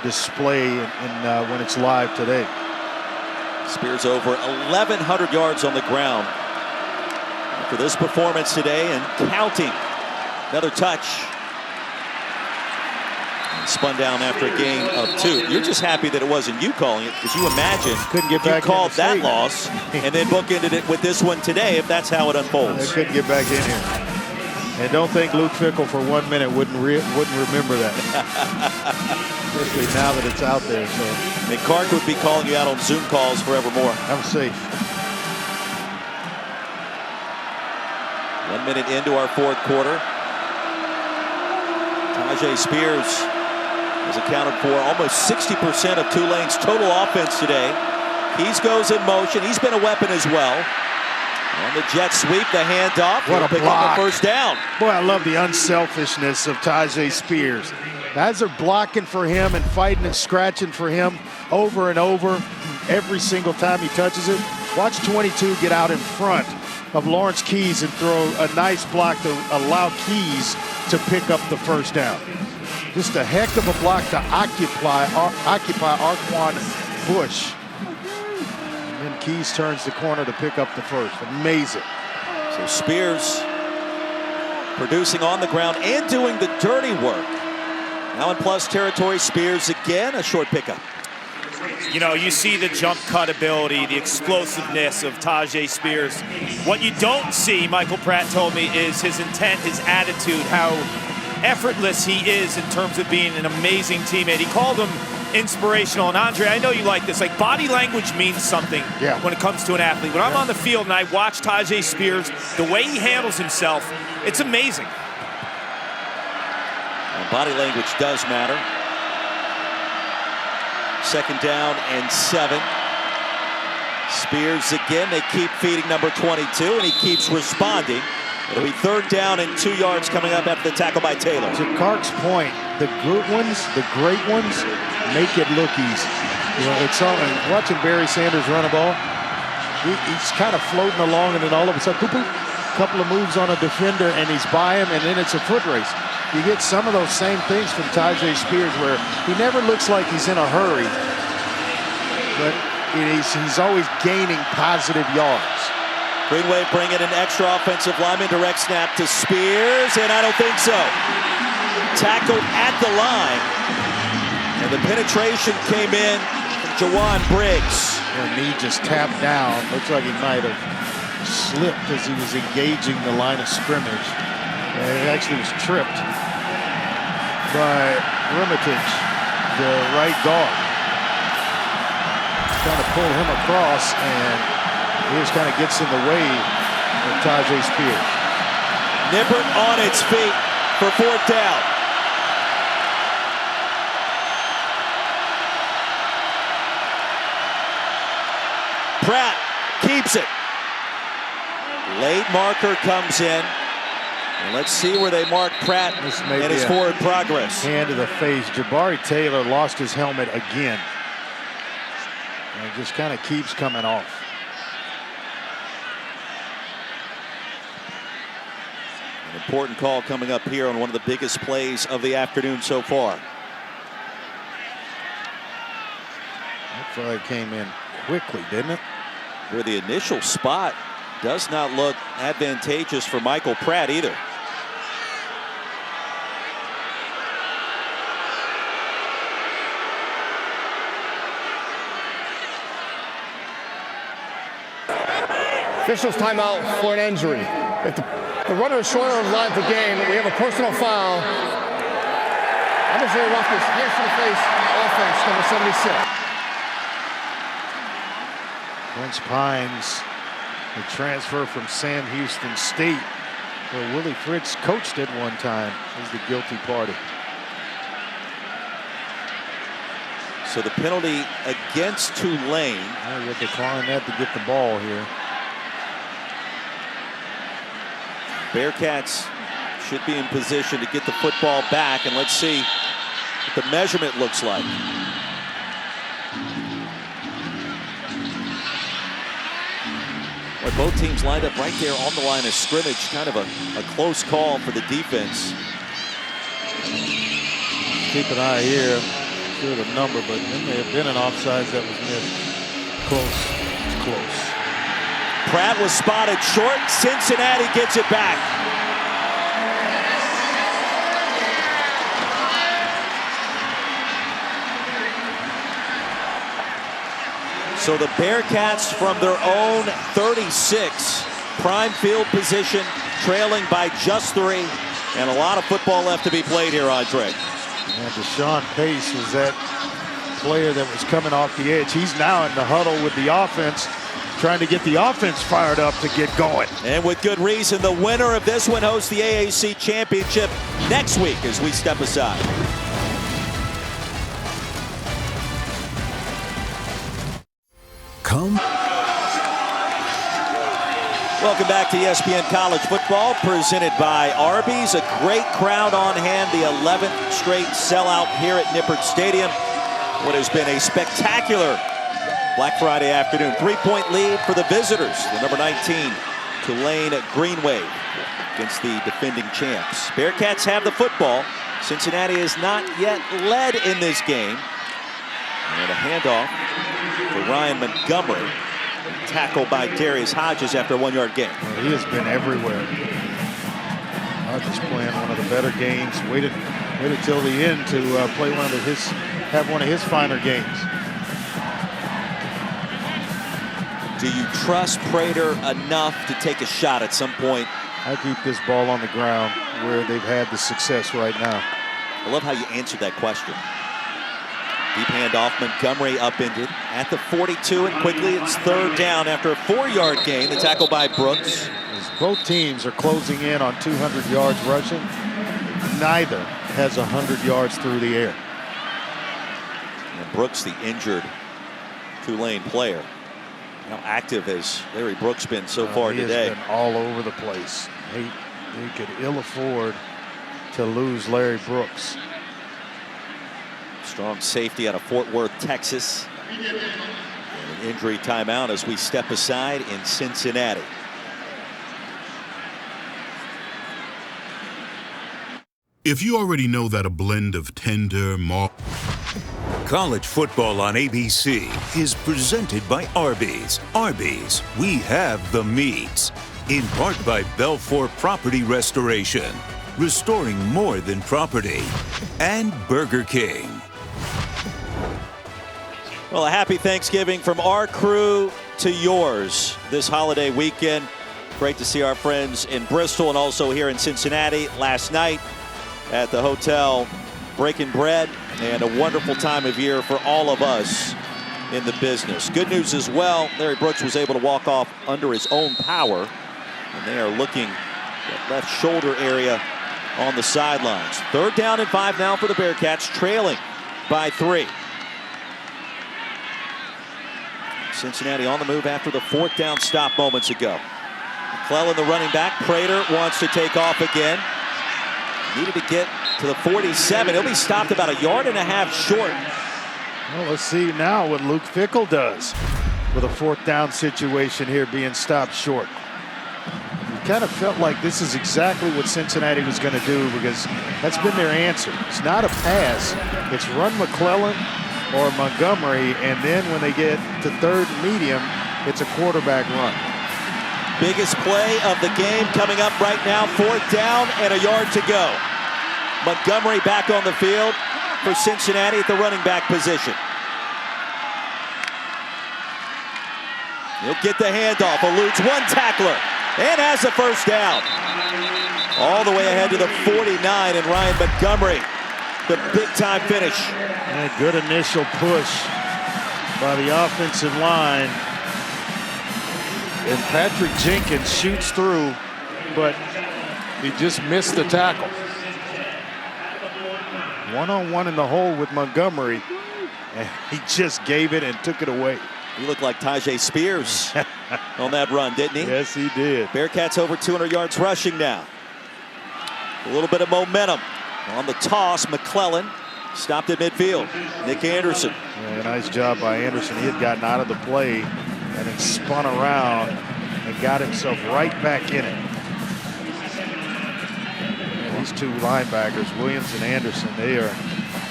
display when it's live today. Spears over 1,100 yards on the ground for this performance today and counting. Another touch. And spun down after a gain of 2. You're just happy that it wasn't you calling it, because you imagine couldn't get back you called that loss and then bookended it with this one today if that's how it unfolds. They couldn't get back in here. And don't think Luke Fickell for 1 minute wouldn't remember that. Especially now that it's out there. So. And Clark would be calling you out on Zoom calls forevermore. I'm safe. 1 minute into our fourth quarter. Tyjae Spears has accounted for almost 60% of Tulane's total offense today. Keys goes in motion. He's been a weapon as well. And the jet sweep, the handoff. What a pick block. up the first down. Boy, I love the unselfishness of Tyjae Spears. Guys are blocking for him and fighting and scratching for him over and over every single time he touches it. Watch 22 get out in front of Lawrence Keys and throw a nice block to allow Keys to pick up the first down. Just a heck of a block to occupy Arquan Bush. And then Keys turns the corner to pick up the first. Amazing. So Spears producing on the ground and doing the dirty work. Now in plus territory, Spears again, a short pickup. You know, you see the jump cut ability, the explosiveness of Tyjae Spears. What you don't see, Michael Pratt told me, is his intent, his attitude, how effortless he is in terms of being an amazing teammate. He called him inspirational. And Andre, I know you like this. Like, body language means something when it comes to an athlete. When I'm on the field and I watch Tyjae Spears, the way he handles himself, it's amazing. Well, body language does matter. 2nd down and 7. Spears again. They keep feeding number 22, and he keeps responding. It'll be 3rd down and 2 yards coming up after the tackle by Taylor. To Clark's point, the good ones, the great ones, make it look easy. You know, it's all, watching Barry Sanders run a ball, he's kind of floating along, and then all of a sudden, a couple of moves on a defender, and he's by him, and then it's a foot race. You get some of those same things from Tyjae Spears, where he never looks like he's in a hurry, but he's always gaining positive yards. Green Wave bringing an extra offensive lineman, direct snap to Spears, and I don't think so. Tackled at the line, and the penetration came in from Jawan Briggs. Her knee just tapped down. Looks like he might have slipped as he was engaging the line of scrimmage. He actually was tripped by Hermitage, the right guard. Trying to pull him across, and he just kind of gets in the way of Tyjae Spears. Nippert on its feet for 4th down. Pratt keeps it. Late marker comes in. And let's see where they mark Pratt and his forward progress. Hand to the face. Jabari Taylor lost his helmet again. And it just kind of keeps coming off. An important call coming up here on one of the biggest plays of the afternoon so far. That flag came in quickly, didn't it? Where the initial spot does not look advantageous for Michael Pratt either. Officials timeout for an injury. If the runner is short of the line of the game, we have a personal foul. Unnecessary roughness, hands to the face, offense, number 76. Prince Pines, the transfer from Sam Houston State, where Willie Fritz coached at one time, is the guilty party. So the penalty against Tulane. You'll decline that to get the ball here. Bearcats should be in position to get the football back, and let's see what the measurement looks like. Well, both teams lined up right there on the line of scrimmage. Kind of a close call for the defense. Keep an eye here. Sure the number, but there may have been an offsides that was missed. Close. It's close. Pratt was spotted short. Cincinnati gets it back. So the Bearcats from their own 36, prime field position, trailing by just 3, and a lot of football left to be played here, Andre. And Deshaun Pace was that player that was coming off the edge. He's now in the huddle with the offense, trying to get the offense fired up to get going. And with good reason, the winner of this one hosts the AAC Championship next week as we step aside. Welcome back to ESPN College Football, presented by Arby's. A great crowd on hand, the 11th straight sellout here at Nippert Stadium. What has been a spectacular Black Friday afternoon. 3-point lead for the visitors. The number 19, Tulane Green Wave, against the defending champs. Bearcats have the football. Cincinnati has not yet led in this game. And a handoff to Ryan Montgomery. Tackled by Darius Hodges after a 1-yard gain. Well, he has been everywhere. Hodges playing one of the better games. Waited till the end to play have one of his finer games. Do you trust Prater enough to take a shot at some point? I keep this ball on the ground where they've had the success right now. I love how you answered that question. Deep handoff, Montgomery upended at the 42, and quickly it's 3rd down after a 4-yard gain. The tackle by Brooks. As both teams are closing in on 200 yards rushing, neither has 100 yards through the air. And Brooks, the injured Tulane player. How active has Larry Brooks been so far today? He has been all over the place. They could ill afford to lose Larry Brooks. Strong safety out of Fort Worth, Texas. And an injury timeout as we step aside in Cincinnati. If you already know that a blend of tender, College football on ABC is presented by Arby's. Arby's, we have the meats. In part by Belfour Property Restoration, restoring more than property. And Burger King. Well, a happy Thanksgiving from our crew to yours this holiday weekend. Great to see our friends in Bristol and also here in Cincinnati last night at the hotel, breaking bread, and a wonderful time of year for all of us in the business. Good news as well, Larry Brooks was able to walk off under his own power, and they are looking at left shoulder area on the sidelines. 3rd down and 5 now for the Bearcats, trailing by 3. Cincinnati on the move after the 4th down stop moments ago. McClellan, the running back. Prater wants to take off again. Needed to get to the 47. He'll be stopped about 1.5 yards short. Well, let's see now what Luke Fickell does with a 4th down situation here, being stopped short. You kind of felt like this is exactly what Cincinnati was going to do, because that's been their answer. It's not a pass. It's run McClellan or Montgomery, and then when they get to 3rd and medium, it's a quarterback run. Biggest play of the game coming up right now. 4th down and 1 yard to go. Montgomery back on the field for Cincinnati at the running back position. He'll get the handoff, eludes one tackler, and has the 1st down. All the way ahead to the 49, and Ryan Montgomery, the big-time finish. And a good initial push by the offensive line. And Patrick Jenkins shoots through, but he just missed the tackle. One-on-one in the hole with Montgomery, and he just gave it and took it away. He looked like Tajay Spears on that run, didn't he? Yes, he did. Bearcats over 200 yards rushing now. A little bit of momentum on the toss. McClellan stopped at midfield. Nick Anderson. Yeah, nice job by Anderson. He had gotten out of the play and then spun around and got himself right back in it. And these two linebackers, Williams and Anderson, they are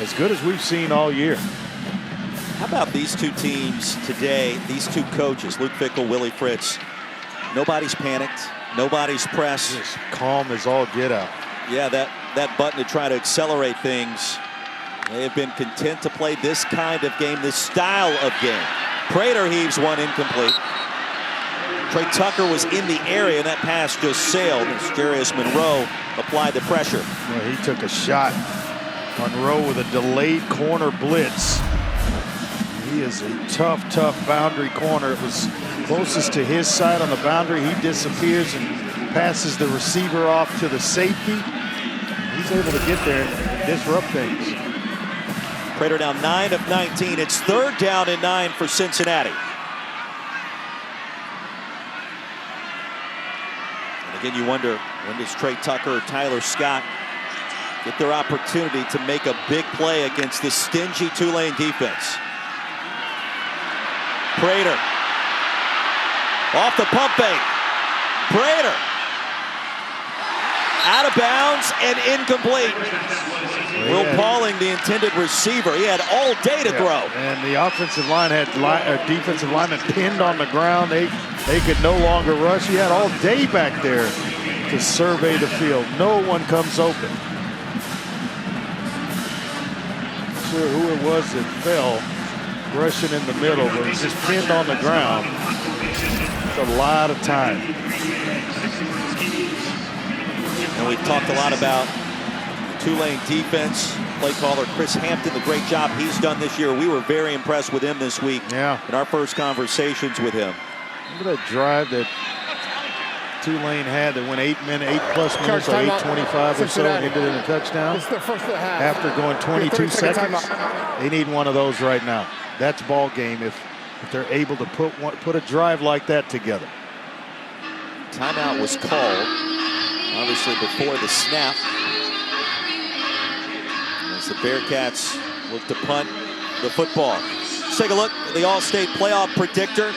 as good as we've seen all year. How about these two teams today, these two coaches, Luke Fickell, Willie Fritz? Nobody's panicked. Nobody's pressed. Just calm as all get out. Yeah, that button to try to accelerate things. They have been content to play this kind of game, this style of game. Prater heaves one incomplete. Trey Tucker was in the area, and that pass just sailed as Jarius Monroe applied the pressure. Well, he took a shot. Monroe with a delayed corner blitz. He is a tough boundary corner. It was closest to his side on the boundary. He disappears and passes the receiver off to the safety. He's able to get there and disrupt things. Prater now 9 of 19. It's 3rd down and 9 for Cincinnati. And again, you wonder, when does Trey Tucker or Tyler Scott get their opportunity to make a big play against this stingy Tulane defense? Prater off the pump fake. Prater out of bounds and incomplete. Will Pauling, the intended receiver, he had all day to throw. And the offensive line had defensive linemen pinned on the ground. They could no longer rush. He had all day back there to survey the field. No one comes open. Not sure who it was that fell rushing in the middle, but he's just pinned on the ground. It's a lot of time. And we've talked a lot about Tulane defense. Play caller Chris Hampton, the great job he's done this year. We were very impressed with him this week in our first conversations with him. Remember that drive that Tulane had that went 8 plus minutes, or 8:25 or so, ended in a touchdown? This is their first of the half. After going 22 seconds, they need one of those right now. That's ball game if they're able to put a drive like that together. Timeout was called, obviously before the snap, as the Bearcats look to punt the football. Let's take a look at the All-State Playoff Predictor.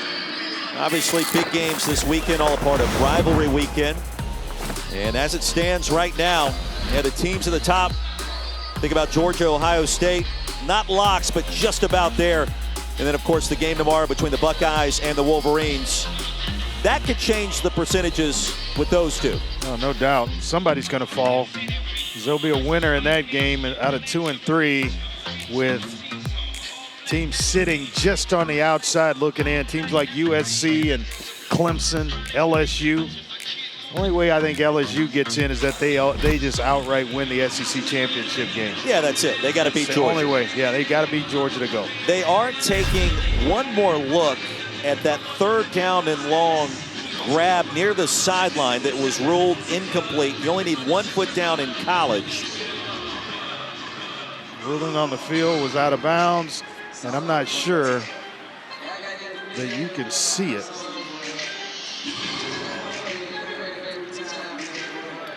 Obviously big games this weekend, all a part of rivalry weekend. And as it stands right now, the teams at the top, think about Georgia, Ohio State, not locks, but just about there. And then, of course, the game tomorrow between the Buckeyes and the Wolverines. That could change the percentages with those two. Oh, no doubt. Somebody's going to fall. There'll be a winner in that game out of 2 and 3, with teams sitting just on the outside looking in. Teams like USC and Clemson, LSU. The only way I think LSU gets in is that they just outright win the SEC championship game. Yeah, that's it. They got to beat Georgia. The only way. Yeah, they got to beat Georgia to go. They are taking one more look at that 3rd down and long grab near the sideline that was ruled incomplete. You only need 1 foot down in college. Ruling on the field was out of bounds, and I'm not sure that you can see it.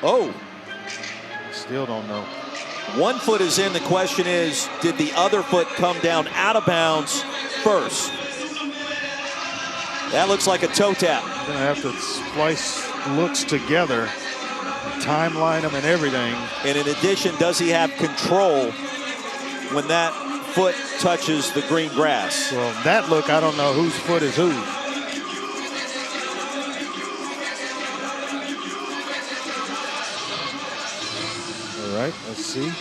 Oh. Still don't know. 1 foot is in. The question is, did the other foot come down out of bounds first? That looks like a toe tap. Gonna have to splice looks together, timeline them and everything. And in addition, does he have control when that foot touches the green grass? Well, that look, I don't know whose foot is whose. All right, let's see.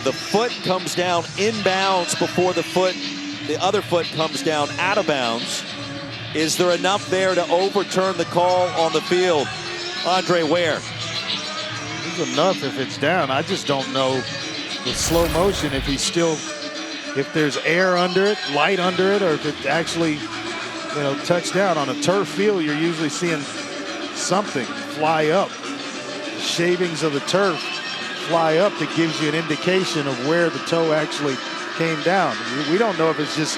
The foot comes down inbounds before the other foot comes down out of bounds. Is there enough there to overturn the call on the field? Andre Ware. There's enough if it's down. I just don't know with slow motion if there's air under it, light under it, or if it actually, touched down. On a turf field, you're usually seeing something fly up. The shavings of the turf fly up that gives you an indication of where the toe actually came down. We don't know if it's just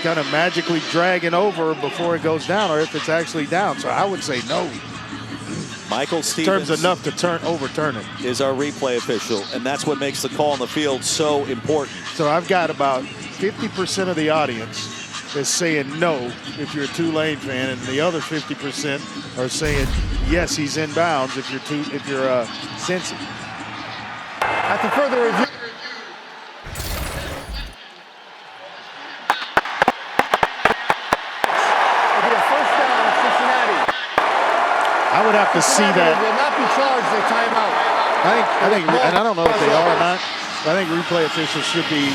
kind of magically dragging over before it goes down or if it's actually down. So I would say no. Michael Stevens terms enough to overturn it. Is our replay official, and that's what makes the call on the field so important. So I've got about 50% of the audience is saying no if you're a Tulane fan, and the other 50% are saying yes, he's in bounds if you're Cincy. After further review. It'll be a first down in Cincinnati. I would have to see that. Will not be charged a timeout. I think, and I don't know if they are or not, but I think replay officials should be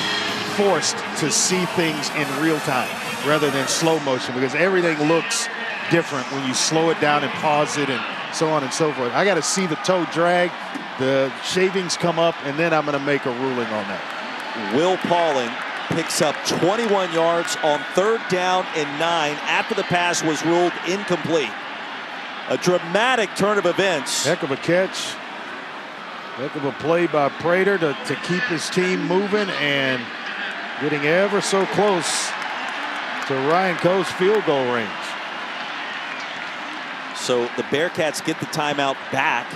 forced to see things in real time rather than slow motion, because everything looks different when you slow it down and pause it and so on and so forth. I got to see the toe drag The shavings come up, and then I'm going to make a ruling on that. Will Pauling picks up 21 yards on 3rd down and 9 after the pass was ruled incomplete. A dramatic turn of events. Heck of a catch. Heck of a play by Prater to keep his team moving and getting ever so close to Ryan Coe's field goal range. So the Bearcats get the timeout back.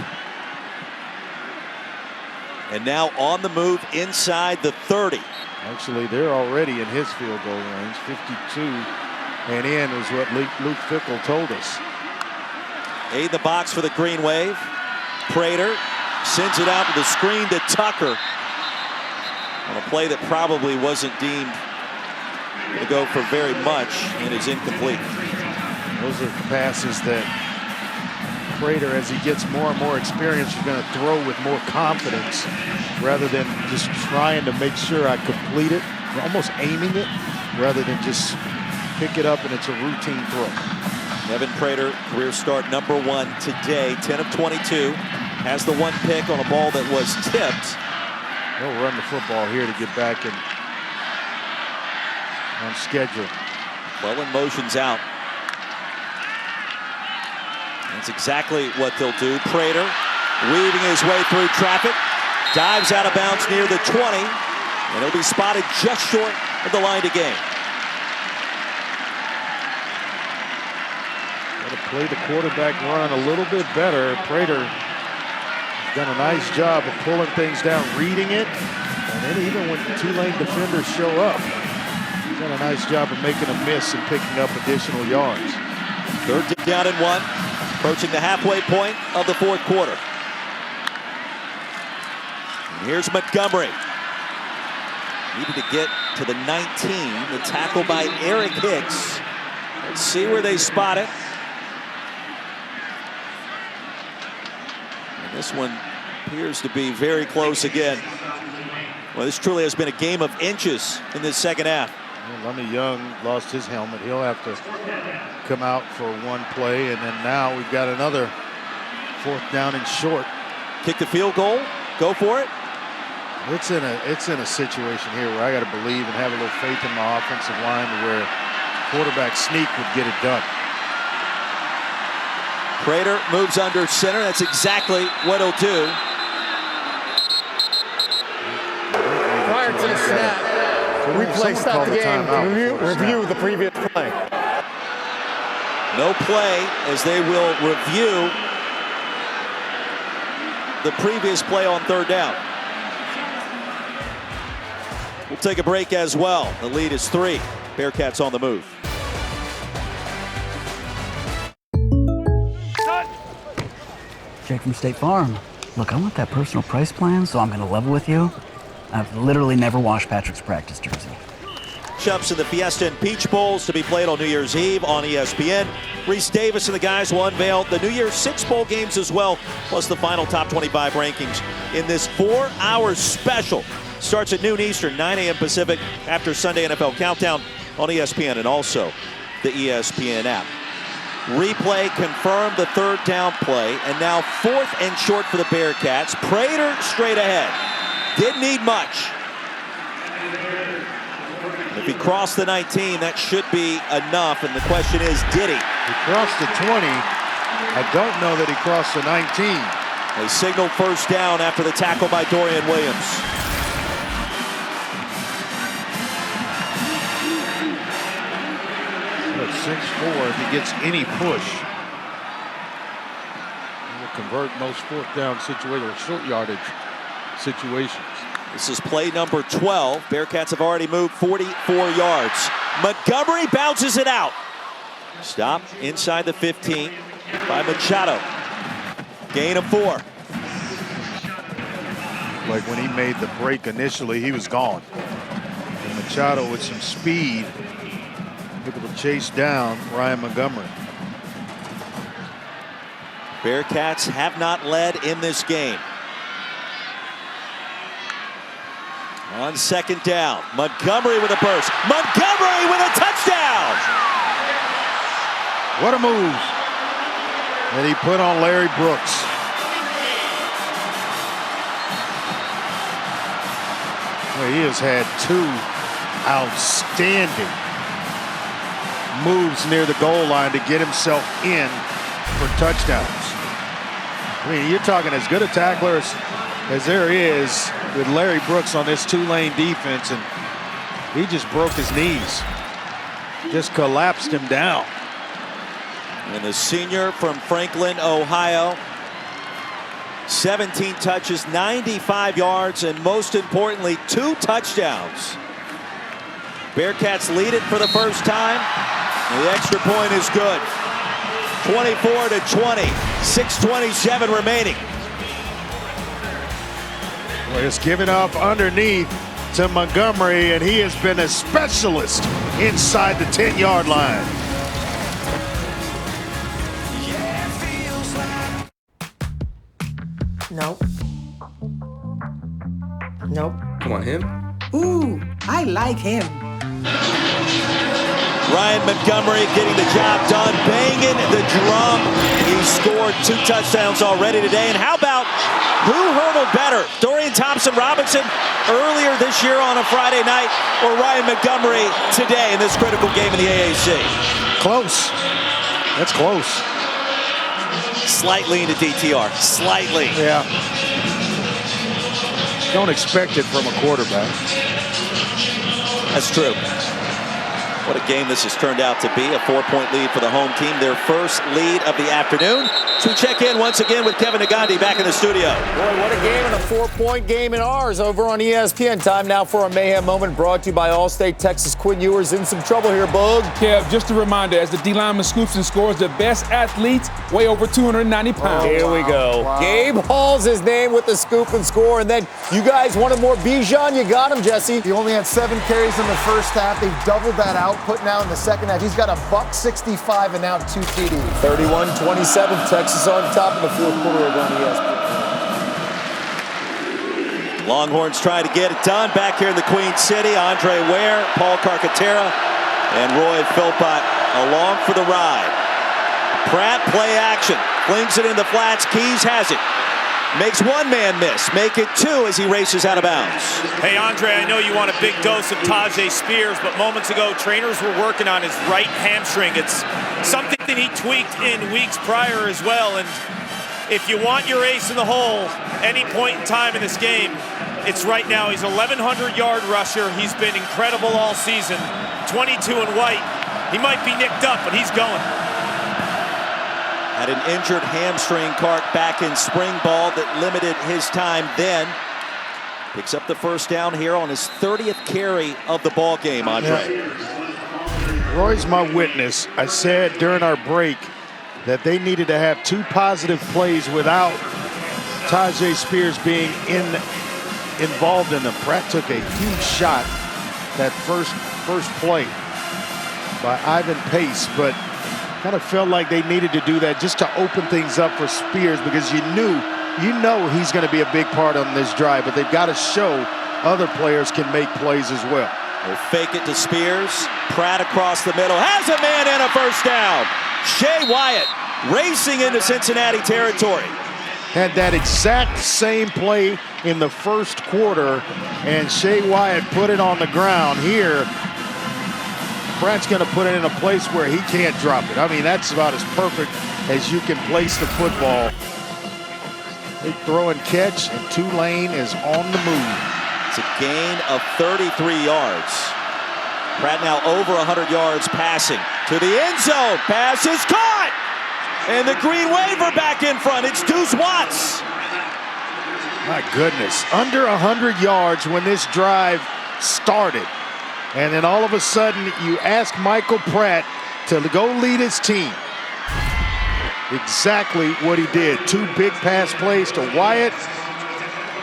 And now on the move inside the 30. Actually, they're already in his field goal range. 52 and in is what Luke Fickell told us. In the box for the Green Wave. Prater sends it out to the screen to Tucker on a play that probably wasn't deemed to go for very much and is incomplete. Those are passes that Prater, as he gets more and more experience, is going to throw with more confidence rather than just trying to make sure I complete it, almost aiming it, rather than just pick it up and it's a routine throw. Evan Prater, career start number 1 today, 10 of 22. Has the 1 pick on a ball that was tipped. He'll run the football here to get back on schedule. Well, in motion's out. That's exactly what they'll do. Prater weaving his way through traffic. Dives out of bounds near the 20. And he'll be spotted just short of the line to gain. Got to play the quarterback run a little bit better. Prater has done a nice job of pulling things down, reading it. And then even when Tulane defenders show up, he's done a nice job of making a miss and picking up additional yards. 3rd down and 1. Approaching the halfway point of the 4th quarter. And here's Montgomery. Needed to get to the 19. The tackle by Eric Hicks. Let's see where they spot it. And this one appears to be very close again. Well, this truly has been a game of inches in this 2nd half. Well, Lummy Young lost his helmet. He'll have to come out for 1 play, and then now we've got another 4th down and short. Kick the field goal, go for it. It's in a situation here where I got to believe and have a little faith in my offensive line where quarterback sneak would get it done. Prater moves under center. That's exactly what he'll do. Prior to the snap, replay stop the game to review the previous play. No play as they will review the previous play on 3rd down. We'll take a break as well. The lead is 3. Bearcats on the move. Jake from State Farm. Look, I want that personal price plan, so I'm going to level with you. I've literally never washed Patrick's practice jersey. Matchups in the Fiesta and Peach Bowls to be played on New Year's Eve on ESPN. Reese Davis and the guys will unveil the New Year's 6 bowl games as well, plus the final top 25 rankings in this 4-hour special. Starts at noon Eastern, 9 a.m. Pacific, after Sunday NFL Countdown on ESPN and also the ESPN app. Replay confirmed the 3rd down play, and now 4th and short for the Bearcats. Prater straight ahead. Didn't need much. If he crossed the 19, that should be enough, and the question is, did he? He crossed the 20. I don't know that he crossed the 19. They signaled 1st down after the tackle by Dorian Williams. At 6'4", if he gets any push, he will convert most 4th down situations, or short yardage situations. This is play number 12. Bearcats have already moved 44 yards. Montgomery bounces it out. Stop inside the 15 by Machado. Gain of 4. Like when he made the break initially, he was gone. And Machado with some speed able to chase down Ryan Montgomery. Bearcats have not led in this game. On 2nd down, Montgomery with a burst. Montgomery with a touchdown! What a move that he put on Larry Brooks. Well, he has had 2 outstanding moves near the goal line to get himself in for touchdowns. I mean, you're talking as good a tackler as there is with Larry Brooks on this Tulane defense, and he just broke his knees. Just collapsed him down. And the senior from Franklin, Ohio, 17 touches, 95 yards, and most importantly, 2 touchdowns. Bearcats lead it for the first time. And the extra point is good. 24-20, 6:27 remaining. Well, it's given up underneath to Montgomery, and he has been a specialist inside the 10-yard line. Nope. Nope. Come on, him. Ooh, I like him. Ryan Montgomery getting the job done, banging the drum. He scored 2 touchdowns already today. And how about who hurdled better? Dorian Thompson-Robinson earlier this year on a Friday night, or Ryan Montgomery today in this critical game in the AAC? Close. That's close. Slightly into DTR. Slightly. Yeah. Don't expect it from a quarterback. That's true. What a game this has turned out to be. A 4-point lead for the home team. Their first lead of the afternoon. So we check in once again with Kevin Nagandi back in the studio. Boy, what a game, and a 4-point game in ours over on ESPN. Time now for a mayhem moment brought to you by Allstate. Texas Quinn Ewers in some trouble here, Bug. Kev, just a reminder, as the D lineman scoops and scores, the best athletes weigh over 290 pounds. Here we go. Wow. Gabe Hall's his name with the scoop and score. And then you guys wanted more Bijan. You got him, Jesse. He only had 7 carries in the first half. They doubled that output now in the second half. He's got a $165 and now 2 TDs. 31-27. Texas on top of the fourth quarter of ESPN. Longhorns trying to get it done back here in the Queen City. Andre Ware, Paul Carcaterra, and Roy Philpott along for the ride. Pratt play action. Flings it in the flats. Keys has it. Makes one man miss. Make it 2 as he races out of bounds. Hey, Andre, I know you want a big dose of Tajay Spears, but moments ago, trainers were working on his right hamstring. It's something that he tweaked in weeks prior as well. And if you want your ace in the hole any point in time in this game, it's right now. He's 1,100-yard rusher. He's been incredible all season. 22 in white. He might be nicked up, but he's going. Had an injured hamstring, Clark, back in spring ball that limited his time then. Picks up the first down here on his 30th carry of the ball game, Andre. Yeah. Roy's my witness. I said during our break that they needed to have 2 positive plays without Tajay Spears being involved in them. Pratt took a huge shot that first play by Ivan Pace, but kind of felt like they needed to do that just to open things up for Spears, because you know he's going to be a big part on this drive, but they've got to show other players can make plays as well. They'll fake it to Spears. Pratt across the middle. Has a man and a first down. Shea Wyatt racing into Cincinnati territory. Had that exact same play in the first quarter, and Shea Wyatt put it on the ground. Here, Pratt's going to put it in a place where he can't drop it. I mean, that's about as perfect as you can place the football. They throw and catch, and Tulane is on the move. It's a gain of 33 yards. Pratt now over 100 yards passing. To the end zone. Pass is caught! And the Green Waver back in front. It's Deuce Watts. My goodness. Under 100 yards when this drive started. And then all of a sudden, you ask Michael Pratt to go lead his team. Exactly what he did. 2 big pass plays to Wyatt.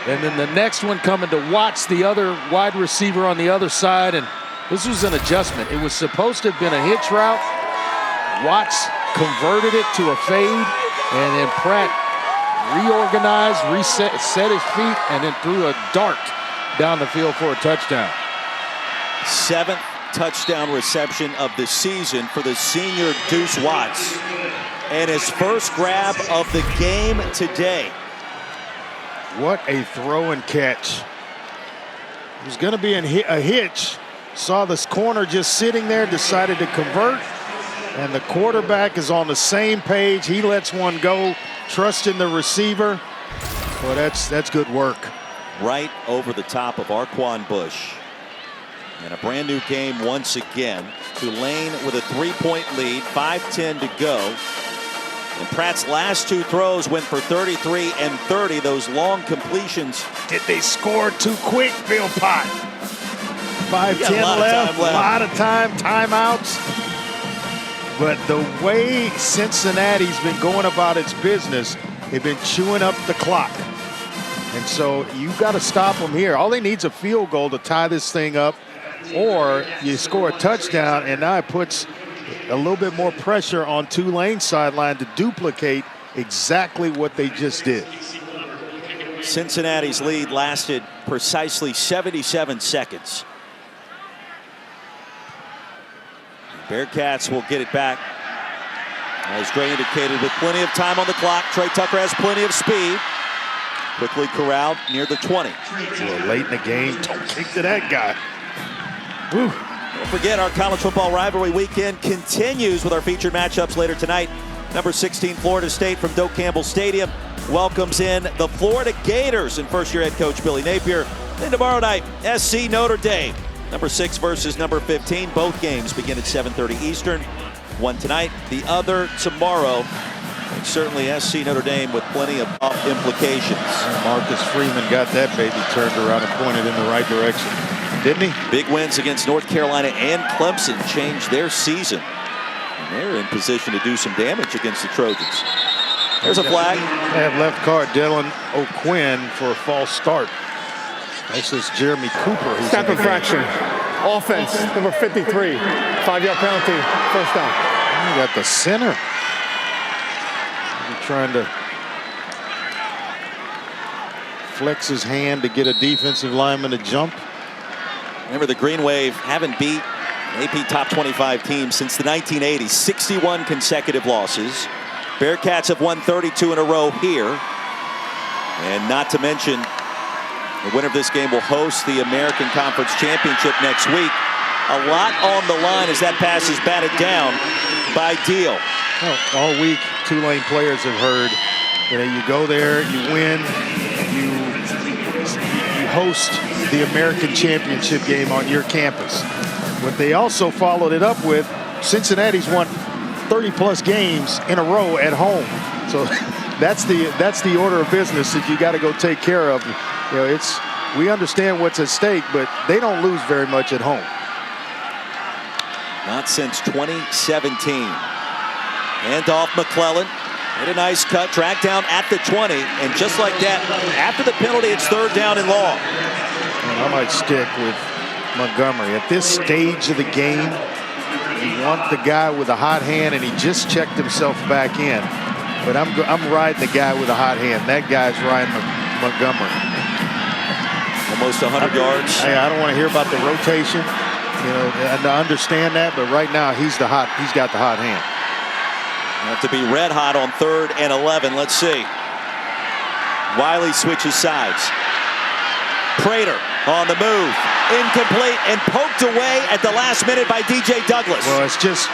And then the next one coming to Watts, the other wide receiver on the other side. And this was an adjustment. It was supposed to have been a hitch route. Watts converted it to a fade. And then Pratt reorganized, set his feet, and then threw a dart down the field for a touchdown. 7th touchdown reception of the season for the senior Deuce Watts, and his first grab of the game today. What a throw and catch. It was going to be a hitch. Saw this corner just sitting there, decided to convert. And the quarterback is on the same page. He lets one go, trusting the receiver. Well, that's good work. Right over the top of Arquan Bush. And a brand new game once again. Tulane with a 3-point lead, 5:10 to go. And Pratt's last two throws went for 33 and 30. Those long completions. Did they score too quick, Bill Pott? 5:10 left, a lot of time, timeouts. But the way Cincinnati's been going about its business, they've been chewing up the clock. And so you got to stop them here. All they need is a field goal to tie this thing up, or you score a touchdown, and now it puts a little bit more pressure on Tulane's sideline to duplicate exactly what they just did. Cincinnati's lead lasted precisely 77 seconds. Bearcats will get it back. As Gray indicated, with plenty of time on the clock, Trey Tucker has plenty of speed. Quickly corralled near the 20. Well, late in the game, don't kick to that guy. Whew. Don't forget, our college football rivalry weekend continues with our featured matchups later tonight. Number 16, Florida State from Doak Campbell Stadium welcomes in the Florida Gators and first-year head coach Billy Napier. Then tomorrow night, SC Notre Dame. Number 6 versus number 15. Both games begin at 7:30 Eastern. One tonight, the other tomorrow. And certainly SC Notre Dame with plenty of implications. Marcus Freeman got that baby turned around and pointed in the right direction, didn't he? Big wins against North Carolina and Clemson changed their season. And they're in position to do some damage against the Trojans. There's a flag. They have left guard Dylan O'Quinn for a false start. This is Jeremy Cooper. Snap infraction. Offense, number 53. 5-yard penalty, first down. You got the center. He's trying to flex his hand to get a defensive lineman to jump. Remember, the Green Wave haven't beat an AP top 25 team since the 1980s. 61 consecutive losses. Bearcats have won 32 in a row here. And not to mention, the winner of this game will host the American Conference Championship next week. A lot on the line as that pass is batted down by Deal. Well, all week, Tulane players have heard, you go there, you win, you host the American Championship game on your campus. But they also followed it up with Cincinnati's won 30-plus games in a row at home. So that's the order of business that you got to go take care of. We understand what's at stake, but they don't lose very much at home. Not since 2017. Handoff McClellan. Hit a nice cut, dragged down at the 20, and just like that, after the penalty, it's third down and long. I might stick with Montgomery. At this stage of the game, you want the guy with a hot hand, and he just checked himself back in. But I'm riding the guy with a hot hand. That guy's Ryan Montgomery. Almost 100 yards. Hey, I don't want to hear about the rotation. And I understand that, but right now he's got the hot hand. Have to be red hot on 3rd and 11. Let's see. Wiley switches sides. Prater on the move. Incomplete and poked away at the last minute by DJ Douglas. Well, it's just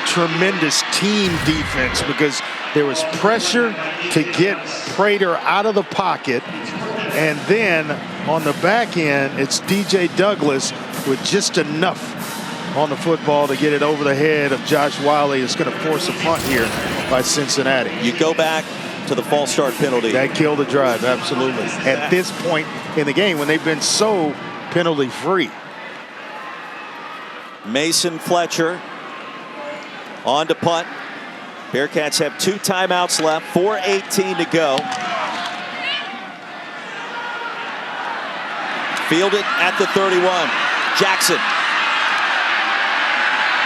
tremendous team defense because there was pressure to get Prater out of the pocket. And then on the back end, it's DJ Douglas with just enough on the football to get it over the head of Josh Wiley. It's going to force a punt here by Cincinnati. You go back to the false start penalty. That killed the drive, absolutely. At this point in the game when they've been so penalty free. Mason Fletcher on to punt. Bearcats have 2 timeouts left, 4:18 to go. Fielded at the 31. Jackson.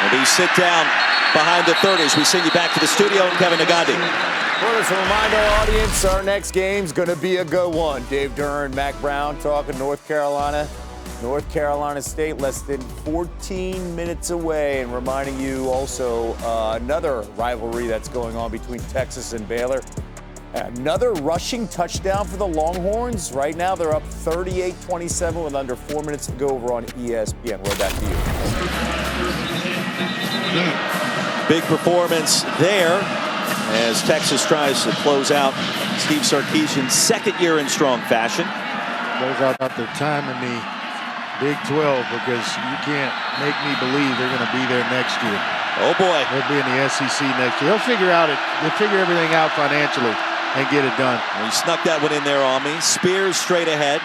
And he sit down behind the 30s. We send you back to the studio and Kevin Nagandi. Well, just a reminder, audience, our next game's going to be a good one. Dave Duran, Mac Brown talking North Carolina. North Carolina State less than 14 minutes away, and reminding you also another rivalry that's going on between Texas and Baylor. Another rushing touchdown for the Longhorns. Right now, they're up 38-27 with under 4 minutes to go over on ESPN. Roll back to you. Big performance there as Texas tries to close out Steve Sarkisian's second year in strong fashion. Close out their time in the Big 12 because you can't make me believe they're going to be there next year. Oh boy. They'll be in the SEC next year. They'll figure everything out financially and get it done. Well, he snuck that one in there on me. Spears straight ahead.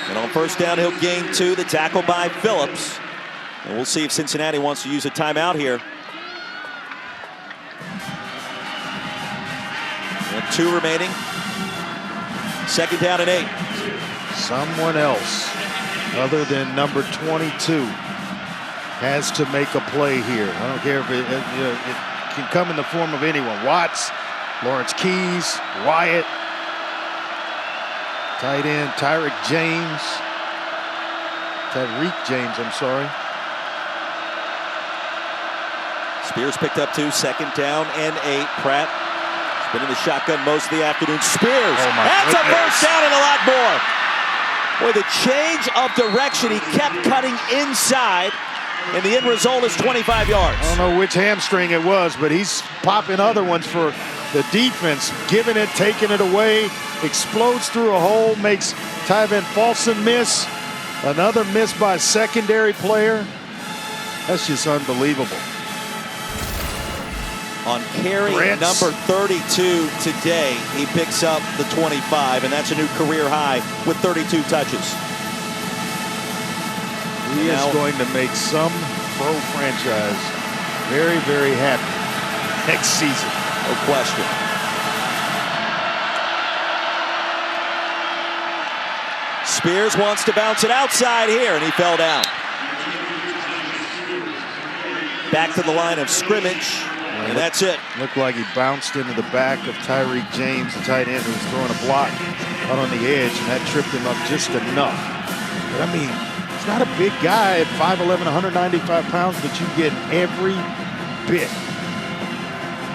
And on first down, he'll gain 2. The tackle by Phillips. And we'll see if Cincinnati wants to use a timeout here. We have 2 remaining. Second down and 8. Someone else other than number 22 has to make a play here. I don't care if it can come in the form of anyone. Watts, Lawrence Keys, Wyatt, tight end Tyreek James, I'm sorry. Spears picked up 2, second down and 8. Pratt has been in the shotgun most of the afternoon. Spears, that's a first down and a lot more. Boy, the change of direction, he kept cutting inside, and the end result is 25 yards. I don't know which hamstring it was, but he's popping other ones for the defense, giving it, taking it away, explodes through a hole, makes Tyven Folsom miss. Another miss by a secondary player. That's just unbelievable. On carry number 32 today, he picks up the 25, and that's a new career high with 32 touches. He is going to make some pro franchise very, very happy next season. No question. Spears wants to bounce it outside here, and he fell down. Back to the line of scrimmage. And that's it. Looked like he bounced into the back of Tyreek James, the tight end who was throwing a block out on the edge, and that tripped him up just enough. But I mean, he's not a big guy at 5'11", 195 pounds, but you get every bit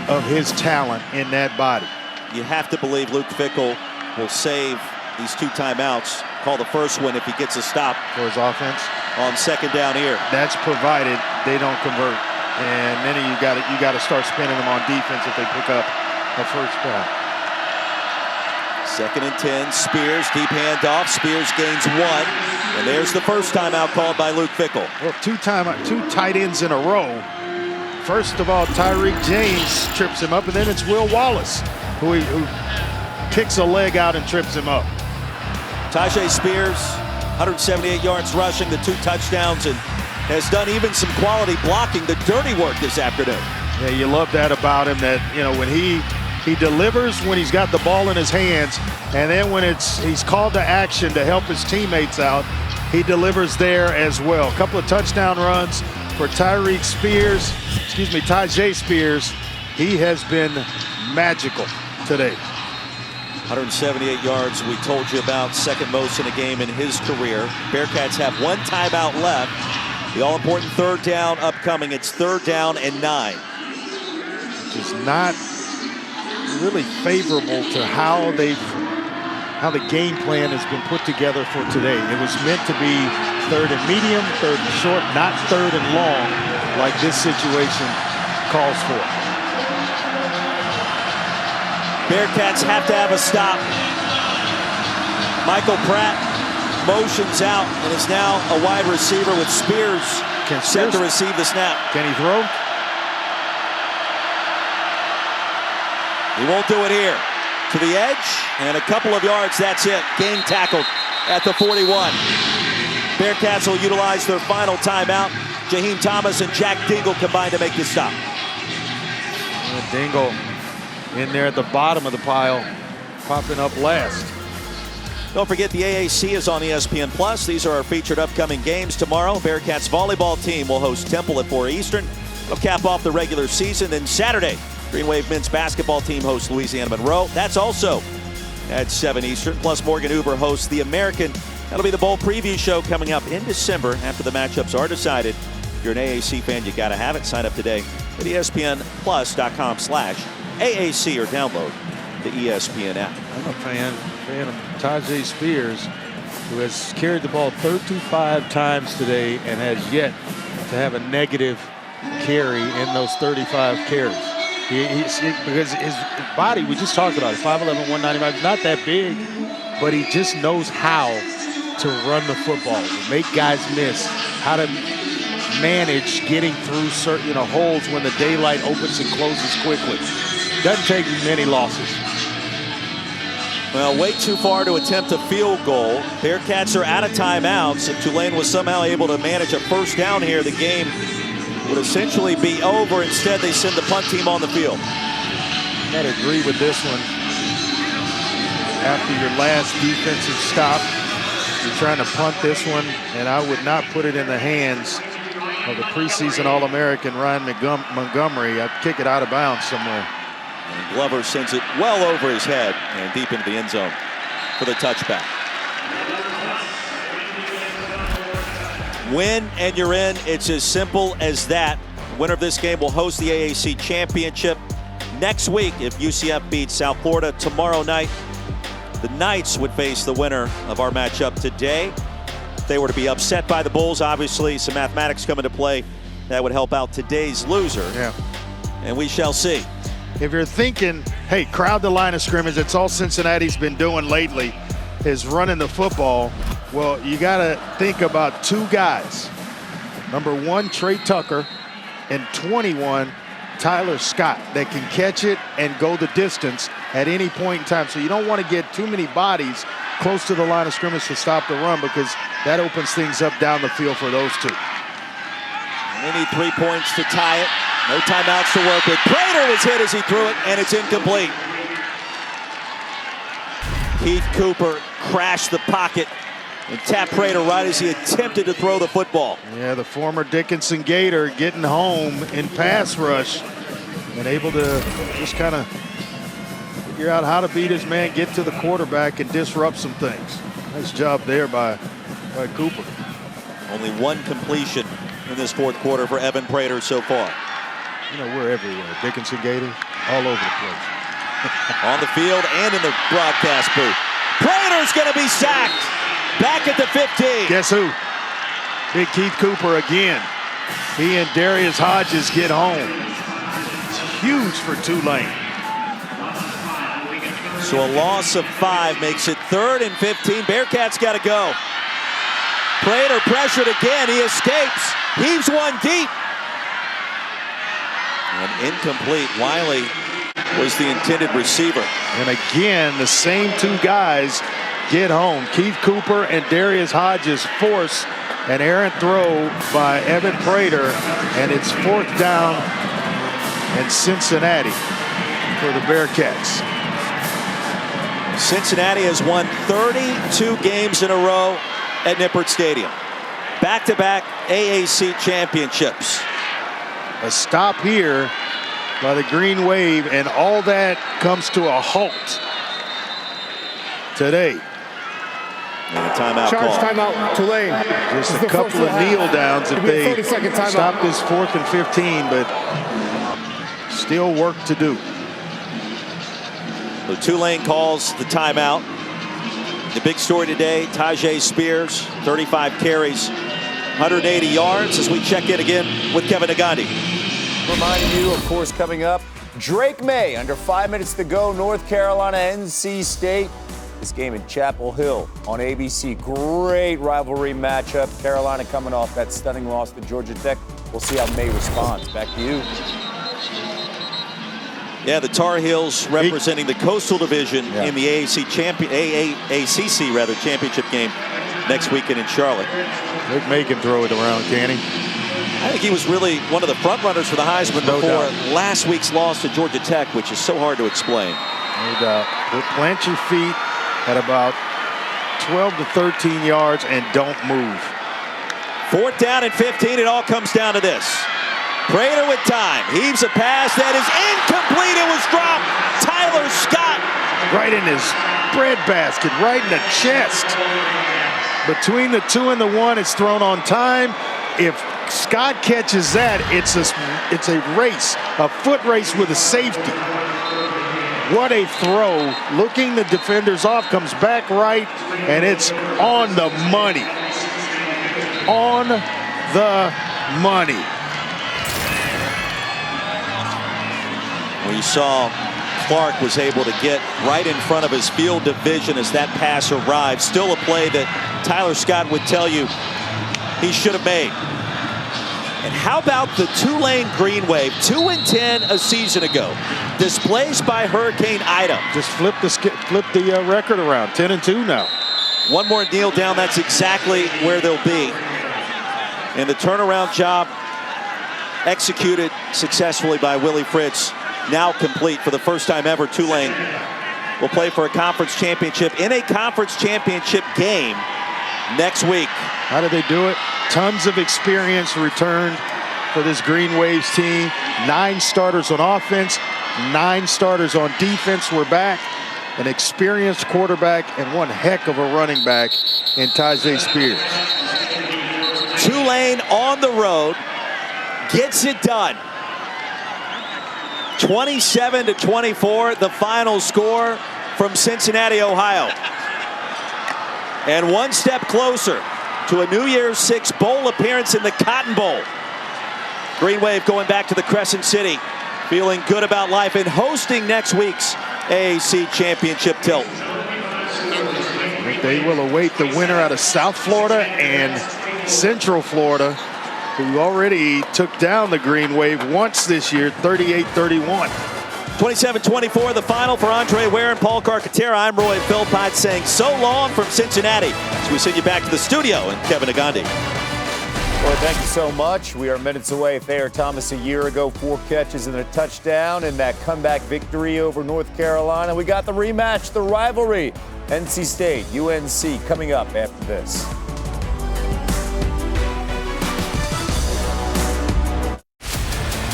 of his talent in that body. You have to believe Luke Fickell will save these 2 timeouts, call the first one if he gets a stop for his offense on second down here. That's provided they don't convert. And then you got to start spinning them on defense if they pick up a first down. Second and 10. Spears, deep handoff. Spears gains 1. And there's the first timeout called by Luke Fickell. Well, 2 tight ends in a row. First of all, Tyreek James trips him up, and then it's Will Wallace who kicks a leg out and trips him up. Tyjae Spears, 178 yards rushing, the 2 touchdowns, and has done even some quality blocking, the dirty work this afternoon. Yeah, you love that about him, that, you know, when he delivers when he's got the ball in his hands, and then when he's called to action to help his teammates out, he delivers there as well. A couple of touchdown runs for Tyjae Spears. He has been magical today. 178 yards we told you about, second most in a game in his career. Bearcats have 1 timeout left. The all-important third down upcoming. It's 3rd down and 9. Which is not really favorable to how the game plan has been put together for today. It was meant to be 3rd and medium, 3rd and short, not 3rd and long like this situation calls for. Bearcats have to have a stop. Michael Pratt motions out, and it's now a wide receiver with Spears set to receive the snap. Can he throw? He won't do it here. To the edge, and a couple of yards, that's it. Game tackled at the 41. Bearcats will utilize their final timeout. Jaheim Thomas and Jack Dingle combine to make the stop. Dingle in there at the bottom of the pile, popping up last. Don't forget the AAC is on ESPN+. These are our featured upcoming games. Tomorrow, Bearcats volleyball team will host Temple at 4 Eastern. They'll cap off the regular season. Then Saturday, Green Wave men's basketball team hosts Louisiana Monroe. That's also at 7 Eastern. Plus, Morgan Uber hosts the American. That'll be the bowl preview show coming up in December after the matchups are decided. If you're an AAC fan, you got to have it. Sign up today at ESPNplus.com/AAC or download the ESPN app. I'm a fan of Tajay Spears, who has carried the ball 35 times today and has yet to have a negative carry in those 35 carries. Because his body, we just talked about it, 5'11", 195, not that big, but he just knows how to run the football, make guys miss, how to manage getting through certain holes when the daylight opens and closes quickly. Doesn't take many losses. Well, way too far to attempt a field goal. Bearcats are out of timeouts. If Tulane was somehow able to manage a first down here, the game would essentially be over. Instead, they send the punt team on the field. Got to agree with this one. After your last defensive stop, you're trying to punt this one, and I would not put it in the hands of the preseason All-American Ryan Montgomery. I'd kick it out of bounds somewhere. And Glover sends it well over his head and deep into the end zone for the touchback. Win and you're in. It's as simple as that. The winner of this game will host the AAC championship next week if UCF beats South Florida tomorrow night. The Knights would face the winner of our matchup today. If they were to be upset by the Bulls, obviously some mathematics come into play. That would help out today's loser. Yeah. And we shall see. If you're thinking, hey, crowd the line of scrimmage, it's all Cincinnati's been doing lately, is running the football. Well, you got to think about two guys. Number 1, Trey Tucker, and 21, Tyler Scott, that can catch it and go the distance at any point in time. So you don't want to get too many bodies close to the line of scrimmage to stop the run, because that opens things up down the field for those two. And they need 3 points to tie it. No timeouts to work with. Prater was hit as he threw it, and it's incomplete. Keith Cooper crashed the pocket and tapped Prater right as he attempted to throw the football. Yeah, the former Dickinson Gator getting home in pass rush and able to just kind of figure out how to beat his man, get to the quarterback, and disrupt some things. Nice job there by Cooper. Only one completion in this fourth quarter for Evan Prater so far. We're everywhere. Dickinson Gators, all over the place. On the field and in the broadcast booth. Prater's going to be sacked. Back at the 15. Guess who? Big Keith Cooper again. He and Darius Hodges get home. It's huge for Tulane. So a loss of 5 makes it 3rd and 15. Bearcats got to go. Prater pressured again. He escapes. Heaves one deep. And incomplete. Wiley was the intended receiver. And again, the same two guys get home. Keith Cooper and Darius Hodges force an errant throw by Evan Prater, and it's 4th down and Cincinnati for the Bearcats. Cincinnati has won 32 games in a row at Nippert Stadium. Back-to-back AAC championships. A stop here by the Green Wave, and all that comes to a halt today. And a timeout Charge call. timeout, Tulane. Just a couple of kneel downs if they stop this 4th and 15, but still work to do. So Tulane calls the timeout. The big story today, Tajay Spears, 35 carries, 180 yards, as we check in again with Kevin Nagandi. Reminding you, of course, coming up, Drake May, under 5 minutes to go, North Carolina, NC State. This game in Chapel Hill on ABC. Great rivalry matchup. Carolina coming off that stunning loss to Georgia Tech. We'll see how May responds. Back to you. Yeah, the Tar Heels representing the Coastal Division in the AACC championship game next weekend in Charlotte. Drake May can throw it around, can he? I think he was really one of the front runners for the Heisman before last week's loss to Georgia Tech, which is so hard to explain. No doubt. But plant your feet at about 12 to 13 yards and don't move. 4th down and 15. It all comes down to this. Prater with time. Heaves a pass that is incomplete. It was dropped. Tyler Scott. Right in his breadbasket, right in the chest. Between the 2 and the 1, it's thrown on time. If Scott catches that, it's a race, a foot race with a safety. What a throw. Looking the defenders off, comes back right, and it's on the money. On the money. Well, you saw Clark was able to get right in front of his field division as that pass arrived. Still a play that Tyler Scott would tell you he should have made. And how about the Tulane Green Wave, 2-10 a season ago, displaced by Hurricane Ida. Just flip the record around, 10-2 now. One more kneel down, that's exactly where they'll be. And the turnaround job executed successfully by Willie Fritz, now complete. For the first time ever, Tulane will play for a conference championship in a conference championship game next week. How did they do it? Tons of experience returned for this Green Waves team. 9 starters on offense, 9 starters on defense were back. An experienced quarterback and one heck of a running back in Tajay Spears. Tulane on the road gets it done. 27-24, the final score from Cincinnati, Ohio. And one step closer to a New Year's Six bowl appearance in the Cotton Bowl. Green Wave going back to the Crescent City, feeling good about life and hosting next week's AAC Championship tilt. They will await the winner out of South Florida and Central Florida, who already took down the Green Wave once this year, 38-31. 27-24, the final for Andre Ware and Paul Carcaterra. I'm Roy Philpott saying so long from Cincinnati as we send you back to the studio and Kevin Agandi. Well, thank you so much. We are minutes away. Thayer Thomas a year ago, 4 catches and a touchdown in that comeback victory over North Carolina. We got the rematch, the rivalry. NC State, UNC coming up after this.